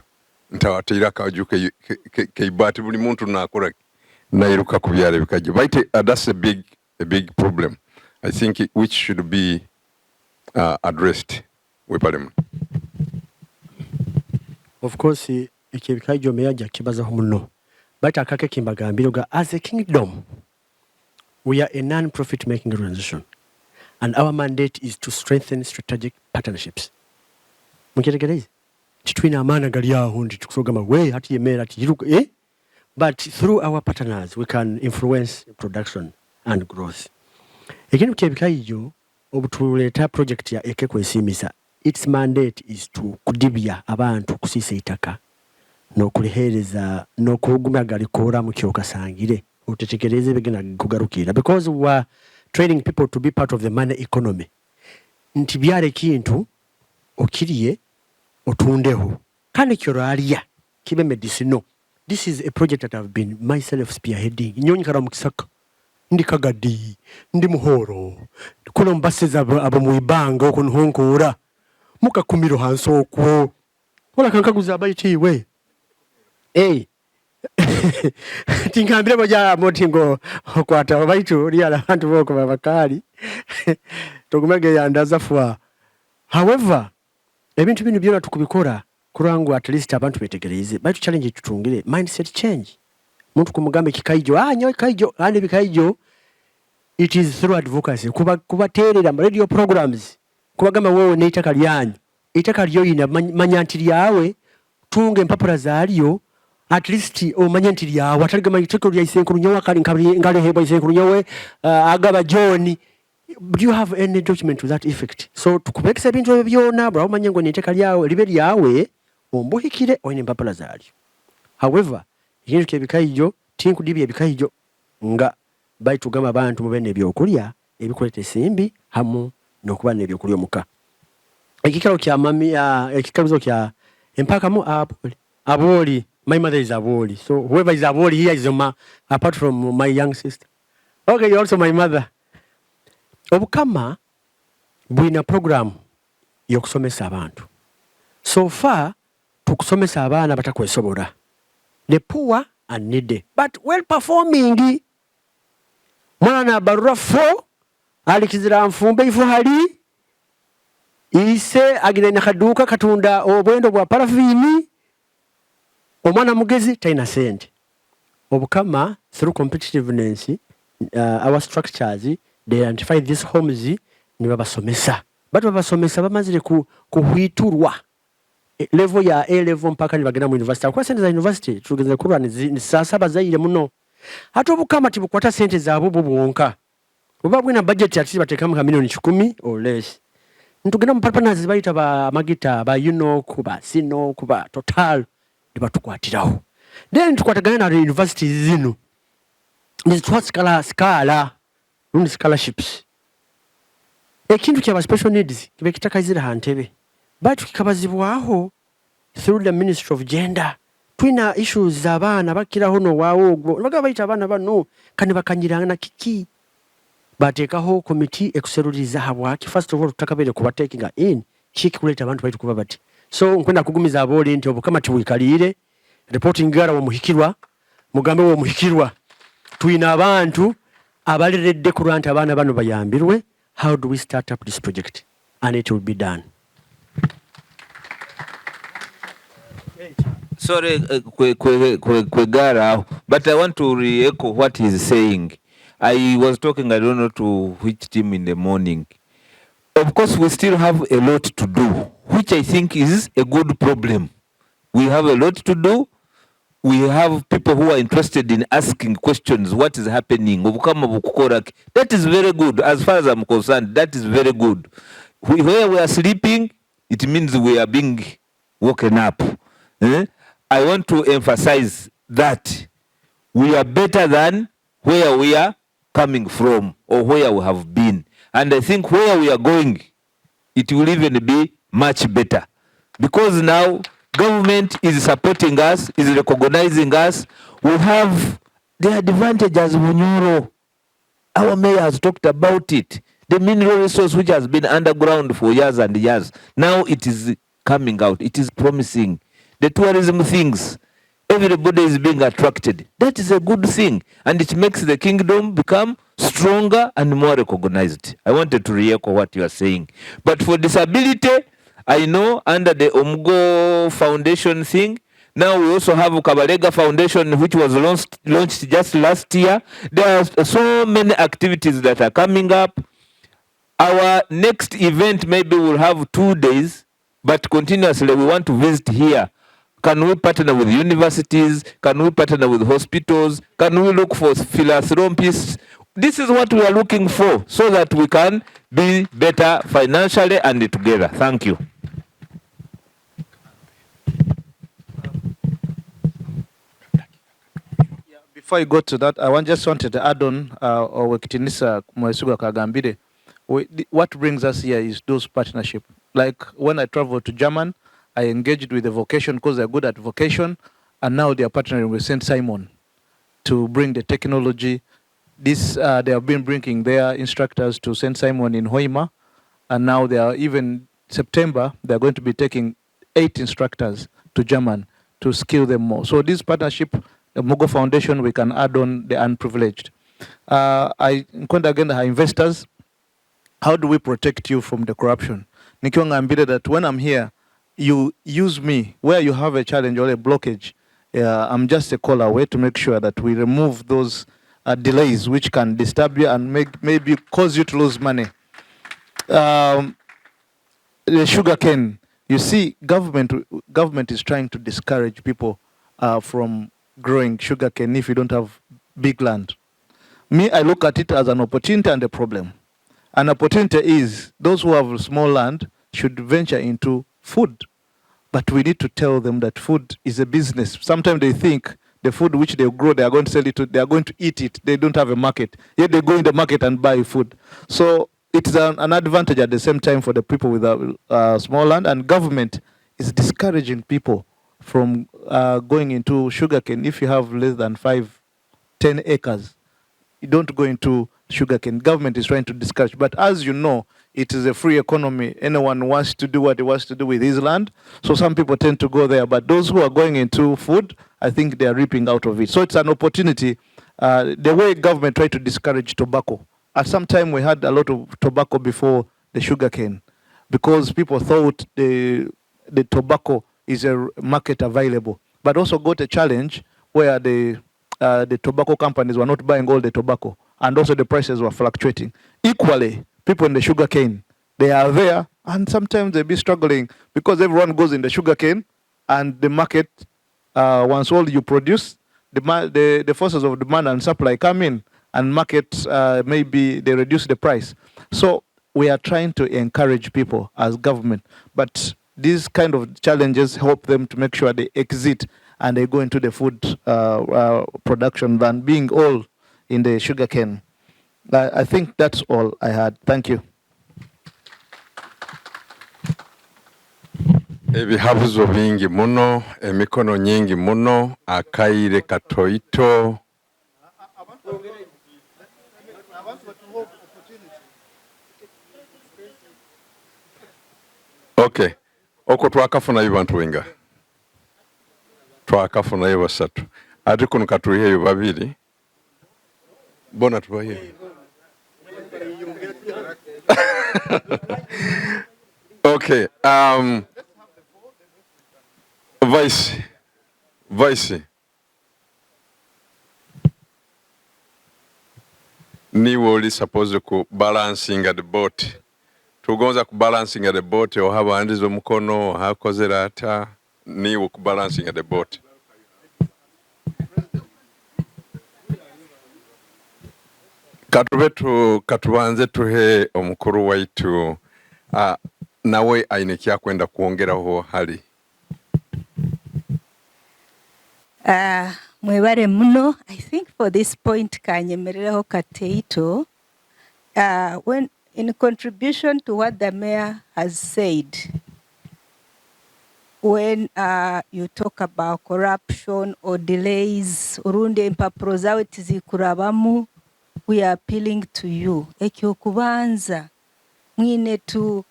ntawatira kaju ke ibati buli muntu nakora nairuka kubyara bikaijo baite that's a big problem I think which should be addressed with parliament.
Of course ikibikaijo meyaja kibaza humuno but akake kimbagambiro as a kingdom we are a non-profit making organization and our mandate is to strengthen strategic partnerships. Mukitegereza titwina amana gali aho ndi tukusogama we hati yemera tiruka but through our partners we can influence production and growth. Ekintu kyebikaijo obutuleta project ya eke kwesimisa its mandate is to kudibya abantu kusisa itaka no kulihereza no kugumagali kora mu kyoka sangire utetekereze begena kugarukira because we are training people to be part of the money economy. Ntibyare kintu okiriye otundeho kandi kyoralia kibe medicinal. This is a project that I've been myself spearheading. Nyonyi kara mukisaka ndi kagadi ndi muhoro kuno mbaseza abo muibanga okon honkora muka kumiro hanso okwo ola kankaguza abaiti we tingambire boja motingo kwata baitu ri ala bantu boko babakali togumage yandaza fwa. However ebintu bino byona tukubikora kurangu at least abantu betegereze baitu challenge tutungire mindset change. Muntu kumugambe kikaijo nyo kaijo andi bikaijo it is through advocacy kubaterera radio programs kubagamba wewe neitaka lyanyu itaka lyo ina manyantiri yawe tunge mpapura zaliyo at least omanyantiri yawe ataliga iteko lya isenkuru nyowa kali ngale heba isenkuru nyowe agaba John. Do you have any document to that effect? So tukubekisa bintu byona bra omanyengo neitaka lyawe liberi yawe ombuhikire oyine mpapura zaliyo. However ikintu kebikaijo tinkudibye ebikaijo nga baitu gama abantu mubene ebyokulya ebikolete simbi hamu nokuba nebyokulya muka. Ekikalo kya mami ekikabuzo kya empaka mu aboli. My mother is aboli, so whoever is aboli here is apart from my young sister. Okay, you're also my mother. Omukama bwina program yokusomesa abantu. So far tukusomesa abana batakwesobora. The poor and needy, but well performing. Mwana barura 4 alikizira mfumbe ifu hali ise agire nakaduka katunda obwendo bwa parafini omwana mugezi taina sente. Omukama through competitiveness our structures they identify these homes ni babasomesa but babasomesa bamazire kuhwiturwa level ya A level mpaka ni bagenda mu university. Kwa sente za university tugeze kurwa ni saa 7 zaire muno hata Omukama tibukwata sente zabo bubonka ubabwe na budget ati batekamu ka $10,000,000 or less. Ntugenda mu partners baita ba magita ba kuba sino kuba total dibatukwatiraho then tukwatagana na universities zino ni scala scholarships ekintu kya special needs kibe kitakazira hantebe but kikabazibwaho through the Ministry of Gender. Twina issues zabana bakira hono wawo baga baita abana bano kandi bakanyirana kiki bateekaho komiti ekuseruriza habwaki first of all tutakabere kuba taking in kikuleta abantu baitu kuba bati so nkwenda kugumiza aboli nti obukama tiwikalire reporting gara wo muhikirwa mugambe wo muhikirwa tuina abantu abaliredde ku lwanta abaana bano bayambirwe. How do we start up this project and it will be done?
Sorry, Kwegara, but I want to re-echo what he's saying. I was talking, I don't know to which team in the morning. Of course, we still have a lot to do, which I think is a good problem. We have a lot to do. We have people who are interested in asking questions. What is happening? That is very good. As far as I'm concerned, that is very good. Where we are sleeping, it means we are being woken up. I want to emphasize that we are better than where we are coming from or where we have been. And I think where we are going, it will even be much better. Because now government is supporting us, is recognizing us. We have the advantage as Bunyoro. Our mayor has talked about it. The mineral resource which has been underground for years and years. Now it is coming out. It is promising. The tourism things, everybody is being attracted. That is a good thing. And it makes the kingdom become stronger and more recognized. I wanted to re-echo what you are saying. But for disability, I know under the Omgo Foundation thing, now we also have Kabaleega Foundation, which was launched just last year. There are so many activities that are coming up. Our next event maybe will have 2 days, but continuously we want to visit here. Can we partner with universities? Can we partner with hospitals? Can we look for philanthropists? This is what we are looking for so that we can be better financially and together. Thank you.
Before I go to that, I just wanted to add on, what brings us here is those partnership. Like when I traveled to Germany, I engaged with the vocation because they're good at vocation, and now they are partnering with St. Simon to bring the technology. This they have been bringing their instructors to St. Simon in Hoima, and now they are even September they are going to be taking 8 instructors to Germany to skill them more. So this partnership, the Mogo Foundation, we can add on the unprivileged. I again the investors. How do we protect you from the corruption? Nikiwanga ambire that when I'm here, you use me where you have a challenge or a blockage. I'm just a call away to make sure that we remove those delays which can disturb you and maybe cause you to lose money. The sugar cane, you see, government is trying to discourage people from growing sugar cane if you don't have big land. Me, I look at it as an opportunity and a problem. An opportunity is those who have small land should venture into food. But we need to tell them that food is a business. Sometimes they think the food which they grow, they are going to sell it to, they are going to eat it. They don't have a market. Yet they go in the market and buy food. So it's an advantage at the same time for the people with a small land. And government is discouraging people from going into sugarcane. If you have less than 5-10 acres, you don't go into sugarcane. Government is trying to discourage. But as you know, it is a free economy. Anyone wants to do what he wants to do with his land. So some people tend to go there. But those who are going into food, I think they are reaping out of it. So it's an opportunity. The way government tried to discourage tobacco. At some time we had a lot of tobacco before the sugarcane because people thought the tobacco is a market available. But also got a challenge where the tobacco companies were not buying all the tobacco and also the prices were fluctuating. Equally, people in the sugarcane, they are there and sometimes they be struggling because everyone goes in the sugarcane and the market, once all you produce, the forces of demand and supply come in and markets, maybe they reduce the price. So we are trying to encourage people as government, but these kind of challenges help them to make sure they exit and they go into the food production than being all in the sugarcane. I think that's all I had. Thank you.
Ebihabuzo bingi muno, emikono nyingi muno, akaire katoito. Okay. Oko twakafunayo bantu wenga. Twakafunayo basatu. Ate kuno katuyeyo babiri. Bona tubaye. Okay. Vice. Niwe oli supposed ku balancing the boat. Tugonza ku balancing the boat ohaba andizo mukono hakozera ata niwe ku balancing the boat. Katubanze tuhe omukuru waitu nawe aine kyakwenda kuongeraho hali.
Mwebare muno, I think for this point kanyemerereho Kateito, when in contribution to what the mayor has said, when you talk about corruption or delays, urunde impapuro zawe tizikurabamu, we are appealing to you. Ekyokubanza, mwine to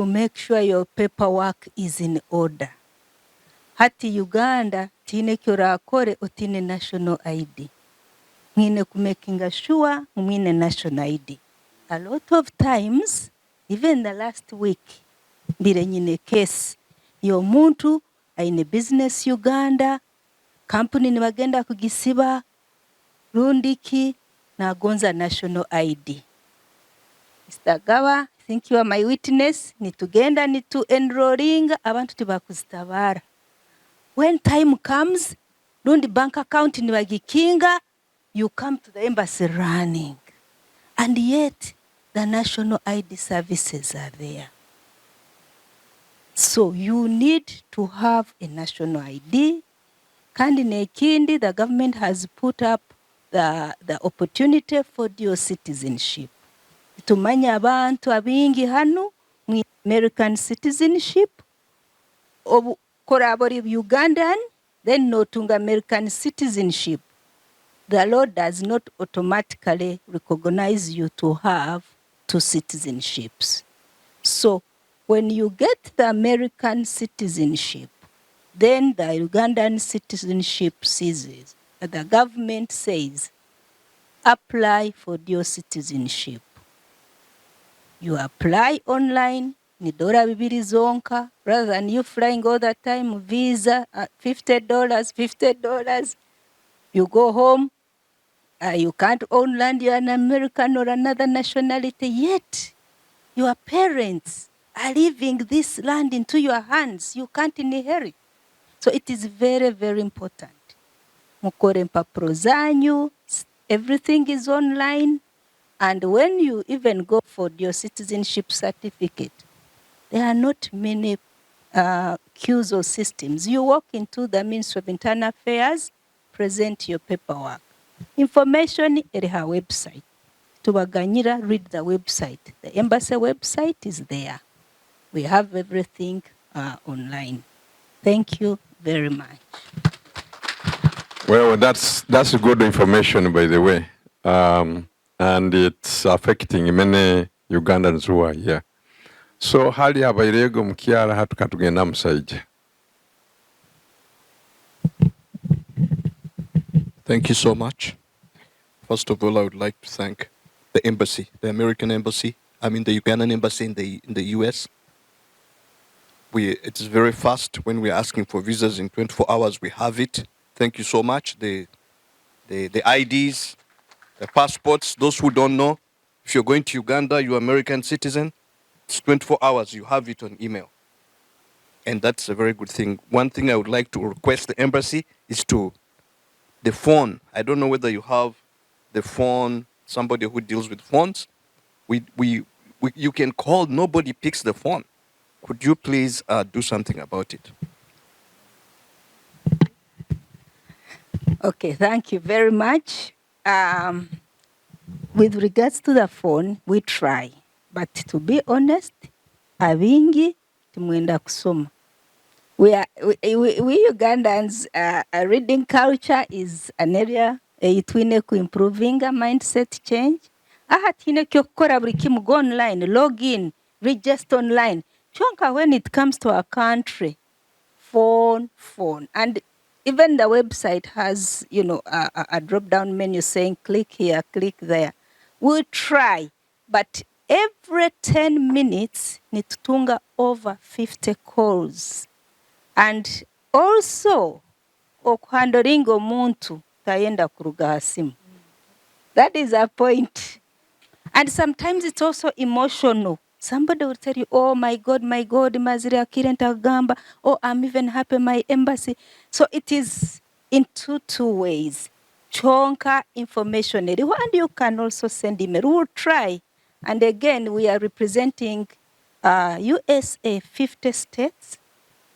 make sure your paperwork is in order. Hati Uganda, tine kyorakore otine national ID. Mwine kumakinga sure mwine national ID. A lot of times, even the last week, mbire nyine case, yo muntu aine business Uganda, company ni bagenda kugisiba, rundiki na gonza national ID. Mr. Gawa, I think you are my witness, nitugenda nitu enrolling abantu tibakuzitabara. When time comes, rundi bank account ni bagikinga, you come to the embassy running. And yet, the national ID services are there. So you need to have a national ID. Kandi nekindi, the government has put up the opportunity for dual citizenship. Tumanya abantu abingi hanu mu American citizenship, korabori Ugandan, then notunga American citizenship. The law does not automatically recognize you to have two citizenships. So when you get the American citizenship, then the Ugandan citizenship ceases. The government says, apply for dual citizenship. You apply online, ni $2 zonka, rather than you flying all the time, visa, $50. You go home, you can't own land, you're an American or another nationality, yet your parents are leaving this land into your hands. You can't inherit. So it is very, very important. Mukore mpapuro zanyu, everything is online. And when you even go for your citizenship certificate, there are not many queues or systems. You walk into the Ministry of Internal Affairs, present your paperwork. Information at her website. Tubaganyira, read the website. The embassy website is there. We have everything online. Thank you very much.
Well, that's good information, by the way. And it's affecting many Ugandans who are here. So, hali abairego mkiara hatukatugenda msaija.
Thank you so much. First of all, I would like to thank the embassy, the American embassy, the Ugandan embassy in the US. It's very fast. When we're asking for visas in 24 hours, we have it. Thank you so much. The IDs, the passports, those who don't know, if you're going to Uganda, you're American citizen, it's 24 hours, you have it on email. And that's a very good thing. One thing I would like to request the embassy is the phone. I don't know whether you have the phone, somebody who deals with phones. You can call, nobody picks the phone. Could you please do something about it?
Okay, thank you very much. With regards to the phone, we try. But to be honest, abingi tumwenda kusoma. We Ugandans, reading culture is an area itwine ku improving a mindset change. Aha tine kyokora buri kimu go online, log in, register online. Chonka, when it comes to our country, phone. And even the website has, you know, a drop-down menu saying click here, click there. We'll try, but every 10 minutes, nitutunga over 50 calls. And also, okuhandoringa omuntu tayenda kuruga hasimu. That is a point. And sometimes it's also emotional. Somebody will tell you, oh my God, maziri akire ntagamba. Oh, I'm even happy my embassy. So it is in two ways. Chonka information. And you can also send email. We'll try. And again, we are representing USA, 50 states,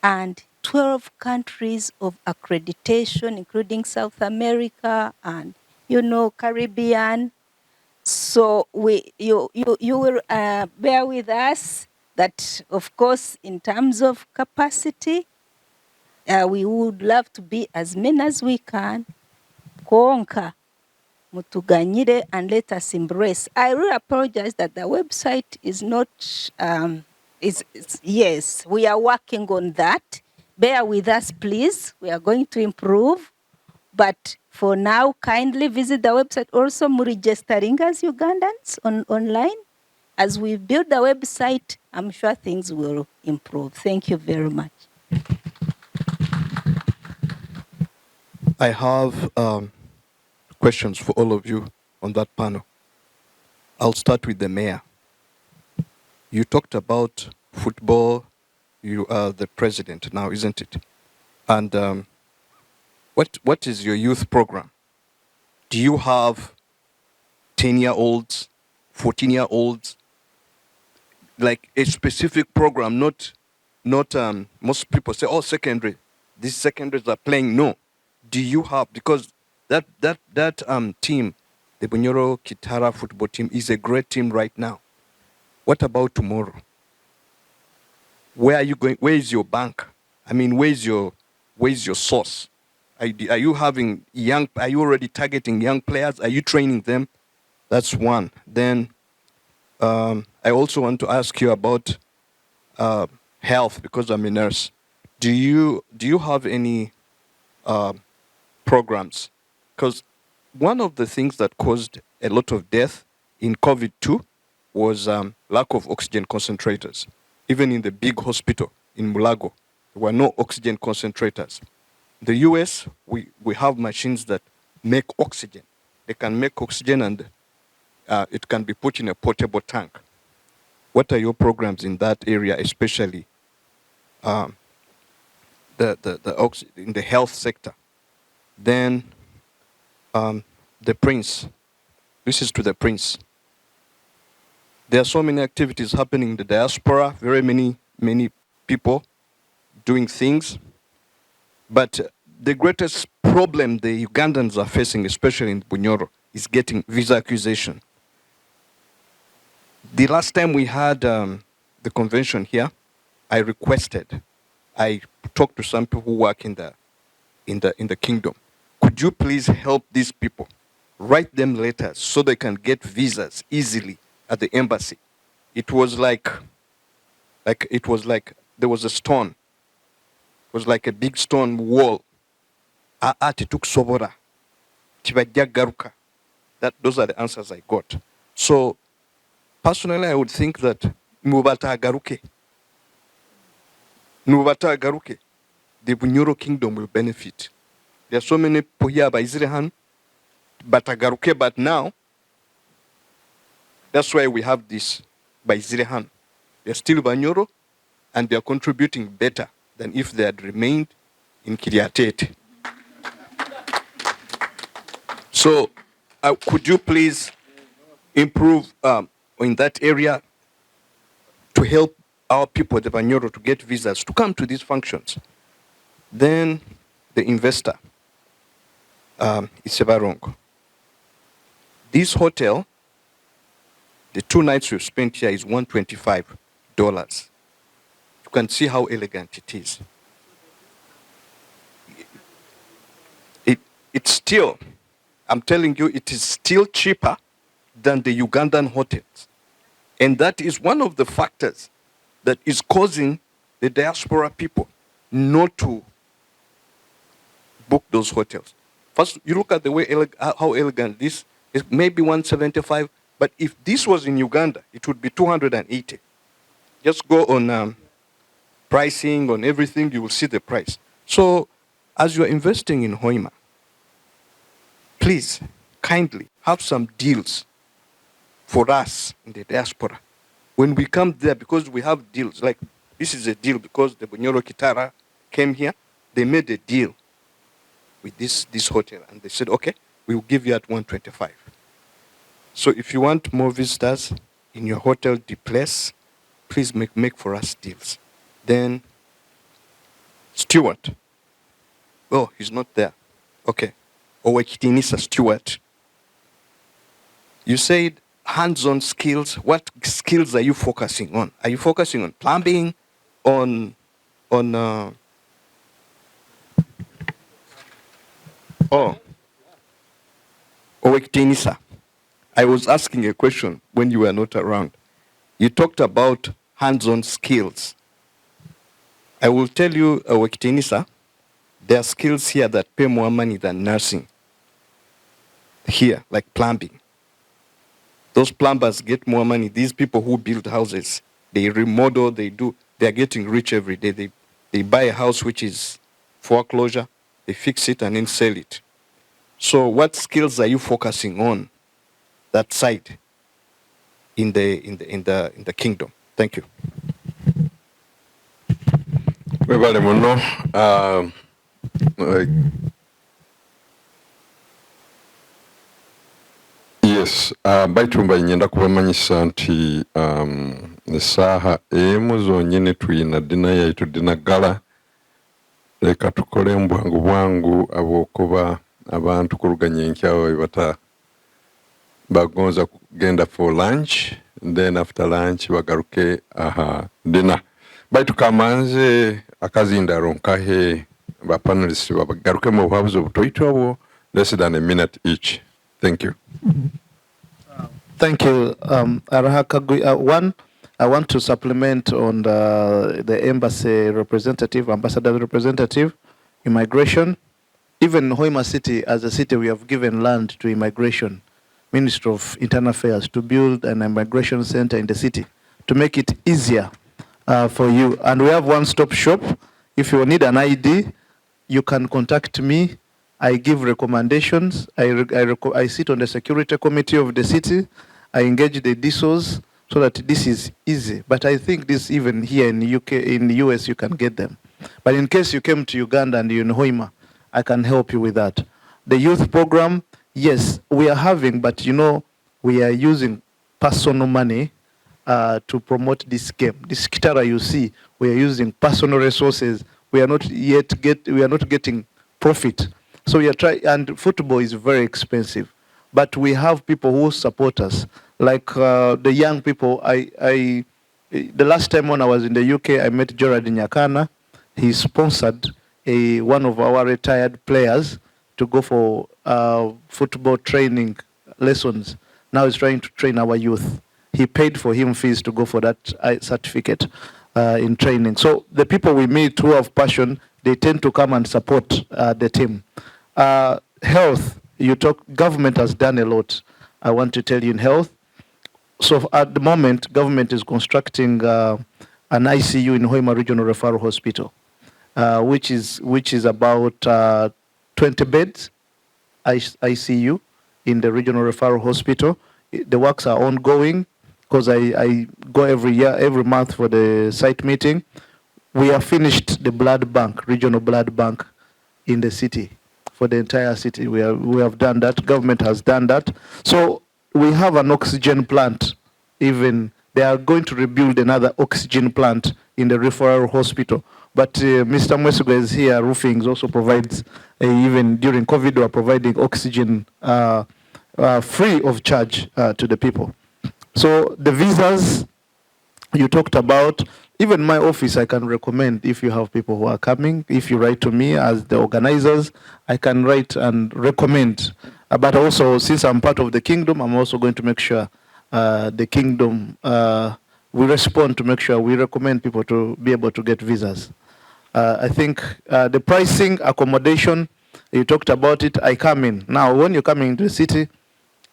and 12 countries of accreditation, including South America and, you know, Caribbean. So you will bear with us that, of course, in terms of capacity, we would love to be as many as we can. Konka, mutuganyire, and let us embrace. I really apologize that the website is not, yes, we are working on that. Bear with us, please. We are going to improve. But for now, kindly visit the website. Also, registering as Ugandans online. As we build the website, I'm sure things will improve. Thank you very much.
I have questions for all of you on that panel. I'll start with the mayor. You talked about football. You are the president now, isn't it? And what is your youth program? Do you have 10-year-olds, 14-year-olds, like a specific program? Not most people say, oh, secondary. These secondaries are playing. No. Do you have, because that team, the Bunyoro Kitara football team, is a great team right now. What about tomorrow? Where are you going? Where is your bank? I mean, where's your source? Are you having young? Are you already targeting young players? Are you training them? That's one. Then I also want to ask you about health, because I'm a nurse. Do you have any programs? Because one of the things that caused a lot of death in COVID-2 was lack of oxygen concentrators. Even in the big hospital in Mulago, there were no oxygen concentrators. In the US, we have machines that make oxygen. They can make oxygen, and it can be put in a portable tank. What are your programs in that area, especially in the health sector? Then the Prince. This is to the Prince. There are so many activities happening in the diaspora, very many people doing things. But the greatest problem the Ugandans are facing, especially in Bunyoro, is getting visa accusation. The last time we had the convention here, I talked to some people who work in the kingdom. Could you please help these people? Write them letters so they can get visas easily at the embassy. It was like there was a stone. It was like a big stone wall. Ati took sobora. Tibajja garuka. Those are the answers I got. So personally, I would think that Mubata Garuke, the Bunyoro kingdom will benefit. There are so many people here by Izrehan, Batagaruke, but now, that's why we have this by Zirehan. They're still Banyoro, and they're contributing better than if they had remained in Kiriatete. So, could you please improve in that area to help our people, the Banyoro, to get visas to come to these functions? Then the investor, Isebarong. This hotel, the 2 nights we've spent here is $125. You can see how elegant it is. It's still, I'm telling you, it is still cheaper than the Ugandan hotels. And that is one of the factors that is causing the diaspora people not to book those hotels. First, you look at the way how elegant this is, maybe 175, but if this was in Uganda, it would be 280. Just go on pricing, on everything, you will see the price. So, as you are investing in Hoima, please, kindly, have some deals for us in the diaspora. When we come there, because we have deals, like this is a deal because the Bunyoro Kitara came here, they made a deal with this hotel, and they said, okay, we will give you at 125. So if you want more visitors in your hotel, the place, please make for us deals. Then, Stewart. Oh, he's not there. Okay. Owekitinisa Stewart. You said hands-on skills. What skills are you focusing on? Are you focusing on plumbing, on Owekitinisa? I was asking a question when you were not around. You talked about hands-on skills. I will tell you, Owekitinisa, there are skills here that pay more money than nursing. Here, like plumbing. Those plumbers get more money. These people who build houses, they remodel, they are getting rich every day. They buy a house which is foreclosure, they fix it and then sell it. So what skills are you focusing on that side in the kingdom? Thank you.
Webale muno. Yes, baitumba nyenda kubamanyisa nti esaaha emu zonyene tuyina dina yaitu dina gala leka tukole bwangu abokuba abantu kuruganya enkyawo bata bagonza kugenda for lunch, then after lunch bagaruke dinner. Baitu kamanze akazinda ronkahe ba panelists bagaruke mu bwabuzo butoito abo less than a minute each. Thank you.
Thank you, Arahakagui. One, I want to supplement on the embassy representative, ambassador representative, immigration. Even Hoima City, as a city, we have given land to immigration, Ministry of Internal Affairs, to build an immigration center in the city to make it easier for you. And we have one-stop shop. If you need an ID, you can contact me. I give recommendations. I sit on the security committee of the city. I engage the DSOs so that this is easy. But I think this even here in the UK, in the US, you can get them. But in case you came to Uganda and you're in Hoima, I can help you with that. The youth program, yes, we are having, but you know, we are using personal money to promote this game. This Kitara you see, we are using personal resources. We are not getting profit. So we are trying, and football is very expensive. But we have people who support us, like the young people. The last time when I was in the UK, I met Gerard Nyakana. He sponsored one of our retired players to go for football training lessons. Now he's trying to train our youth. He paid for him fees to go for that certificate in training. So the people we meet who have passion, they tend to come and support the team. Health, government has done a lot. I want to tell you in health. So at the moment, government is constructing an ICU in Hoima Regional Referral Hospital, which is about 20 beds, ICU in the Regional Referral Hospital. The works are ongoing because I go every month for the site meeting. We have finished the blood bank, regional blood bank in the city, for the entire city. We have done that. Government has done that. So we have an oxygen plant. Even they are going to rebuild another oxygen plant in the referral hospital. But Mr. Mwesuga is here. Roofing also provides, even during COVID, we are providing oxygen free of charge to the people. So the visas you talked about, even my office, I can recommend if you have people who are coming. If you write to me as the organizers, I can write and recommend. But also, since I'm part of the kingdom, I'm also going to make sure the kingdom, we respond to make sure we recommend people to be able to get visas. I think the pricing, accommodation, you talked about it, I come in. Now, when you're coming into the city,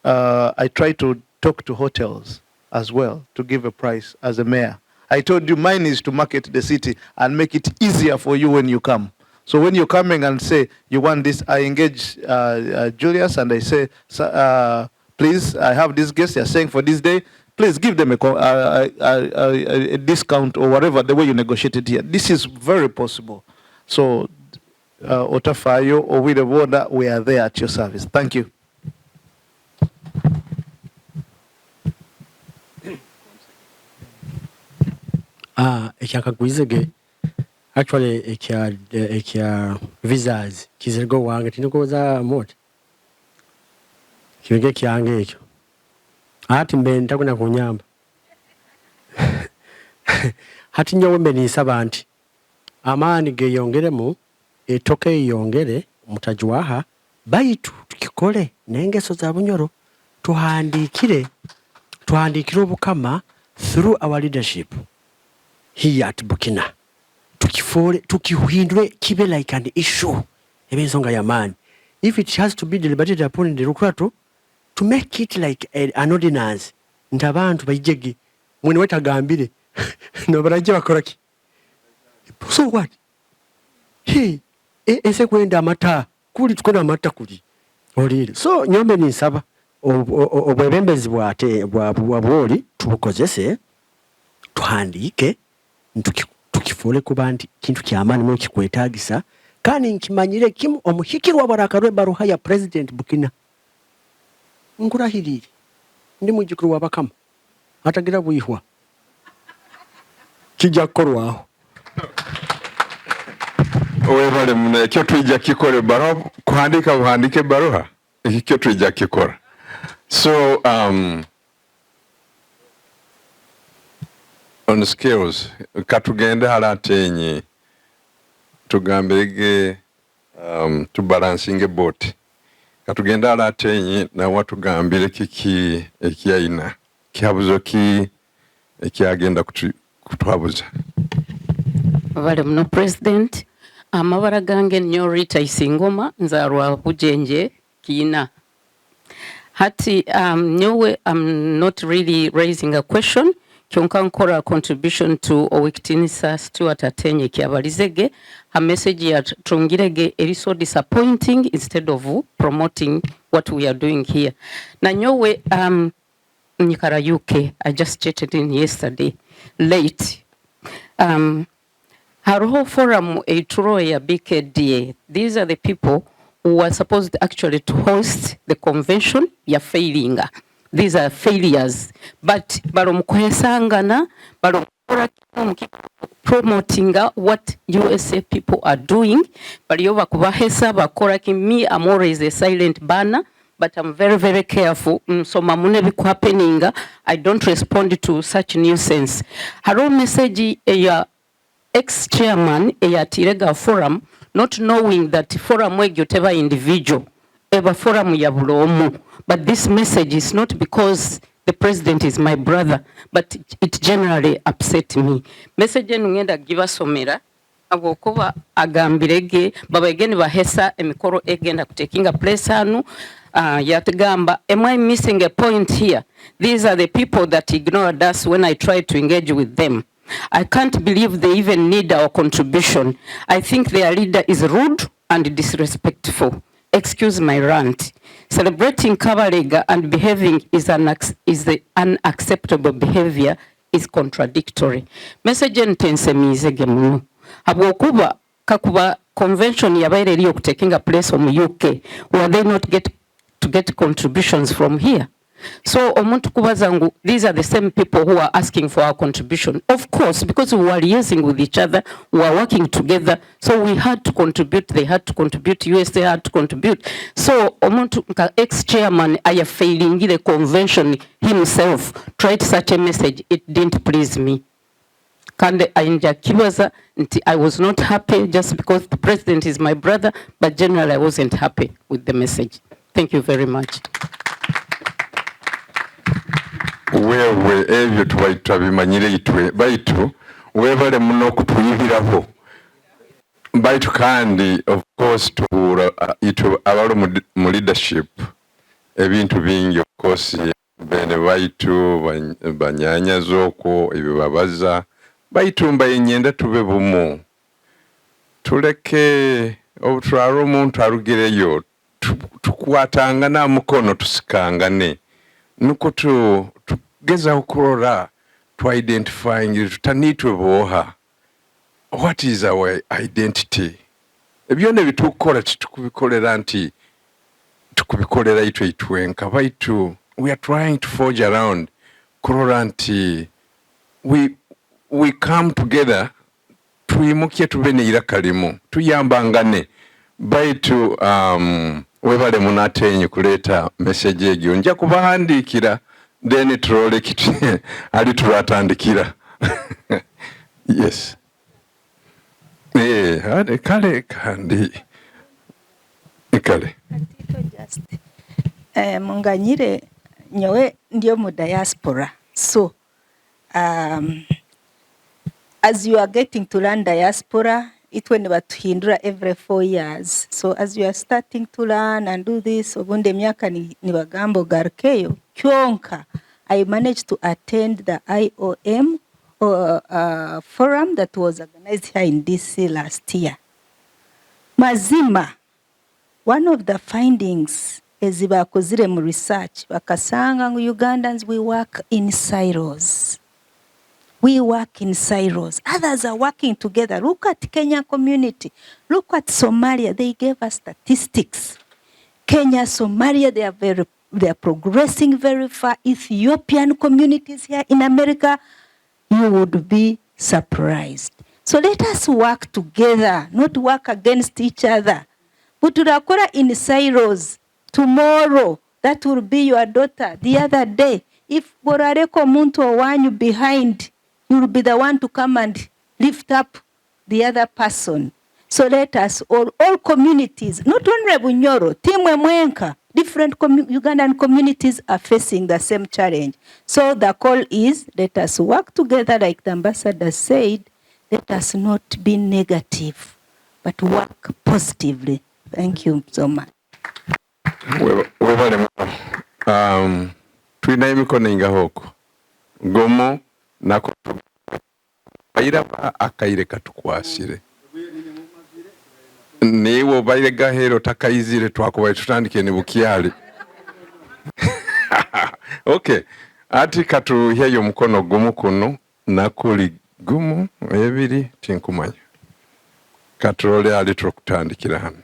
I try to talk to hotels as well to give a price as a mayor. I told you mine is to market the city and make it easier for you when you come. So when you're coming and say you want this, I engage Julius and I say, please, I have this guest, you're saying for this day, please give them a discount or whatever, the way you negotiated here. This is very possible. So, Otafayo or with the border, we are there at your service. Thank you.
Actually, ekya visas kizirgo wange tinikoza mot kibege kyange ekyo ati mbe ntakuna kunyamba hati nyowe mbe nisaba nti amaani geyongeremu etoke yongere mutajwaha baitu tukikole n'engeso za bunyoro tuhandikire Omukama through our leadership here at Burkina. Tukihindure kibe like an issue ebensonga ya man. If it has to be deliberated upon in the Rukrato, to make it like an ordinance, ntabantu bayijegi mwene wetagambire no baraje bakoraki. So what? Hey, ese kwenda amata kuli tukwenda amata kuli olire. So nyombe nisaba obwebembezi bwabwoli tubukozese tuhandike tukifole kuba nti kintu kyamaani mu kikwetagisa kandi nkimanyire kimu omuhikirwa barakarwe baruha ya president Burkina nkurahirire ndi mujikuru wabakama atagira buyihwa kijja korwaho
webale muna ekyo twijja kikole baruha kuhandika buhandike baruha ekyo twijja kikora. So on skills katugende halatenye tugambege to balancing a boat katugende halatenye na watu gambire kiki ekiyaina kihabuzo ki ekiyagenda kutwabuza
vale mno president amabara gange nyo Rita Isingoma nzarwa bujenje kina hati nyowe I'm not really raising a question kyonka nkora contribution to Owektinisa Stuart Atenye kyabalizege a message ya tungirege eri so disappointing instead of promoting what we are doing here na nyowe nyikara UK. I just chatted in yesterday late haroho forum eituro ya BKDA. These are the people who are supposed actually to host the convention ya failing. These are failures, but baromkwesangana promoting what USA people are doing. But you bakubahesa bakora ki me I'm always a silent banner, but I'm very very careful. So mamune biku happening. I don't respond to such nuisance. Haro message ya ex-chairman ya Tirega forum, not knowing that forum wegi whatever individual ever forum ya bulomu. But this message is not because the president is my brother, but it generally upset me. Message ngenda give us somera abokuba agambirege babegeni bahesa emikoro egenda kutekinga place hanu yatgamba. Am I missing a point here? These are the people that ignored us when I tried to engage with them. I can't believe they even need our contribution. I think their leader is rude and disrespectful. Excuse my rant. Celebrating Kabaleega and behaving is the unacceptable behavior is contradictory. Message ntense mizege muno. Habwokuba kakuba convention yabaire liyo kutekinga place from UK. Were they not to get contributions from here? So omuntu kubazangu, these are the same people who are asking for our contribution. Of course, because we were liaising with each other, we were working together, so we had to contribute, they had to contribute, USA had to contribute. So omuntu ex-chairman aya failing the convention himself tried such a message, it didn't please me. Kande ainja kibaza nti I was not happy just because the president is my brother, but generally I wasn't happy with the message. Thank you very much.
wewe ebyo tubaita bimanyire itwe baitu webale muno kutuyibiraho baitu kandi of course tubura itu abalo mu leadership ebintu bingi of course bene baitu banyanya zoko ibibabaza baitu mbaye nyenda tube bumu tuleke obutwaro omuntu arugireyo tukwatanga na mukono tusikangane nuko tugeza okurora to identifying tutanitwe boha what is our identity ebyone bitukora tukubikolera nti tukubikolera itwenka baitu we are trying to forge around kurora nti we come together tuimukie tubene irakalimu tuyambangane baitu webale munatenye kuleta message egyo nja kubahandikira then turole kiti ali turatandikira yes hade kale kandi ikale
just munganyire nyowe ndio mu diaspora so as you are getting to learn diaspora it when batuhindura every 4 years so as you are starting to learn and do this obunde myaka ni bagambo garkeyo kyonka I managed to attend the IOM forum that was organized here in DC last year. Mazima, one of the findings is bakozire mu research bakasanga ngo Ugandans we work in silos. We work in silos. Others are working together. Look at Kenya community. Look at Somalia. They gave us statistics. Kenya, Somalia, they are progressing very far. Ethiopian communities here in America, you would be surprised. So let us work together, not work against each other. But turakora in silos. Tomorrow, that will be your daughter. The other day, if borareko muntu owanyu behind, you will be the one to come and lift up the other person. So let us all communities, not only Bunyoro, Timwe Mwenka, different Ugandan communities are facing the same challenge. So the call is, let us work together, like the ambassador said, let us not be negative, but work positively. Thank you so much.
Tuina imikono inga hoko. Gomo nako bayiraba akaire katukwasire. Niwo bayirega hero takayizire twakubaye tutandike ni bukiali. Okay. Ati katu hiyo mukono gumu kuno nakuli gumu ebiri tinkumanya. Katrole ali tukutandikira hano.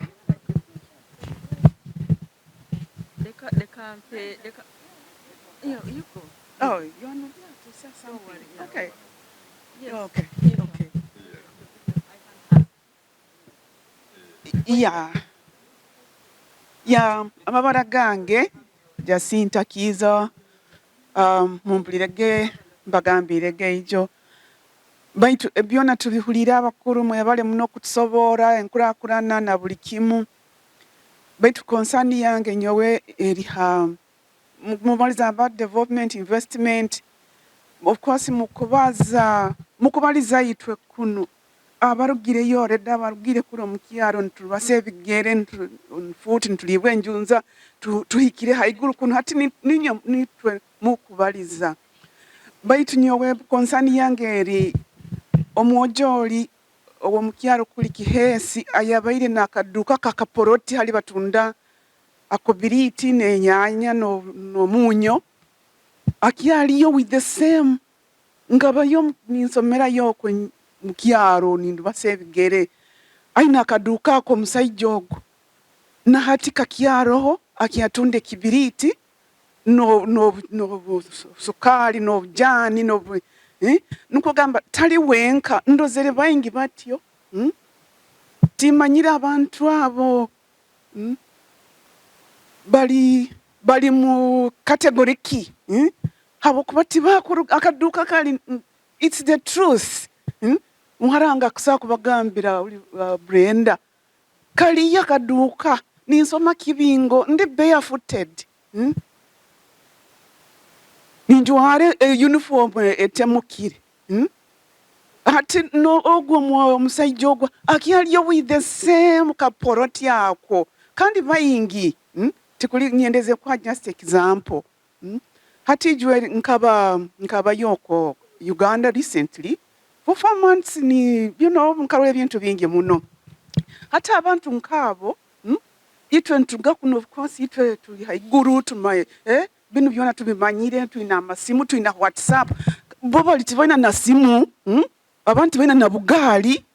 Oh, you are not there to say something. Okay. Yes. Okay. Okay. Yeah, amabara gange Jacinta Kiza mumpulirege mbagambirege ijo baitu ebyona tubihulira abakuru mwe bale muno kutusobora enkurakurana na buli kimu baitu konsani yange nyowe eriha mubaliza about development investment of course mukubaliza yitwe kuno abarugire yoreda abarugire kuro mukiaro ntubase bigere nfuti ntulibwe enjunza tuhikire haiguru kuno hati ninyo nitwe mukubaliza baitu nyowe konsani yange eri omwojoli owo mukiaro kuli kihesi ayabaire nakaduka kakaporoti hali batunda akobiriti nenyanya no munyo akialiyo with the same ngabayo ninsomera yo mukiaro nindu basebigere aina akaduka ko musaijogo na hati kakiaroho akiatunde kibiriti no sukali no jani no nuko gamba tali wenka ndozere bayingi batyo timanyira abantu abo bali mu category ki habo kubati bakuru akaduka kali it's the truth muharanga kusa kubagambira Brenda kali yakaduka ninsoma kibingo ndi barefooted ninjware uniform etemukire ati no ogwo omusajja ogwo akyaliyo with the same kaporoti ako kandi bayingi tikuli nyendeze kwa just example hati jwe nkaba yoko Uganda recently for 4 months ni nkarole ebintu bingi muno hata abantu nkabo itwe ntuga kuno of course itwe tuli haiguru tumaye bino byona tubimanyire tuina amasimu tuina WhatsApp bobo litibaina na simu abantu baina na bugali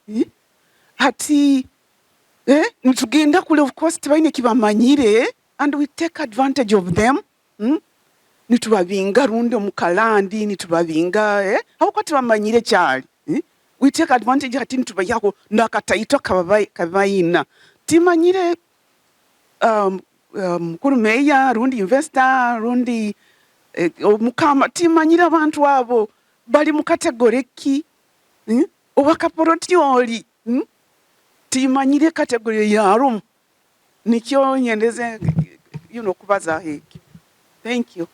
hati nitugenda kule of course tibaine kibamanyire and we take advantage of them nitubabinga rundi omukalandi nitubabinga hauko tibamanyire cyali we take advantage hati nitubayako nakataito kabaina timanyire kurumeya rundi investor rundi Omukama timanyira abantu abo bali mu category ki obakaporoti oli timanyire category yaro nikyo nyendeze kubaza heki. Thank you.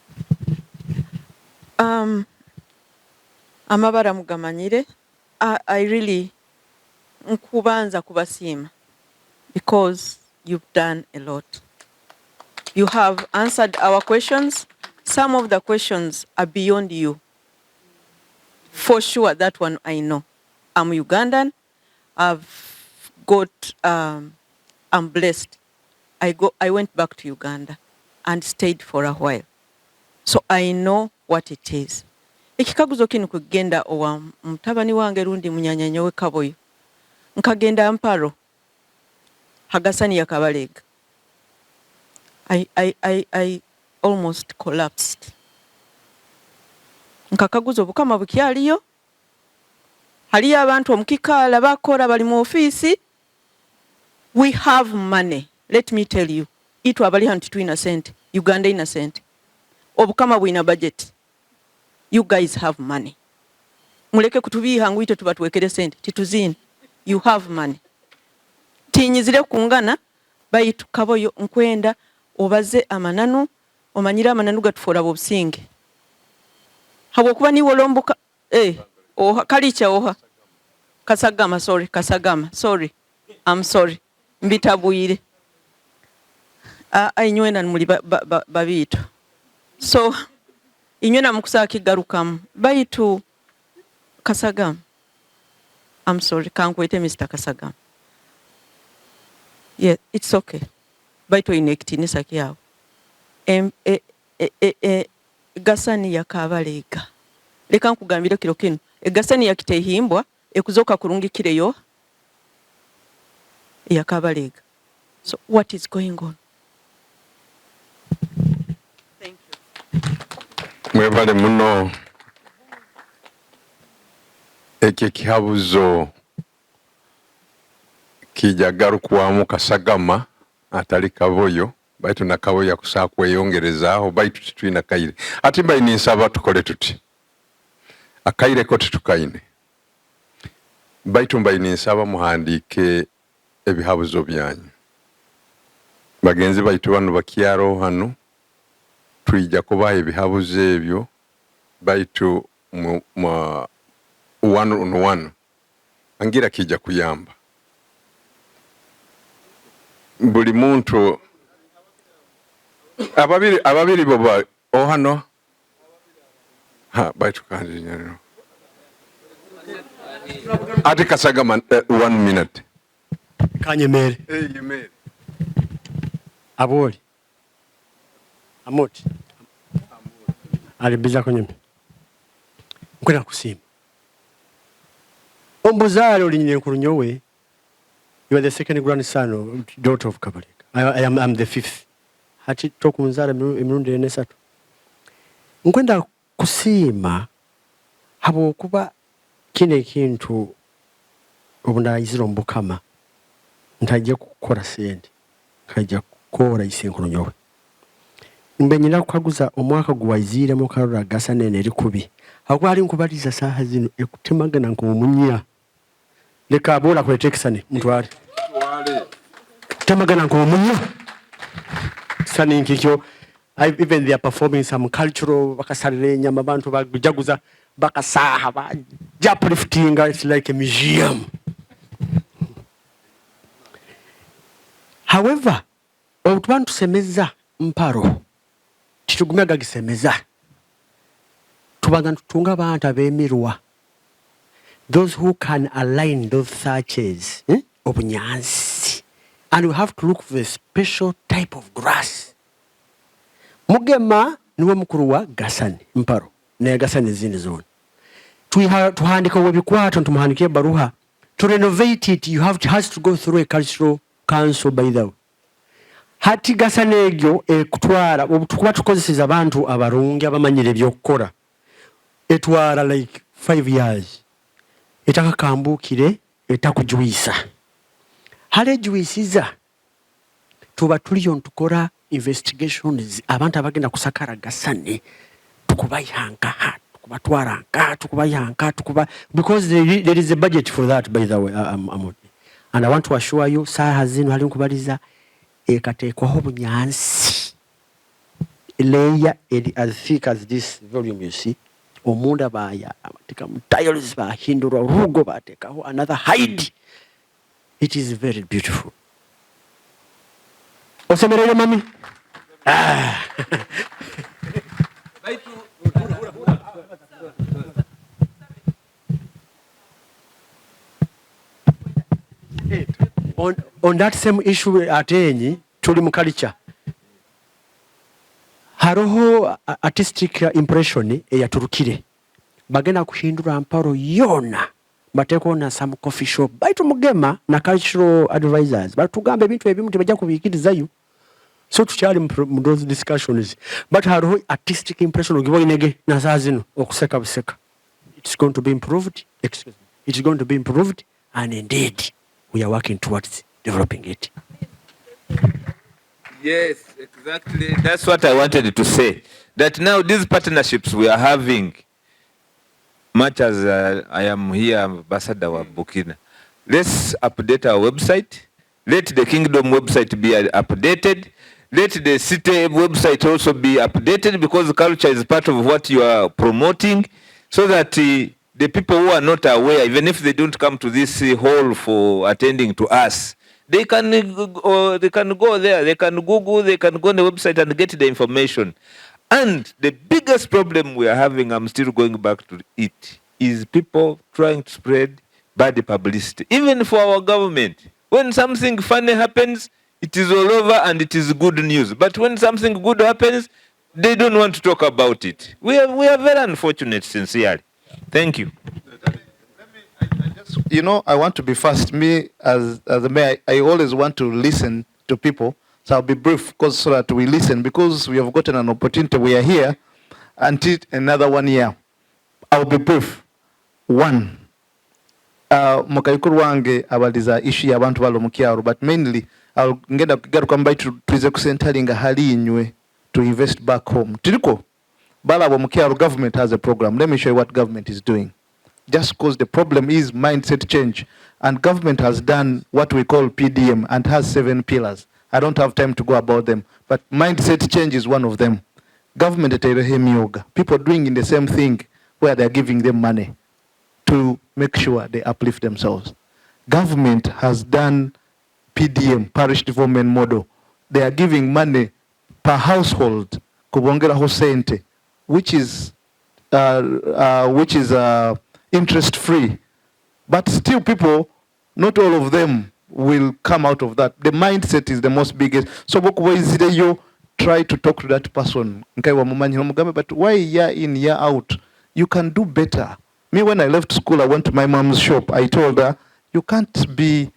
Amabara mugamanyire I really nkubanza kubasima because you've done a lot. You have answered our questions. Some of the questions are beyond you. For sure, that one I know. I'm Ugandan. I'm blessed. I went back to Uganda and stayed for a while. So I know what it is. Ekikaguzo kino kugenda owa mutabani wange rundi munyanyanyo we Kaboyo. Nkagenda Mparo. Hagasani ya Kabaleega. I almost collapsed. Nkakaguzo Omukama bukyaliyo. Haliyo abantu omukikala bakora bali mu office. We have money. Let me tell you. Itu abali hantu tu innocent. Uganda innocent. Omukama bwina budget. You guys have money. Muleke kutubiha nguite tubatwekere sente. Tituzini. You have money. Tinyizire kungana bayitu Kaboyo nkwenda obaze amananu omanyira amananu gatufora bobusinge. Habo kuba ni wolomboka oha kalicha oha Kasagama sorry I'm sorry mbitabuyire ainywena muri babito so inywena mukusaki garukamu bayitu Kasagama. I'm sorry kankwete Mr. Kasagama. Yeah, it's okay. Baito inekti nisaki yao. Gasani ya Kabaleega. Leka nkugambira kiro kino. Gasani ya kitehimbwa ekuzoka kurungi kireyo ya Kabaleega. So what is going on? Thank you.
Mwebale muno kihabuzo kijagarukuwamu Kasagama atali Kaboyo baitu na Kaboyo akusa kweyongerezaho baitu titwina kaire ati bayini nsaba tukole tuti akaire ko tukaine baitu bayini nsaba muhandike ebihabuzo byanyu bagenzi baitu bano bakyaro hano twija kuba ebihabuzo ebyo baitu one on one angira kija kuyamba buli muntu ababiri boba ohano baitu kandi nyano ati Kasagama 1 minute
kanyemere
yemere
aboli amoti alibiza konyeme nkwena kusima ombuzalo olinyine nkurunyowe. You are the second grandson, daughter of Kabaleega. I'm the fifth. Hachi toku mzara emirundi enesatu. Nkwenda kusima habo kuba kine kintu obunda iziro Omukama ntajja kukora sente kajja kukora isenkuronyowe. Mbenyina kukaguza omwaka guwazire mu karora gasanene likubi. Hakwali nkubaliza saha zino ekutemagana nkumunya. Leka abola kwa tekisani mtwali tamagana nkumunya sani nkikyo even they are performing some cultural bakasalira enyama abantu bajaguza bakasaha bajapliftinga. It's like a museum. However, obutuba ntusemeza mparo kitugumya gagisemeza tubaga ntutunga abantu abemirwa, those who can align those searches obunyansi, and we have to look for a special type of grass. Mugema niwe mukuru wa Gasani mparo ne Gasani zindi zone tuhandika webikwato ntumuhandike baruha to renovate it. You has to go through a cultural council by the way. Hati Gasani egyo kutwara obutukuba tukozeseza abantu abarungi abamanyire byokkola etwara like 5 years etakakambukire etakujuisa hale juisiza tuba tuliyo ntukora investigations abantu abagenda kusakara Gasani tukubayanga tukubayanga because there is a budget for that by the way. And I want to assure you saha zino hali nkubaliza ekatekwaho bunyansi layer as thick as this volume you see omunda baya abatika tiles bahindura rugo batekaho another height. It is very beautiful. Osemerere mami. On that same issue atenyi tuli mu culture haroho artistic impression eyaturukire bagenda kuhindura mparo yona bateko na some coffee shop baitu mugema na cultural advisors batugambe ebintu ebimu tebajja kubikirizayo. So tukyali mu those discussions but haroho artistic impression ogibo inege na sazino okuseka buseka. It's going to be improved. Excuse me. It's going to be improved, and indeed we are working towards developing it.
Yes, exactly. That's what I wanted to say. That now these partnerships we are having, much as I am here, Ambassador of Burkina, let's update our website. Let the Kingdom website be updated. Let the city website also be updated, because culture is part of what you are promoting, so that the people who are not aware, even if they don't come to this hall for attending to us, they can go there, they can Google, they can go on the website and get the information. And the biggest problem we are having, I'm still going back to it, is people trying to spread bad publicity, even for our government. When something funny happens, it is all over and it is good news. But when something good happens, they don't want to talk about it. We are very unfortunate, sincerely. Thank you.
You know, I want to be fast. Me, as the mayor, I always want to listen to people. So I'll be brief, because so that we listen, because we have gotten an opportunity. We are here until another 1 year. I'll be brief. One, mukayukuru wange abaliza issue y'abantu balo mukyalo, but mainly I'll ngenda kugaruka mbaitu tuize kusentalinga hali inywe to invest back home. Tiliko balabo mukyalo, government has a program. Let me show you what government is doing. Just because the problem is mindset change, and government has done what we call PDM and has 7 pillars. I don't have time to go about them, but mindset change is one of them. Government yoga, people doing in the same thing where they're giving them money to make sure they uplift themselves. Government has done PDM, parish development model. They are giving money per household, kubongera hosente, which is interest free. But still people, not all of them will come out of that. The mindset is the most biggest. So you try to talk to that person, but why year in, year out? You can do better. Me, when I left school, I went to my mom's shop. I told her, you can't be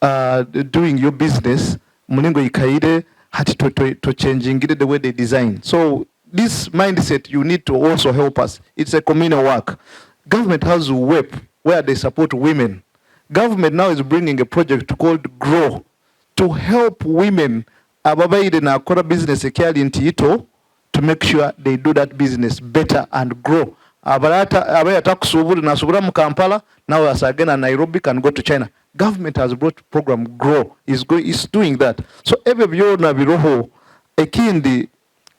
doing your business to changing the way they design. So this mindset, you need to also help us. It's a communal work. Government has a WEP where they support women. Government now is bringing a project called GROW to help women ababaide na akora business ekyali ntito to make sure they do that business better and grow. Abayata kusuburi na subura mu Kampala, now as again Nairobi can go to China. Government has brought program GROW, is doing that. So every byona biroho ekindi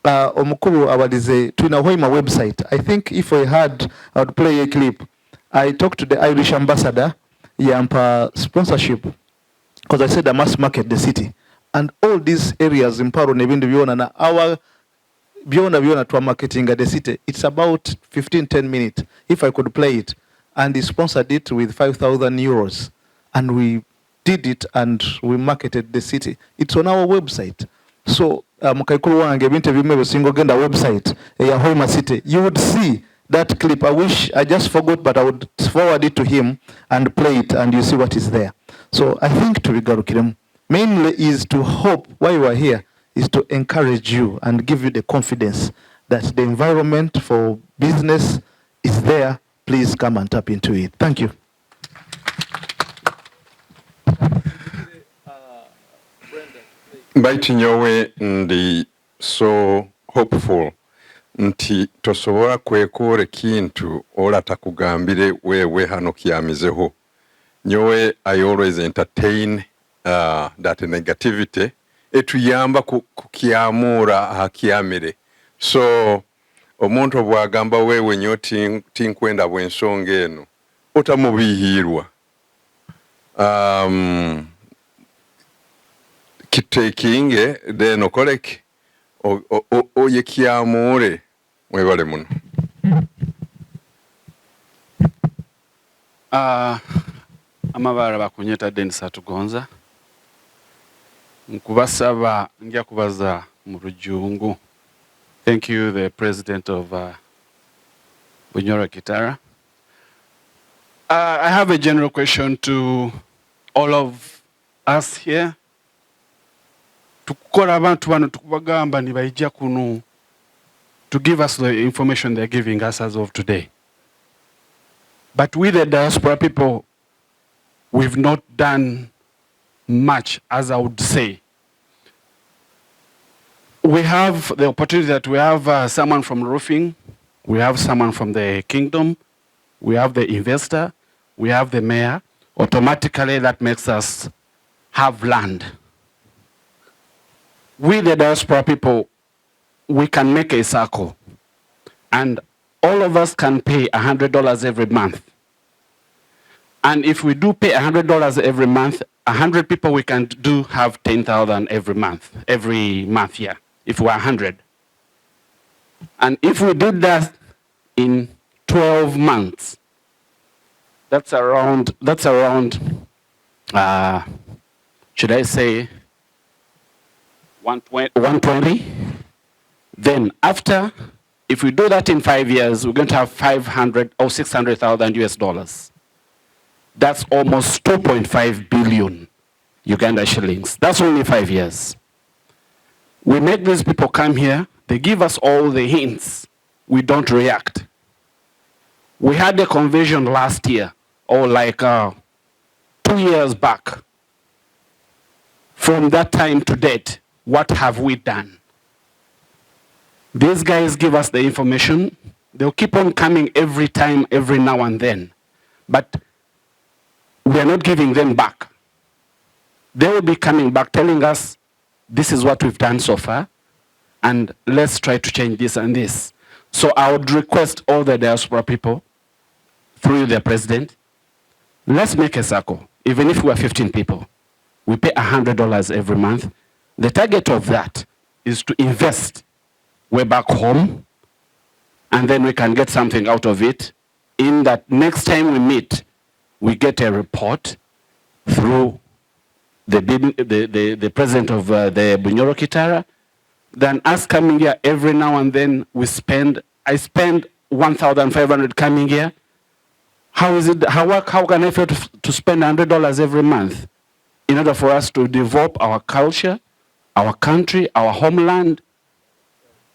omukuru abalize twina Hoima website. I think if I would play a clip. I talked to the Irish ambassador, yampa sponsorship, because I said I must market the city. And all these areas in Paro nebindi biona na our biona to marketing at the city. It's about 15-10 minutes. If I could play it, and he sponsored it with 5,000 euros, and we did it and we marketed the city. It's on our website. So mukaikulu wange interview me single genda website ya Hoima City. You would see that clip. I wish I just forgot, but I would forward it to him and play it, and you see what is there. So I think to Rigarukirem mainly is to hope why you are here is to encourage you and give you the confidence that the environment for business is there. Please come and tap into it. Thank you.
Mbaitu nyowe ndi so hopeful nti tosobola kwekora kintu ola takugambire wewe hano kiamizeho. Nyowe I always entertain that negativity etuyamba kukiamura hakiamire. So omuntu obwagamba wewe nyo tinkwenda bwensonga eno otamubihirwa. Kitekinge then okoleki oye kiamure mwebale muno.
Amabara bakunyeta Denisa Tugonza nkubasaba ngia kubaza mu rujungu. Thank you, the president of Bunyoro Kitara. I have a general question to all of us here. Tukukora abantu bano tukubagamba ni baijja kuno to give us the information they're giving us as of today. But we the diaspora people, we've not done much, as I would say. We have the opportunity that we have someone from roofing, we have someone from the kingdom, we have the investor, we have the mayor. Automatically that makes us have land. We the diaspora people, we can make a circle. And all of us can pay $100 every month. And if we do pay $100 every month, 100 people we can do have 10,000 every month, yeah, if we're 100. And if we did that in 12 months, that's around, should I say, 120? Then after, if we do that in 5 years, we're going to have 500 or 600,000 US dollars. That's almost 2.5 billion Uganda shillings. That's only 5 years. We make these people come here, they give us all the hints, we don't react. We had a convention last year, or like 2 years back. From that time to date, what have we done? These guys give us the information, they'll keep on coming every time, every now and then. But we are not giving them back. They will be coming back telling us, this is what we've done so far, and let's try to change this and this. So I would request all the diaspora people, through the president, let's make a circle. Even if we are 15 people, we pay $100 every month. The target of that is to invest way back home, and then we can get something out of it. In that next time we meet, we get a report through the president of the Bunyoro Kitara. Then us coming here every now and then, I spend 1,500 coming here. How can I afford to spend $100 every month in order for us to develop our culture, our country, our homeland,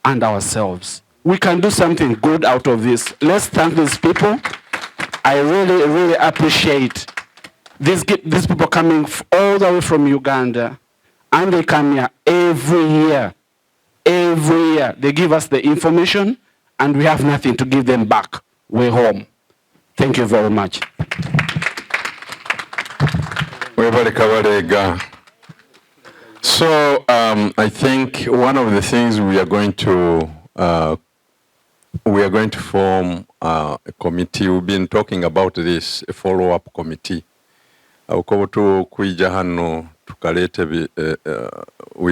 and ourselves? We can do something good out of this. Let's thank these people. I really, really appreciate these people coming all the way from Uganda, and they come here every year. Every year, they give us the information, and we have nothing to give them back. We're home. Thank you very much.
Webale Kabaleega. So I think one of the things we are going to form a committee. We've been talking about this, a follow-up committee. We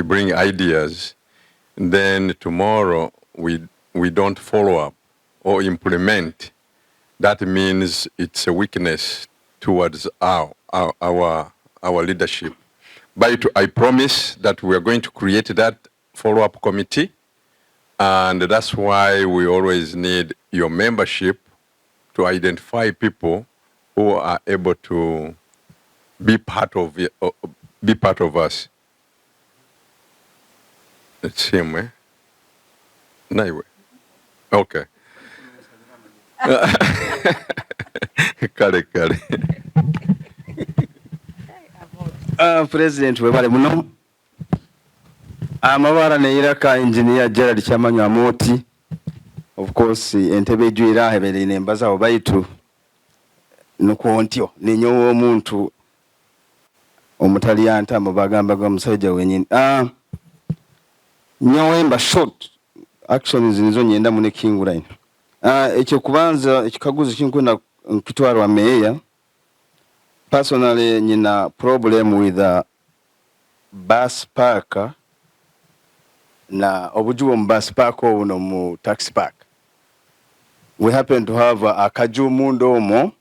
bring ideas, and then tomorrow we don't follow up or implement. That means it's a weakness towards our leadership. But I promise that we are going to create that follow-up committee, and that's why we always need your membership to identify people who are able to be part of it, be part of us. It's him, eh? No, okay. Kale.
President webale muno amabara neiraka engineer Gerald Chamanyu Amoti, of course entebe juira hebele nembaza obaitu nukuontyo ninyo omuntu omutaliyanta mubagamba gwa musajja wenyini nyowemba short actions nizo nyenda mune king line ekyo kubanza ekikaguzo kinkwenda nkitwarwa meya. Personally, nina problem with bus park na obujuo bus park ono mu taxi park. We happen to have a kajumundo omo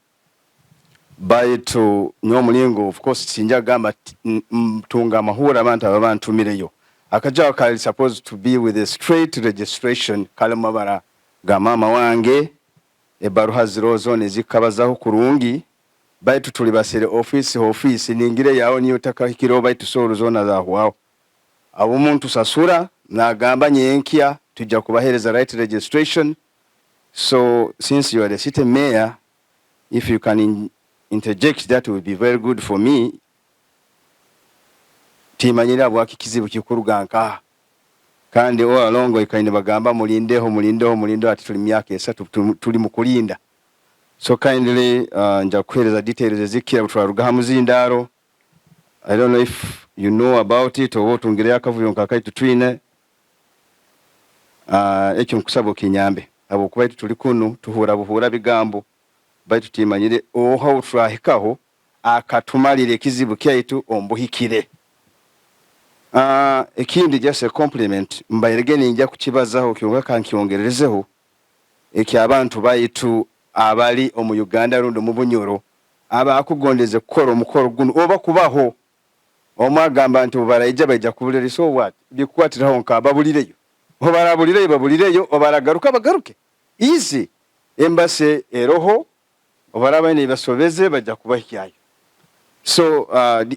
by to nyomulingo, of course sinja gamba mtunga mahura abantu mireyo. Akajawa kali supposed to be with a straight registration kalamabara gamama wange ebaruha zirozo nezikabazaho kurungi. Baitu tulibasire office ningire yao niyo takahikiro baitu soro zona za huao. Abo muntu sasura na gamba nyenkia tujja kubahereza right registration. So since you are the city mayor, if you can interject, that would be very good for me. Timanyira bwaki kizibu kikuru ganka. Kandi all along ikaine bagamba mulindeho ati tuli myaka esatu tuli mukulinda. So kindly nja kuhereza details ezikira butwaruga hamuzindaro. I don't know if you know about it or tungire akavuyo nkakaitu twine ekyo nkusabo kinyambe abo kubaitu tuli kunu buhura bigambo baitu timanyire oho utwahikaho akatumalire kizibu kyaitu ombuhikire. Ekindi just a compliment mbayirege ninja kukibazaho kyonga kankiongerezeho abantu baitu abali omu Uganda rundo mu Bunyoro abakugondeze kukora omukoro guno oba kubaho omwagamba nti obarayija bajja kubulira so what bikwatiraho nka babulireyo babulireyo obaragaruka bagaruke easy embassy eroho obaraba ne basobeze bajja kubahyayo. So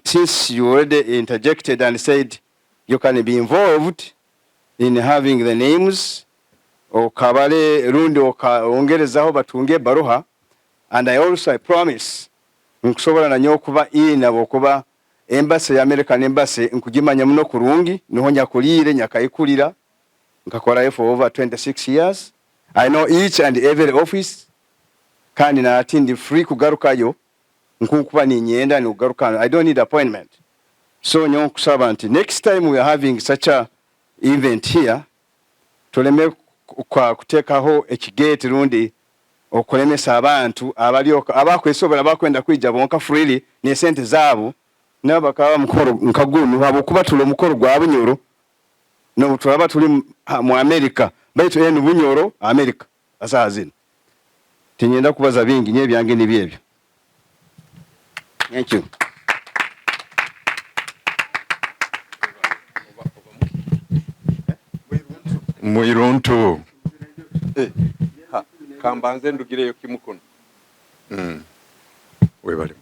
since you already interjected and said you can be involved in having the names o kabale rundi ongerezaho batunge baruha, and I also promise nkusobola nanyo okuba abo kuba embassy ya American embassy nkugimanya muno kurungi niho nyakulire nyakayikulira nkakola for over 26 years. I know each and every office kandi na atindi free kugarukayo nkukuba ninyenda ni ugaruka. I don't need appointment. So nyo kusaba nti next time we are having such a event here tuleme kwa kutekaho ekigate rundi okulemesa abantu abakwesobera bakwenda kwija bonka freely ne sente zaabo nabakaba mukoro nkagunu abo kuba tulo mukoro gwa Bunyoro no tulaba tuli mu America baitu enu Bunyoro America asazina tinyenda kubaza bingi nye byange nibyebyo. Thank you.
Muiruntu kambanze ndugireyo kimukono webali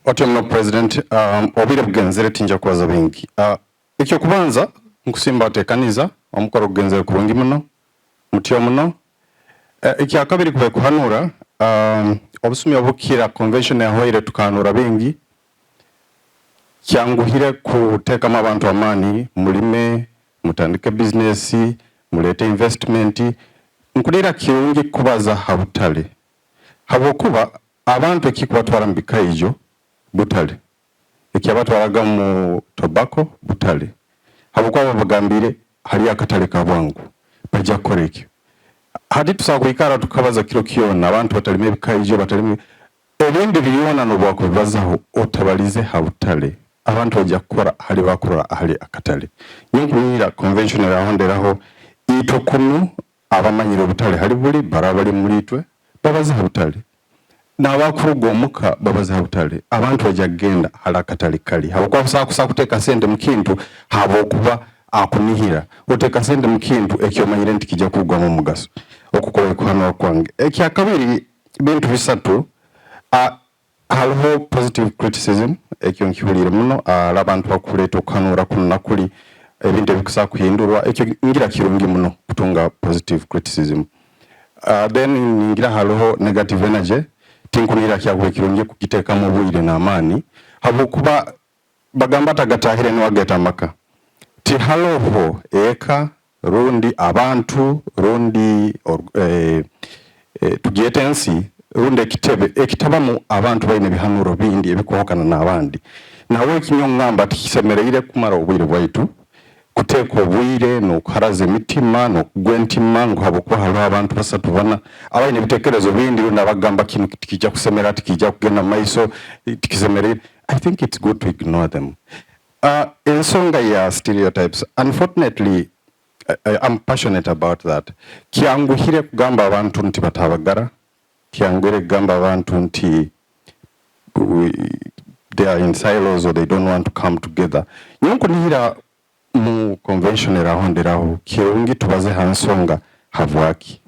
Otemno President obire bugenzere tinja kwaza bingi ekyo kubanza nkusimba tekaniza omukoro bugenzere kurungi muno mutyo muno ekya kabiri kube kuhanura obusumi obukira convention ya hoire tukanura bingi kyanguhire kuteka abantu amani mulime mutandike business mulete investment nkulira kirungi kubaza habutale habokuba abantu ekikubatwara mbikaijo butale ekyabatwalaga mu tobacco butale habukwa bagambire hali akatale kabwangu bajja kukola ekyo hati tusakwikara tukabaza kiro kyona abantu batalime ebikaijo batalime ebindi biliona nobwakubibazaho otabalize habutale abantu bajja kukora hali bakola hali akatale nyinkumira conventional ahonderaho itokunu abamanyiro butale hali buli barabali mulitwe babaza habutale n'abakuruga omuka babaza habutale abantu bajja genda hali akatale kali habukwa kusa kuteeka sente mu kintu habokuba akunihira oteka sente mu kintu ekyomanyire nti kijja kugwa mu mugaso okukola ekwano kwange ekyakabiri bintu bisatu haliho positive criticism ekyo nkibulire muno abantu bakuleeta okuhanura kuno nakuli ebintu ebikusa kuhindurwa ekyo ngira kirungi muno kutunga positive criticism then ngira haliho negative energy tinkunira kyagwe kirungi kukiteeka mu bwire n'amaani habwokuba bagamba tagatahire niwageta amaka ti haloho eka rundi abantu rundi tugiyete ensi rundi ekitabamu abantu baine bihanuro bindi ebikuhokana n'abandi nawe ekinyo ngamba tikisemereire kumara obwire bwaitu kuteeka obwire n'okuharaza emitima n'okugwa entima ngu habwokuba haliho abantu basatu bana abaine ebitekerezo bindi rundi abagamba kino tikijja kusemera tikijja kugenda mu maiso tikisemereire. I think it's good to ignore them. Ensonga ya stereotypes, unfortunately, I'm passionate about that. Kianguhire kugamba abantu nti batabagara, kianguhire kugamba abantu nti they are in silos or they don't want to come together. Nyonko nihira mu convention erahonderaho kirungi tubaze hansonga havwaki.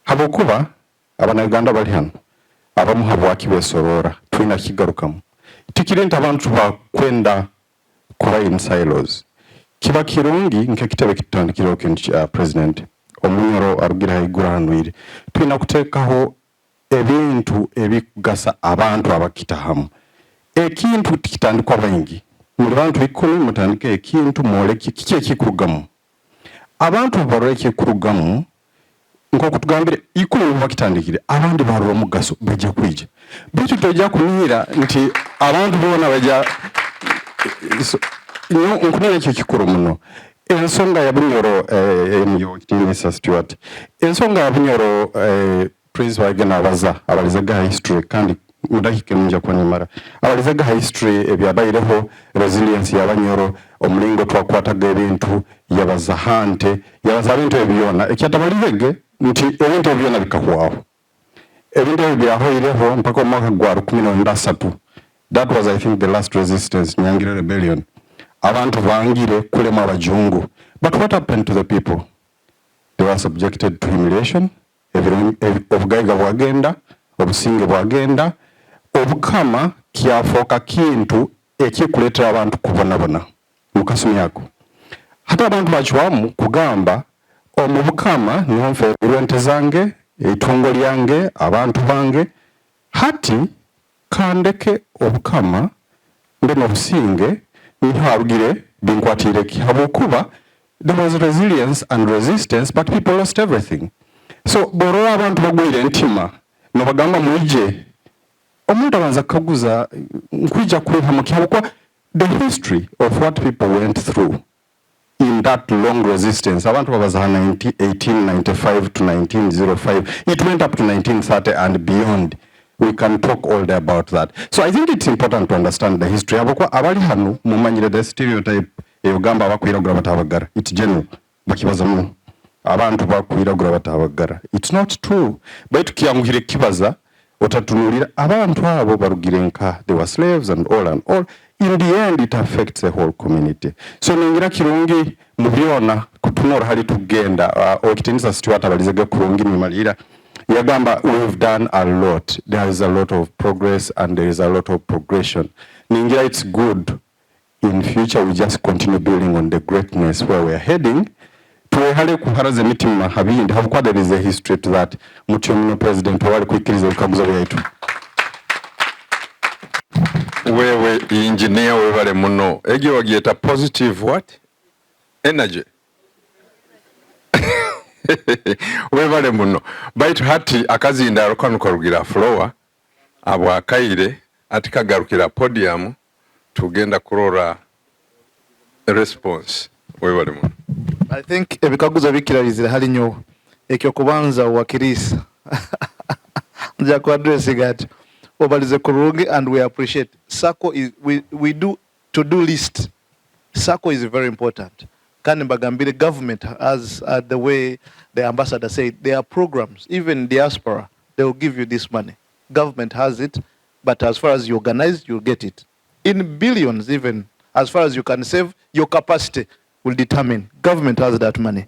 Habokuba abana-Uganda bali hano abamu havwaki besorora twina kigarukamu. Tikirinta abantu bakwenda kuba in silos. Kiba kirungi nke kitebe kitandikiro president omunyoro arugira haigura hanuire twina kuteekaho ebintu ebikugasa abantu abakita hamu ekintu tikitandikwa baingi muri bantu 10 mutandike ekintu moleki kiki ekikurugamu abantu bareke ekikurugamu nko kutugambire 10 bakitandikire abandi barwa mugaso bajja kwija bitu tojja kunira nti abantu bona bajja nkunira ekyo kikuru muno ensonga ya bunyoro emyo Mr. Stewart ensonga ya bunyoro Prince wagena abalizaga history kandi mudahike munja kwa nimara abalizaga history ebyabaireho resilience y'abanyoro omulingo twakwataga ebintu yabazahante yabaza bintu ebyona ekyatabalizege nti ebintu ebyona bikahwaho ebintu ebyahoireho mpaka omwaka gwa 13 that was I think the last resistance Nyangire rebellion abantu bangire kulema abajungu but what happened to the people? They were subjected to humiliation obugaiga bwagenda obusinge bwagenda obukama kyafoka kintu ekikuletera abantu kubonabona mukasumi yako hata abantu bakiwamu kugamba omubukama niho nfeerwa ente zange itungo lyange abantu bange hati kandeke obukama mbeno obusinge niho abugire binkwatire habwokuba there was resilience and resistance but people lost everything. So boro abantu bagwire entima no bagamba mwije omuntu abanza kaguza nkwija kuha mukyabukwa the history of what people went through in that long resistance abantu babaza 1895 to 1905 it went up to 1930 and beyond. We can talk all day about that. So I think it's important to understand the history. Abakwa abali hanu mumanyire the stereotype eyogamba bakwiragura batabagara. It's general. Bakibaza mu abantu bakwiragura batabagara. It's not true. Baitu kiyanguhire kibaza otatunulira abantu abo barugirenka they were slaves and all. In the end it affects the whole community. So ningira kirungi mubyona kutunora hali tugenda okitinisa Stewart abalizege kurungi nimalira Yagamba, we've done a lot. There is a lot of progress and there is a lot of progression. Ningira, it's good. In future, we just continue building on the greatness where we're heading. Tuwehale kuharaze mitima habindi. Habukwa there is a history to that. Mutiomuno president, wale kuikiriza ukaguza wetu.
Wewe engineer webale muno. Egi wagieta positive what? Energy. Webale muno baitu hati akazinda arokanuka rugira floor abwa kaire ati kagarukira podium tugenda kurora response webale muno.
I think ebikaguzo bikiralizira hali nnyo ekyo kubanza wakirisa nja ku address gati obalize kurungi, and we appreciate SACCO is we do to do list. SACCO is very important. Kandi mbagambire government, as the way the ambassador said, there are programs, even diaspora, they will give you this money. Government has it, but as far as you organize, you'll get it. In billions even, as far as you can save, your capacity will determine. Government has that money.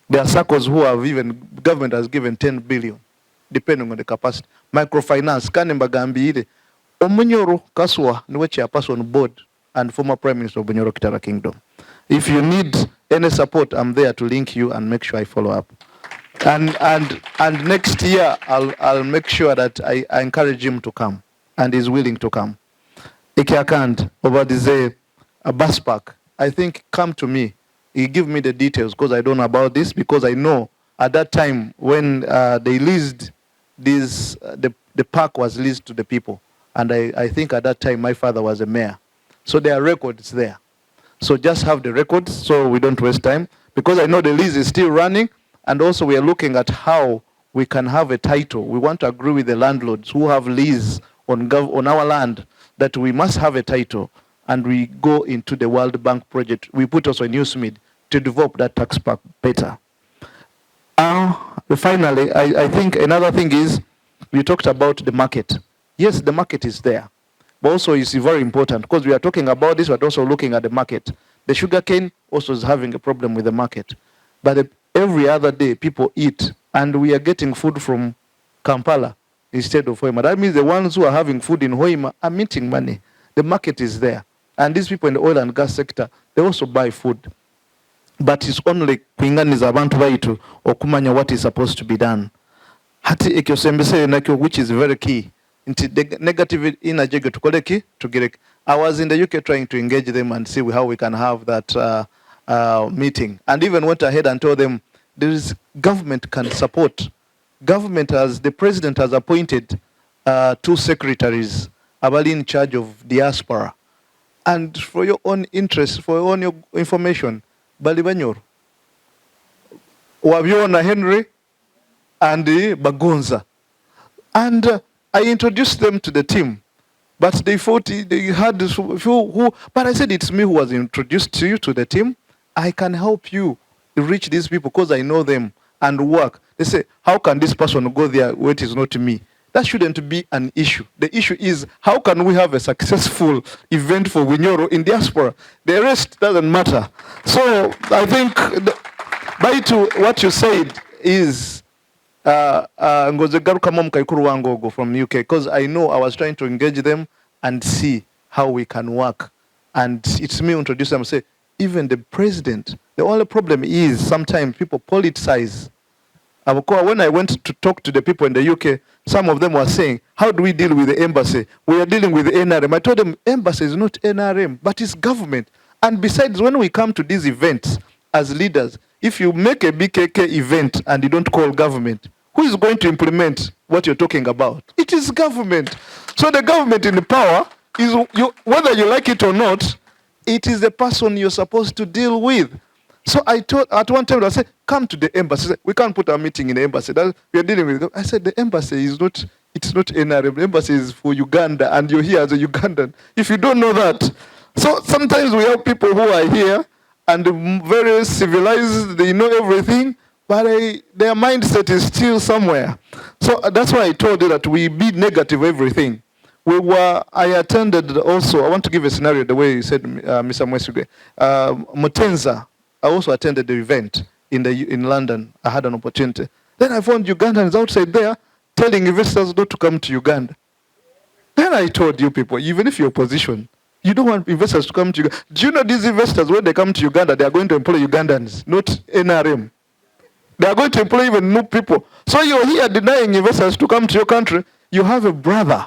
There are SACCOs who have even, government has given 10 billion, depending on the capacity. Microfinance, kandi mbagambire, Omunyoro Kaswa, niwe chairperson board and former Prime Minister of Bunyoro Kitara Kingdom. If you need any support, I'm there to link you and make sure I follow up. And next year, I'll make sure that I encourage him to come, and he's willing to come. Ikiakand, over the bus park, I think come to me. He give me the details because I don't know about this, because I know at that time when they leased this, the park was leased to the people. And I think at that time my father was a mayor. So there are records there. So just have the records so we don't waste time, because I know the lease is still running, and also we are looking at how we can have a title. We want to agree with the landlords who have lease on our land that we must have a title, and we go into the World Bank project. We put also a Newsmead to develop that tax park better. Finally, I think another thing is, we talked about the market. Yes, the market is there. But also it's very important, because we are talking about this, but also looking at the market. The sugarcane also is having a problem with the market. But every other day people eat, and we are getting food from Kampala instead of Hoima. That means the ones who are having food in Hoima are minting money. The market is there. And these people in the oil and gas sector, they also buy food. But it's only kuinganiza abantu baitu okumanya what is supposed to be done. Hati ekyosembese nakyo, which is very key. The negative energy to get. I was in the UK trying to engage them and see how we can have that meeting. And even went ahead and told them there is government can support. Government, as the president has appointed 2 secretaries, Abali in charge of diaspora. And for your own interest, for your own information, Balibanyoro, Wabiona Henry, and Bagonza. And I introduced them to the team, but they thought they had who. But I said, it's me who was introduced to you to the team. I can help you reach these people because I know them and work. They say, how can this person go there where it is not me? That shouldn't be an issue. The issue is, how can we have a successful event for Bunyoro in diaspora? The rest doesn't matter. So I think, by to what you said is, from UK, because I know I was trying to engage them and see how we can work. And it's me who introduce them and say, even the president, the only problem is sometimes people politicize. When I went to talk to the people in the UK, some of them were saying, how do we deal with the embassy? We are dealing with the NRM. I told them, embassy is not NRM, but it's government. And besides, when we come to these events as leaders, if you make a BKK event and you don't call government, who is going to implement what you're talking about? It is government. So the government in the power is, whether you like it or not, it is the person you're supposed to deal with. So I told, at one time I said, come to the embassy. We can't put a meeting in the embassy. We are dealing with it. I said, the embassy is not, it's not NRM. The embassy is for Uganda, and you're here as a Ugandan. If you don't know that. So sometimes we have people who are here and very civilized, they know everything, but their mindset is still somewhere. So that's why I told you that we be negative everything. I attended also, I want to give a scenario the way you said, Mr. Mwesuge. Mutenza, I also attended the event in London. I had an opportunity. Then I found Ugandans outside there telling investors not to come to Uganda. Then I told you people, even if you're opposition, you don't want investors to come to Uganda. Do you know these investors, when they come to Uganda, they are going to employ Ugandans, not NRM. They are going to employ even new people. So you're here denying investors to come to your country. You have a brother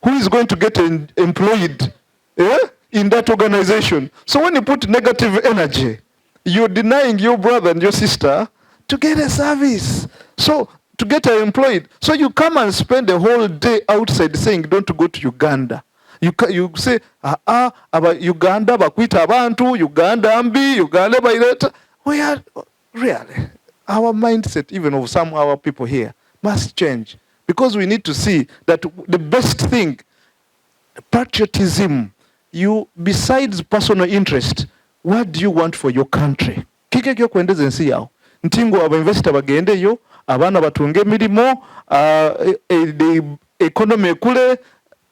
who is going to get employed in that organization. So when you put negative energy, you're denying your brother and your sister to get a service. So to get employed. So you come and spend the whole day outside saying don't go to Uganda. You say, aba Uganda bakwita abantu, Uganda ambi, Uganda baireta. We are really, our mindset, even of some of our people here, must change. Because we need to see that the best thing, patriotism, you, besides personal interest, what do you want for your country? Kike kyo kwendeze nsi yao. Ntingo aba investor bagende yo, abana batunge milimo, the economy ekule,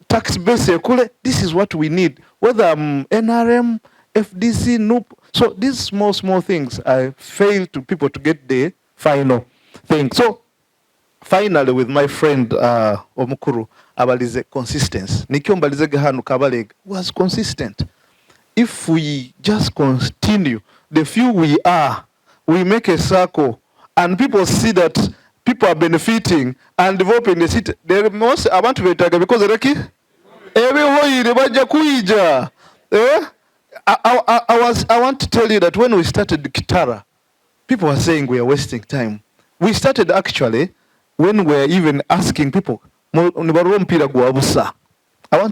tax base ekule. This is what we need. Whether NRM, FDC, NUP. So these small things, I fail to people to get the final thing. So finally, with my friend Omukuru, abalize consistency. Nikyo mbalize gehanu Kabaleega was consistent. If we just continue, the few we are, we make a circle, and people see that people are benefiting and developing the city. They must, I want to be targeted because I want to tell you that when we started Kitara, people were saying we are wasting time. We started actually when we were even asking people, I want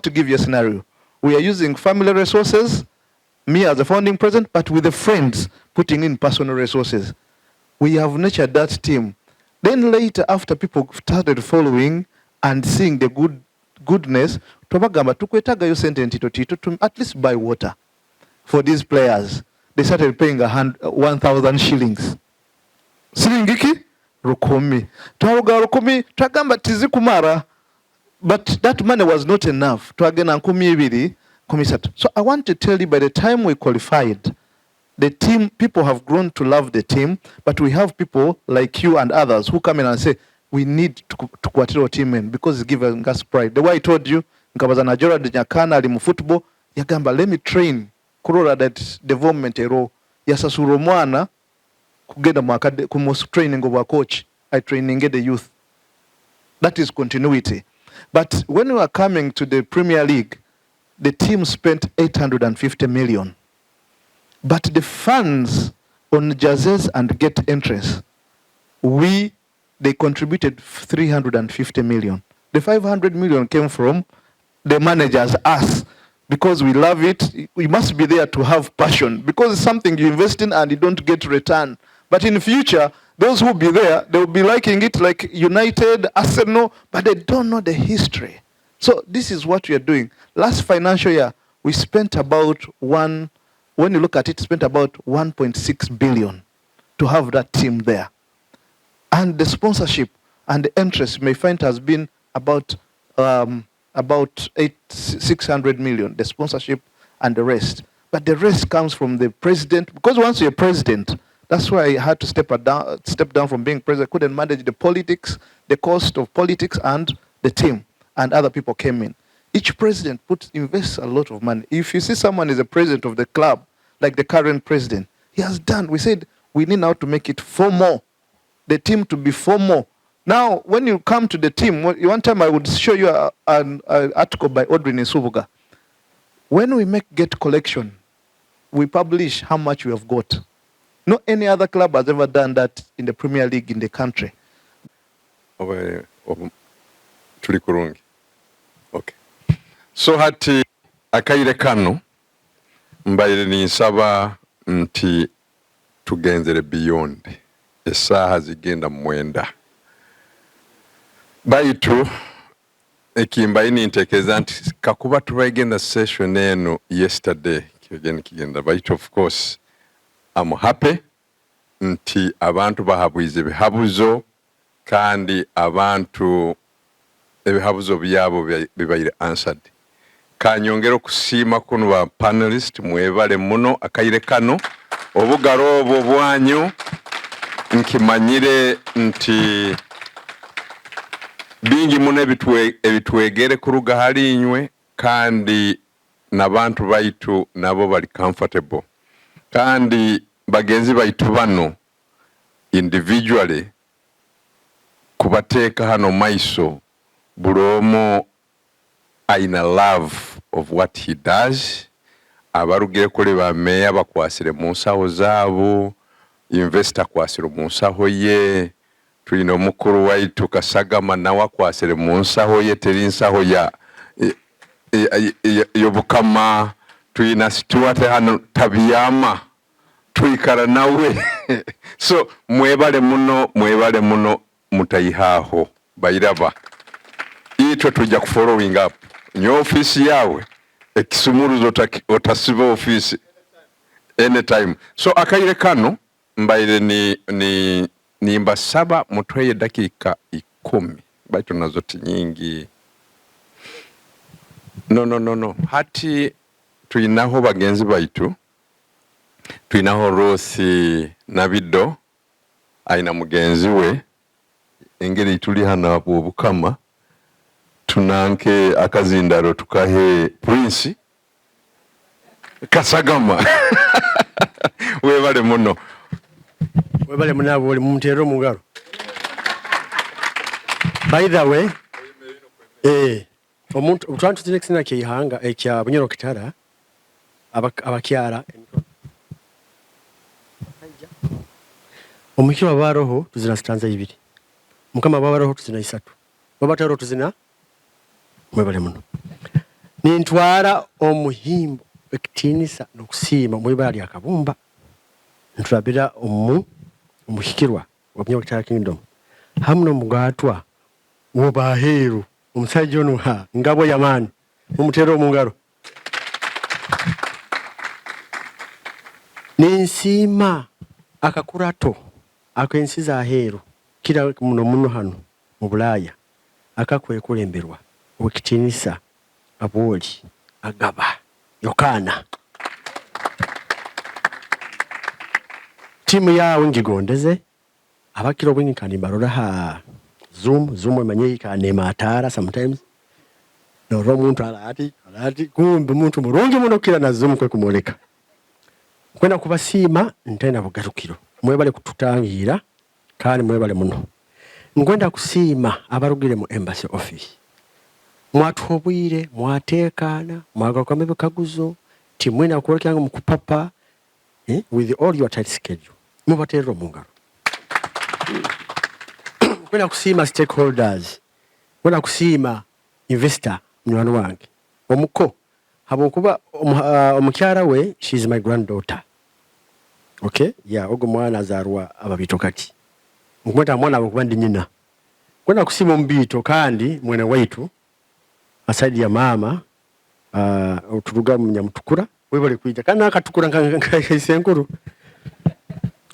to give you a scenario. We are using family resources, me as a founding president, but with the friends putting in personal resources. We have nurtured that team. Then later, after people started following and seeing the goodness, to at least buy water for these players. They started paying 1,000 shillings. Siringiki? Rukumi. Twaruga rukumi, twagamba tizikumara. But that money was not enough. Twagena nkumi ibiri, kumisatu. So I want to tell you, by the time we qualified, the team, people have grown to love the team, but we have people like you and others who come in and say, we need to kwatiro team in because it's giving us pride. The way I told you, nkabaza najora de nyakana ali mu football, yagamba, let me train kurora that development ero yasasuro mwana kugenda kumos training of a coach. I training the youth. That is continuity. But when we are coming to the Premier League, the team spent 850 million. But the funds on jerseys and get entrance, they contributed 350 million. The 500 million came from the managers, us, because we love it. We must be there to have passion, because it's something you invest in and you don't get return. But in the future, those who will be there, they will be liking it like United, Arsenal, but they don't know the history. So this is what we are doing. Last financial year, we spent about when you look at it, spent about 1.6 billion to have that team there. And the sponsorship and the interest, you may find, has been about 600 million, the sponsorship and the rest. But the rest comes from the president, because once you're president, that's why I had to step down from being president. I couldn't manage the politics, the cost of politics, and the team, and other people came in. Each president invests a lot of money. If you see someone is a president of the club, like the current president, he has done. We said we need now to make it 4 more. The team to be 4 more. Now, when you come to the team, one time I would show you an article by Audrey Nsubuga. When we make get collection, we publish how much we have got. No any other club has ever done that in the Premier League in the country.
Okay. So hati akaire kano mbaire ninsaba nti tugenzere beyond esaaha zigenda mwenda baitu ekimbaye nintekereza nti kakuba tubagenda session eno yesterday kigenda baitu. Of course I'm happy nti abantu bahabwize bihabuzo kandi abantu ebihabuzo byabo bibaire answered. Kanyongero kusima kuno ba panelist mwebale muno akaire kano obugaro obwo bwanyu nkimanyire nti bingi muno ebitwegere kuruga halinywe kandi nabantu baitu nabo bali comfortable kandi bagenzi baitu bano individually kubateka hano maiso bulomo aina love of what he does. Abarugire kuri ba meya bakwasire mu nsaho zabo, investor kwasire mu nsaho ye, tulino mukuru waitu Kasagama nawe akwasire mu nsaho ye, teri nsaho ya Omukama tuyina Stuart hano tabiyama tuikara nawe so mwebale muno mutayihaho bayiraba itwe tujja following up nyo office yawe ekisumuruzo otasiba office anytime so akaire kano mbaire ni mbasaba mutweye dakika 10 baitu nazo nyingi no hati tuinaho bagenzi baitu tuinaho Rosi Nabido aina mugenzi we engeri tuli hana Omukama tunanke akazindaro tukahe Prince Kasagama webale muno
oli mumutero mungalo. By the way, omuntu utwantu tinexina kihanga ekya Bunyoro Kitara abakyara omukiro baroho tuzina stanza 2 Omukama baroho tuzina 3 babatero tuzina mwebale muno nintwara omuhimbo ekitinisa nokusiima mwebali akabumba ntulabira omuhikirwa wa Bunyoro Kitara Kingdom hamno mugatwa wobaheru omusajja ono ngabo yamani omutero mungalo ninsima akakurato akensiza aheru kira muno hano mu Bulaya akakwekulemberwa okitinisa aboli agaba yokana timu yawe ngigondeze abakiro bwingi kanimbarora ha zoom emanyi kane matara sometimes no romuntu alati kumbe muntu mulungi muno kira na zoom kwe kumoleka kwenda kubasiima ntenda bugarukiro mwebale kututangira kandi mwebale muno ngwenda kusiima abarugire mu embassy office mwatubwire mwatekana mwagakwame bikaguzo timwena kuwekanga mu kupapa with all your tight schedule mubatero mungaro kwenda kusiima stakeholders kwenda kusiima investor mwana wange omuko habokuba omukyara we she is my granddaughter. Okay, yeah, ogo mwana azarwa ababito kati ngwenda mwana abokuba ndi nyina kwenda kusiima mbito kandi mwene waitu aside ya mama uturuga munyamutukura webale kuija kana akatukura nkaisenkuru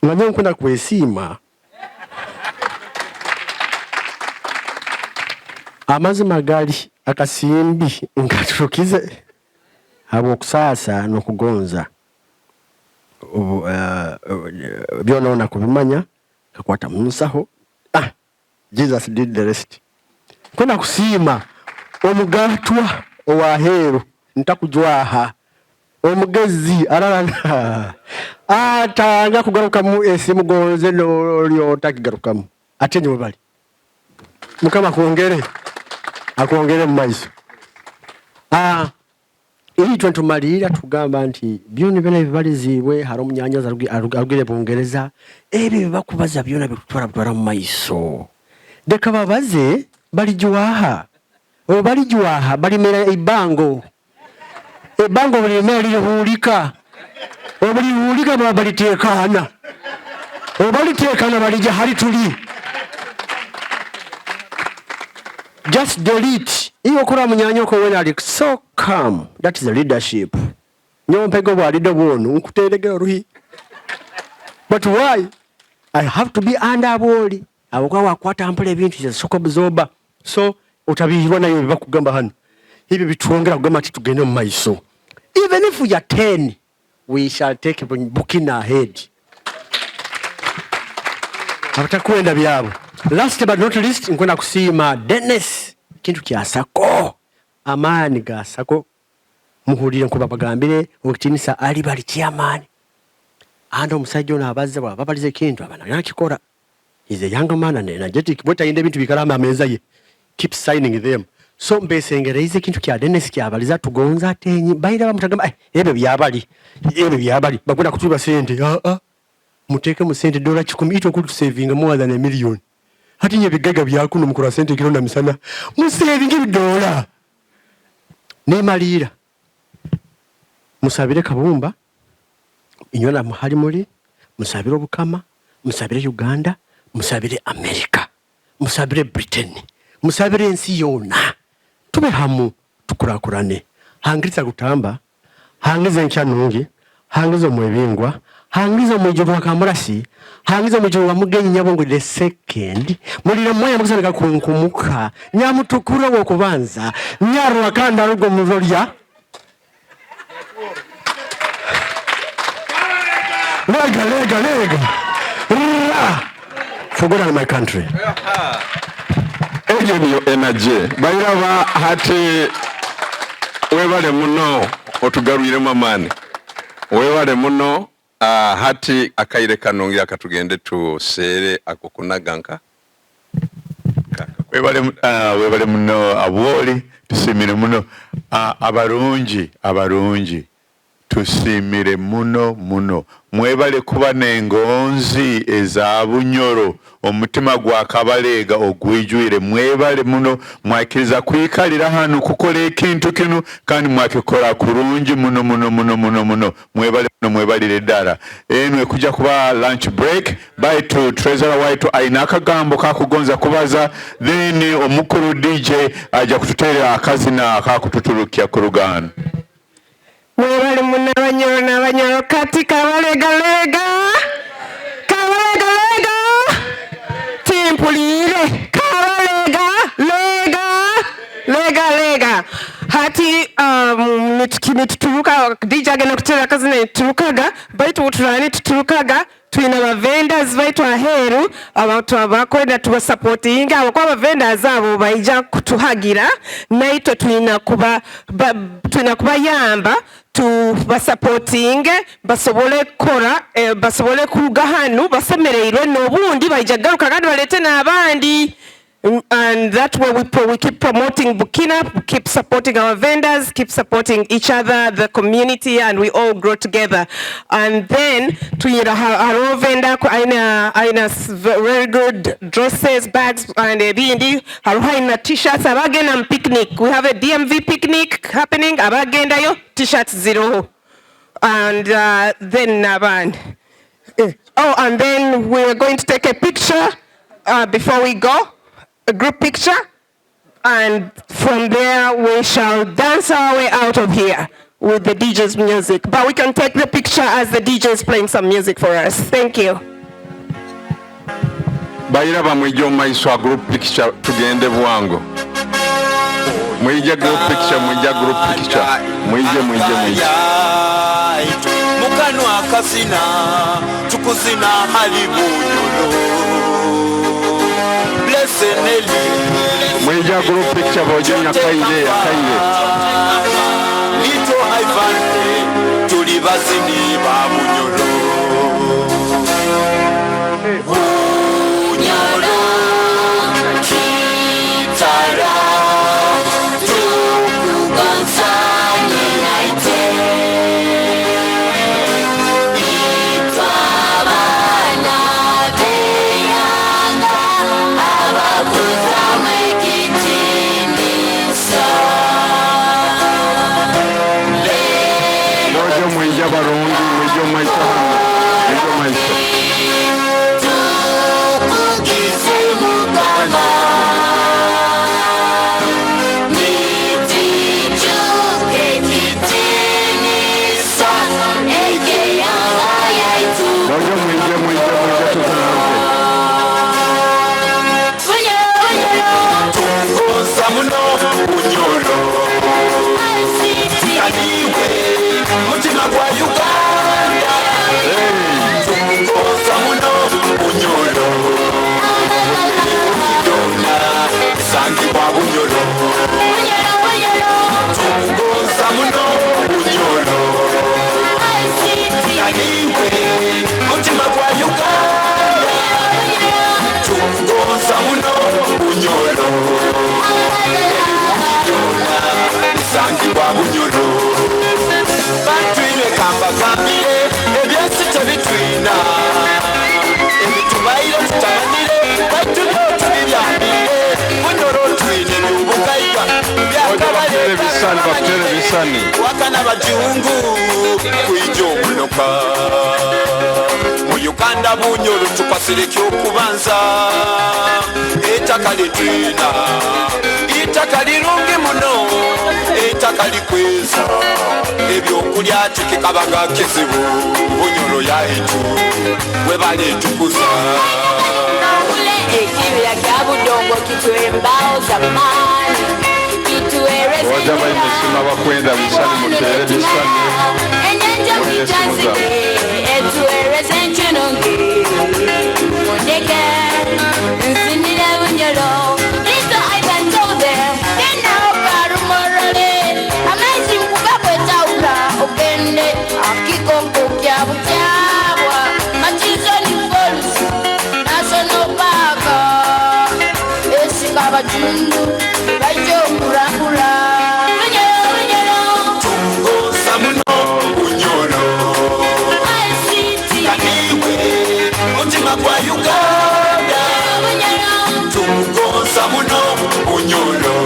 nganya kwenda kwesiima amazi magali akasimbi ngaturukize abo kusasa no kugonza byona kubimanya kakwata munsaho Jesus did the rest kwenda kusiima omugatwa owaheru ntakujwaha omugezi ararana atanga kugaruka mu esimu gonze lyo takigarukamu atenye bali Mukama akuongere mu maiso ili twentumalira tugamba nti byoni bene bibalizibwe hari omunyanyaza arugire Bungereza ebyo bakubaza byona bitwara mu maiso deka babaze balijwaha balimera ibango balimera lihulika obalihulika balitekana balija hari tuli just delete iyo kura munyanyoko when are so calm. That is the leadership. Nyompego bwalido bwonu nkuteregera ruhi. But why? I have to be under boli. Abokwa wakwata ampole ebintu kya soko buzoba. So utabihirwa nayo bakugamba hano. Hibi bitwongera kugamba ati tugende mu maiso. Even if we are 10, we shall take a booking ahead. Abatakwenda byabo. Last but not least, nkwenda kusiima Dennis kintu kya sako amani ga sako muhulire nkuba bagambire okitinisa ali bali chairman ando musajjo na abazza babalize kintu abana yakikora is a young man and energetic bota inde bintu bikalama ameza ye keep signing them so mbesengereze kintu kya Dennis kya abaliza tugonza atenyi bayira bamutagamba ebe byabali bakwenda kutuba sente muteke mu sente $10 ito kutu saving more than $1 million. Hati nye bigaga byakuno mukura sente kilo na misana mu saving $1. nemalira musabire Kabumba inyona muhali muri musabire Omukama musabire Uganda musabire America musabire Britain musabire ensi yona tube hamu tukurakurane hangiriza gutamba hangiza nkyanungi hangiza mwebingwa hangiza mujova kamurasi hangiza mujova mugenyi nyabongo the second mulira moya mukuzana kunkumuka nyamutukura wo kubanza nyaro akanda rugo muzorya lega forget my country
ejo niyo energy bayiraba hati webale muno otugaruyire mamani webale muno hati akaire kanongi akatugende tusere akokunaganka
webale muno abwoli tusimire muno abarungi tusimire muno mwebale kuba nengonzi eza Bunyoro omutima gwa Kabaleega ogwijwire mwebale muno mwakiriza kwikalira hano kukola ekintu kinu kandi mwakikola kurungi muno mwebalire ddala enwe kujja kuba lunch break by to treasurer waitu aina akagambo kakugonza kubaza then omukuru DJ aja kututeera akazina akakututulukya ku Lugano.
Mwebale muna Banyoro kati Kabaleega timpulire Kabaleega lega hati nituturuka DJ agenda kutera kazina niturukaga baitu uturani tuturukaga tuina ba vendors baitu aheru abantu abakwenda tuba supporting abakwa vendors abo baija kutuhagira naito tuina kuba yamba tu basupporting basobole kora basobole kuga hanu basemereirwe nobundi baijagaruka kandi balete n'abandi. And that way we keep promoting Burkina, we keep supporting our vendors, keep supporting each other, the community, and we all grow together. And then our vendor aina very good dresses, bags, and aina t-shirts. Abagenda picnic. We have a DMV picnic happening. Abagenda yo t-shirts 0. And then Naban. Oh, and then we're going to take a picture before we go. A group picture, and from there we shall dance our way out of here with the DJ's music. But we can take the picture as the DJ is playing some music for us. Thank you.
Bayiraba mwijo maiswa group picture tugende bwango. Mwija group picture mwije.
Mukano akasina tukuzina hali Bunyoro.
Mwija group picture bojonya kaire
Lito Ivan tuli basini ba Bunyoro Bunyoro kitara tukugonza ninaite itwabana beyanga Kabaleega wakana bajungu kwijo munoka mu Uganda bunyoro tupasireke okubanza ettaka litwina ettaka lirungi muno ettaka likweza ebyokulya tukikabaga kizibu bunyoro yaitu webaletukuza
ekibira kya budongo kitwe embao za maani
wajaba imesima bakwenda bisani mutere bisani
enyenja mitazike etuereze nchunonge mondeke nsinire bunyoro Lisa I can tell them they know karumorole amazing kubakweta ula okende akikonko kya bukyabwa machizo ni police national park esikabajundu bajo kurangula
kwa Uganda tumugonza muno bunyoro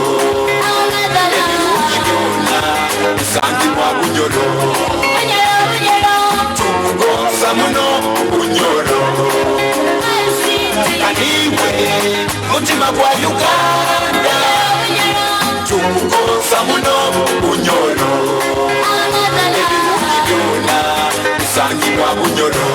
ebirugibyona bisangibwa bunyoro tumugonza muno bunyoro kaniwe mutima gwa Uganda tumugonza muno bunyoro ebirugibyona bisangibwa bunyoro.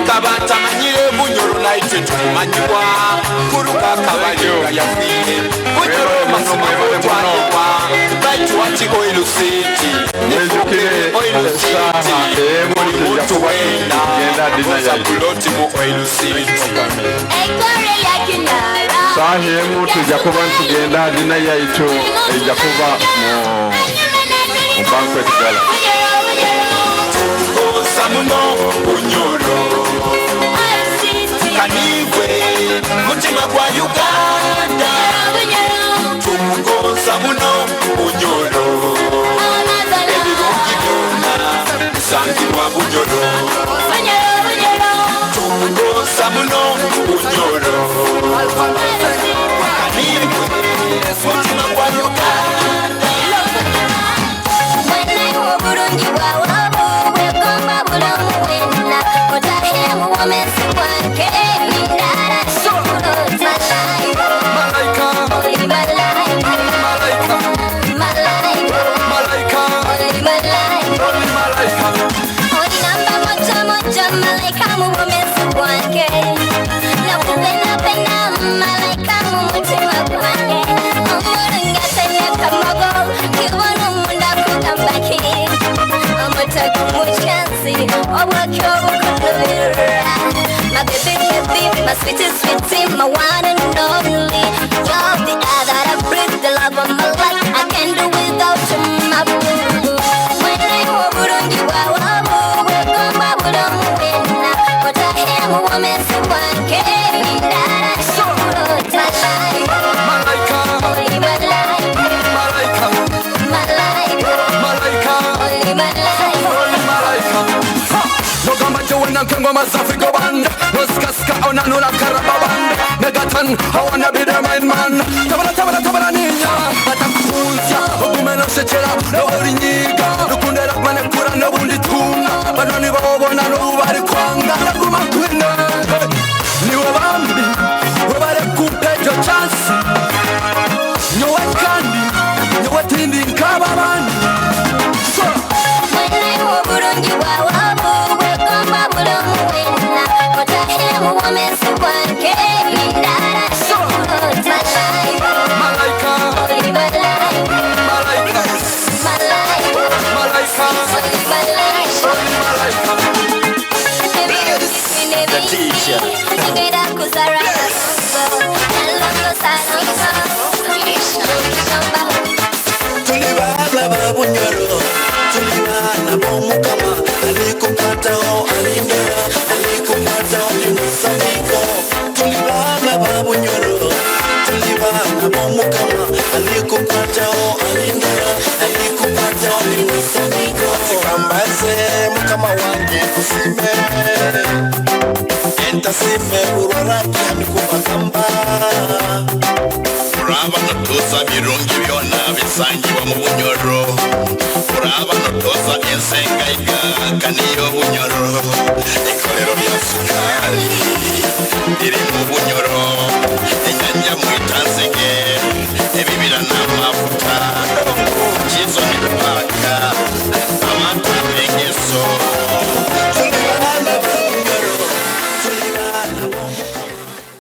Kabata manyire bunyoro naite tukumanyibwa kuruka Kabaleega yafire bunyoro masomo bwatwa baitu wati oil city nezukire oil city muntu wenda kuza kuloti mu oil city
ekore yakinara
sahemu tujja kuba ntugenda dina yaitu ejja kuba mu banquet gala
muno bunyoro kaniwe mutima gwa Uganda tumugonza muno bunyoro ebirungi byona bisangibwa bunyoro tumugonza muno bunyoro kaniwe mutima gwa Uganda
obulungi bwawe bwegomba bulamu bwenna otahemu womesi wange mindala sukulota malaika oli malaika oli malaika oli namba moja moja malaika mu womesi wange nakupendapenda malaika mu mutima gwange omulungi atenyeka mogo kibona omunda kugambaki amataku muchansi obwakyo bukulubira my baby my sweetie sweetie my one and only you're the air that I breathe the love of my life I can't do without you my boo when I obulungi bwawe bwegomba bulamu bwenna otahemu womesi wange mindala sukulota malaika oli malaika oli malaika
Nogamba joina kengo mazafiko band Waskaska onanula karaba band Megatan, I wanna be the main man Tabara ninya Batakuza, ogumeno shechera Nobori nyiga, nukundera kmane kura nobundi tunga Banani babona nubari kwanga Nakuma kwine Niwe bambi, webare kupejo chance Nyowe kandi, nyowe tindi nkaba bandi
obulungi bwawe bwegomba bulamu bwenna otahemu womesi wange mindala sukulota malaika oli malaika oli malaika Tulibana babunyoro, tulibana bomukama, alikupatao alindera, alikupatao limusaniko. Tulibana babunyoro, tulibana bomukama, alikupatao alindera, alikupatao limusaniko. Sikambaze mukama wange kusime, entasime urora kyami kubagamba. Uraba notoza birungi byona bisangiwa mu bunyoro. Uraba notoza ensenga igaka niyo bunyoro. Ikolero bya sukari iri mu bunyoro. Enyanja mwitanzige ebibira n'amafuta. Kizo mipaka amata bengeso.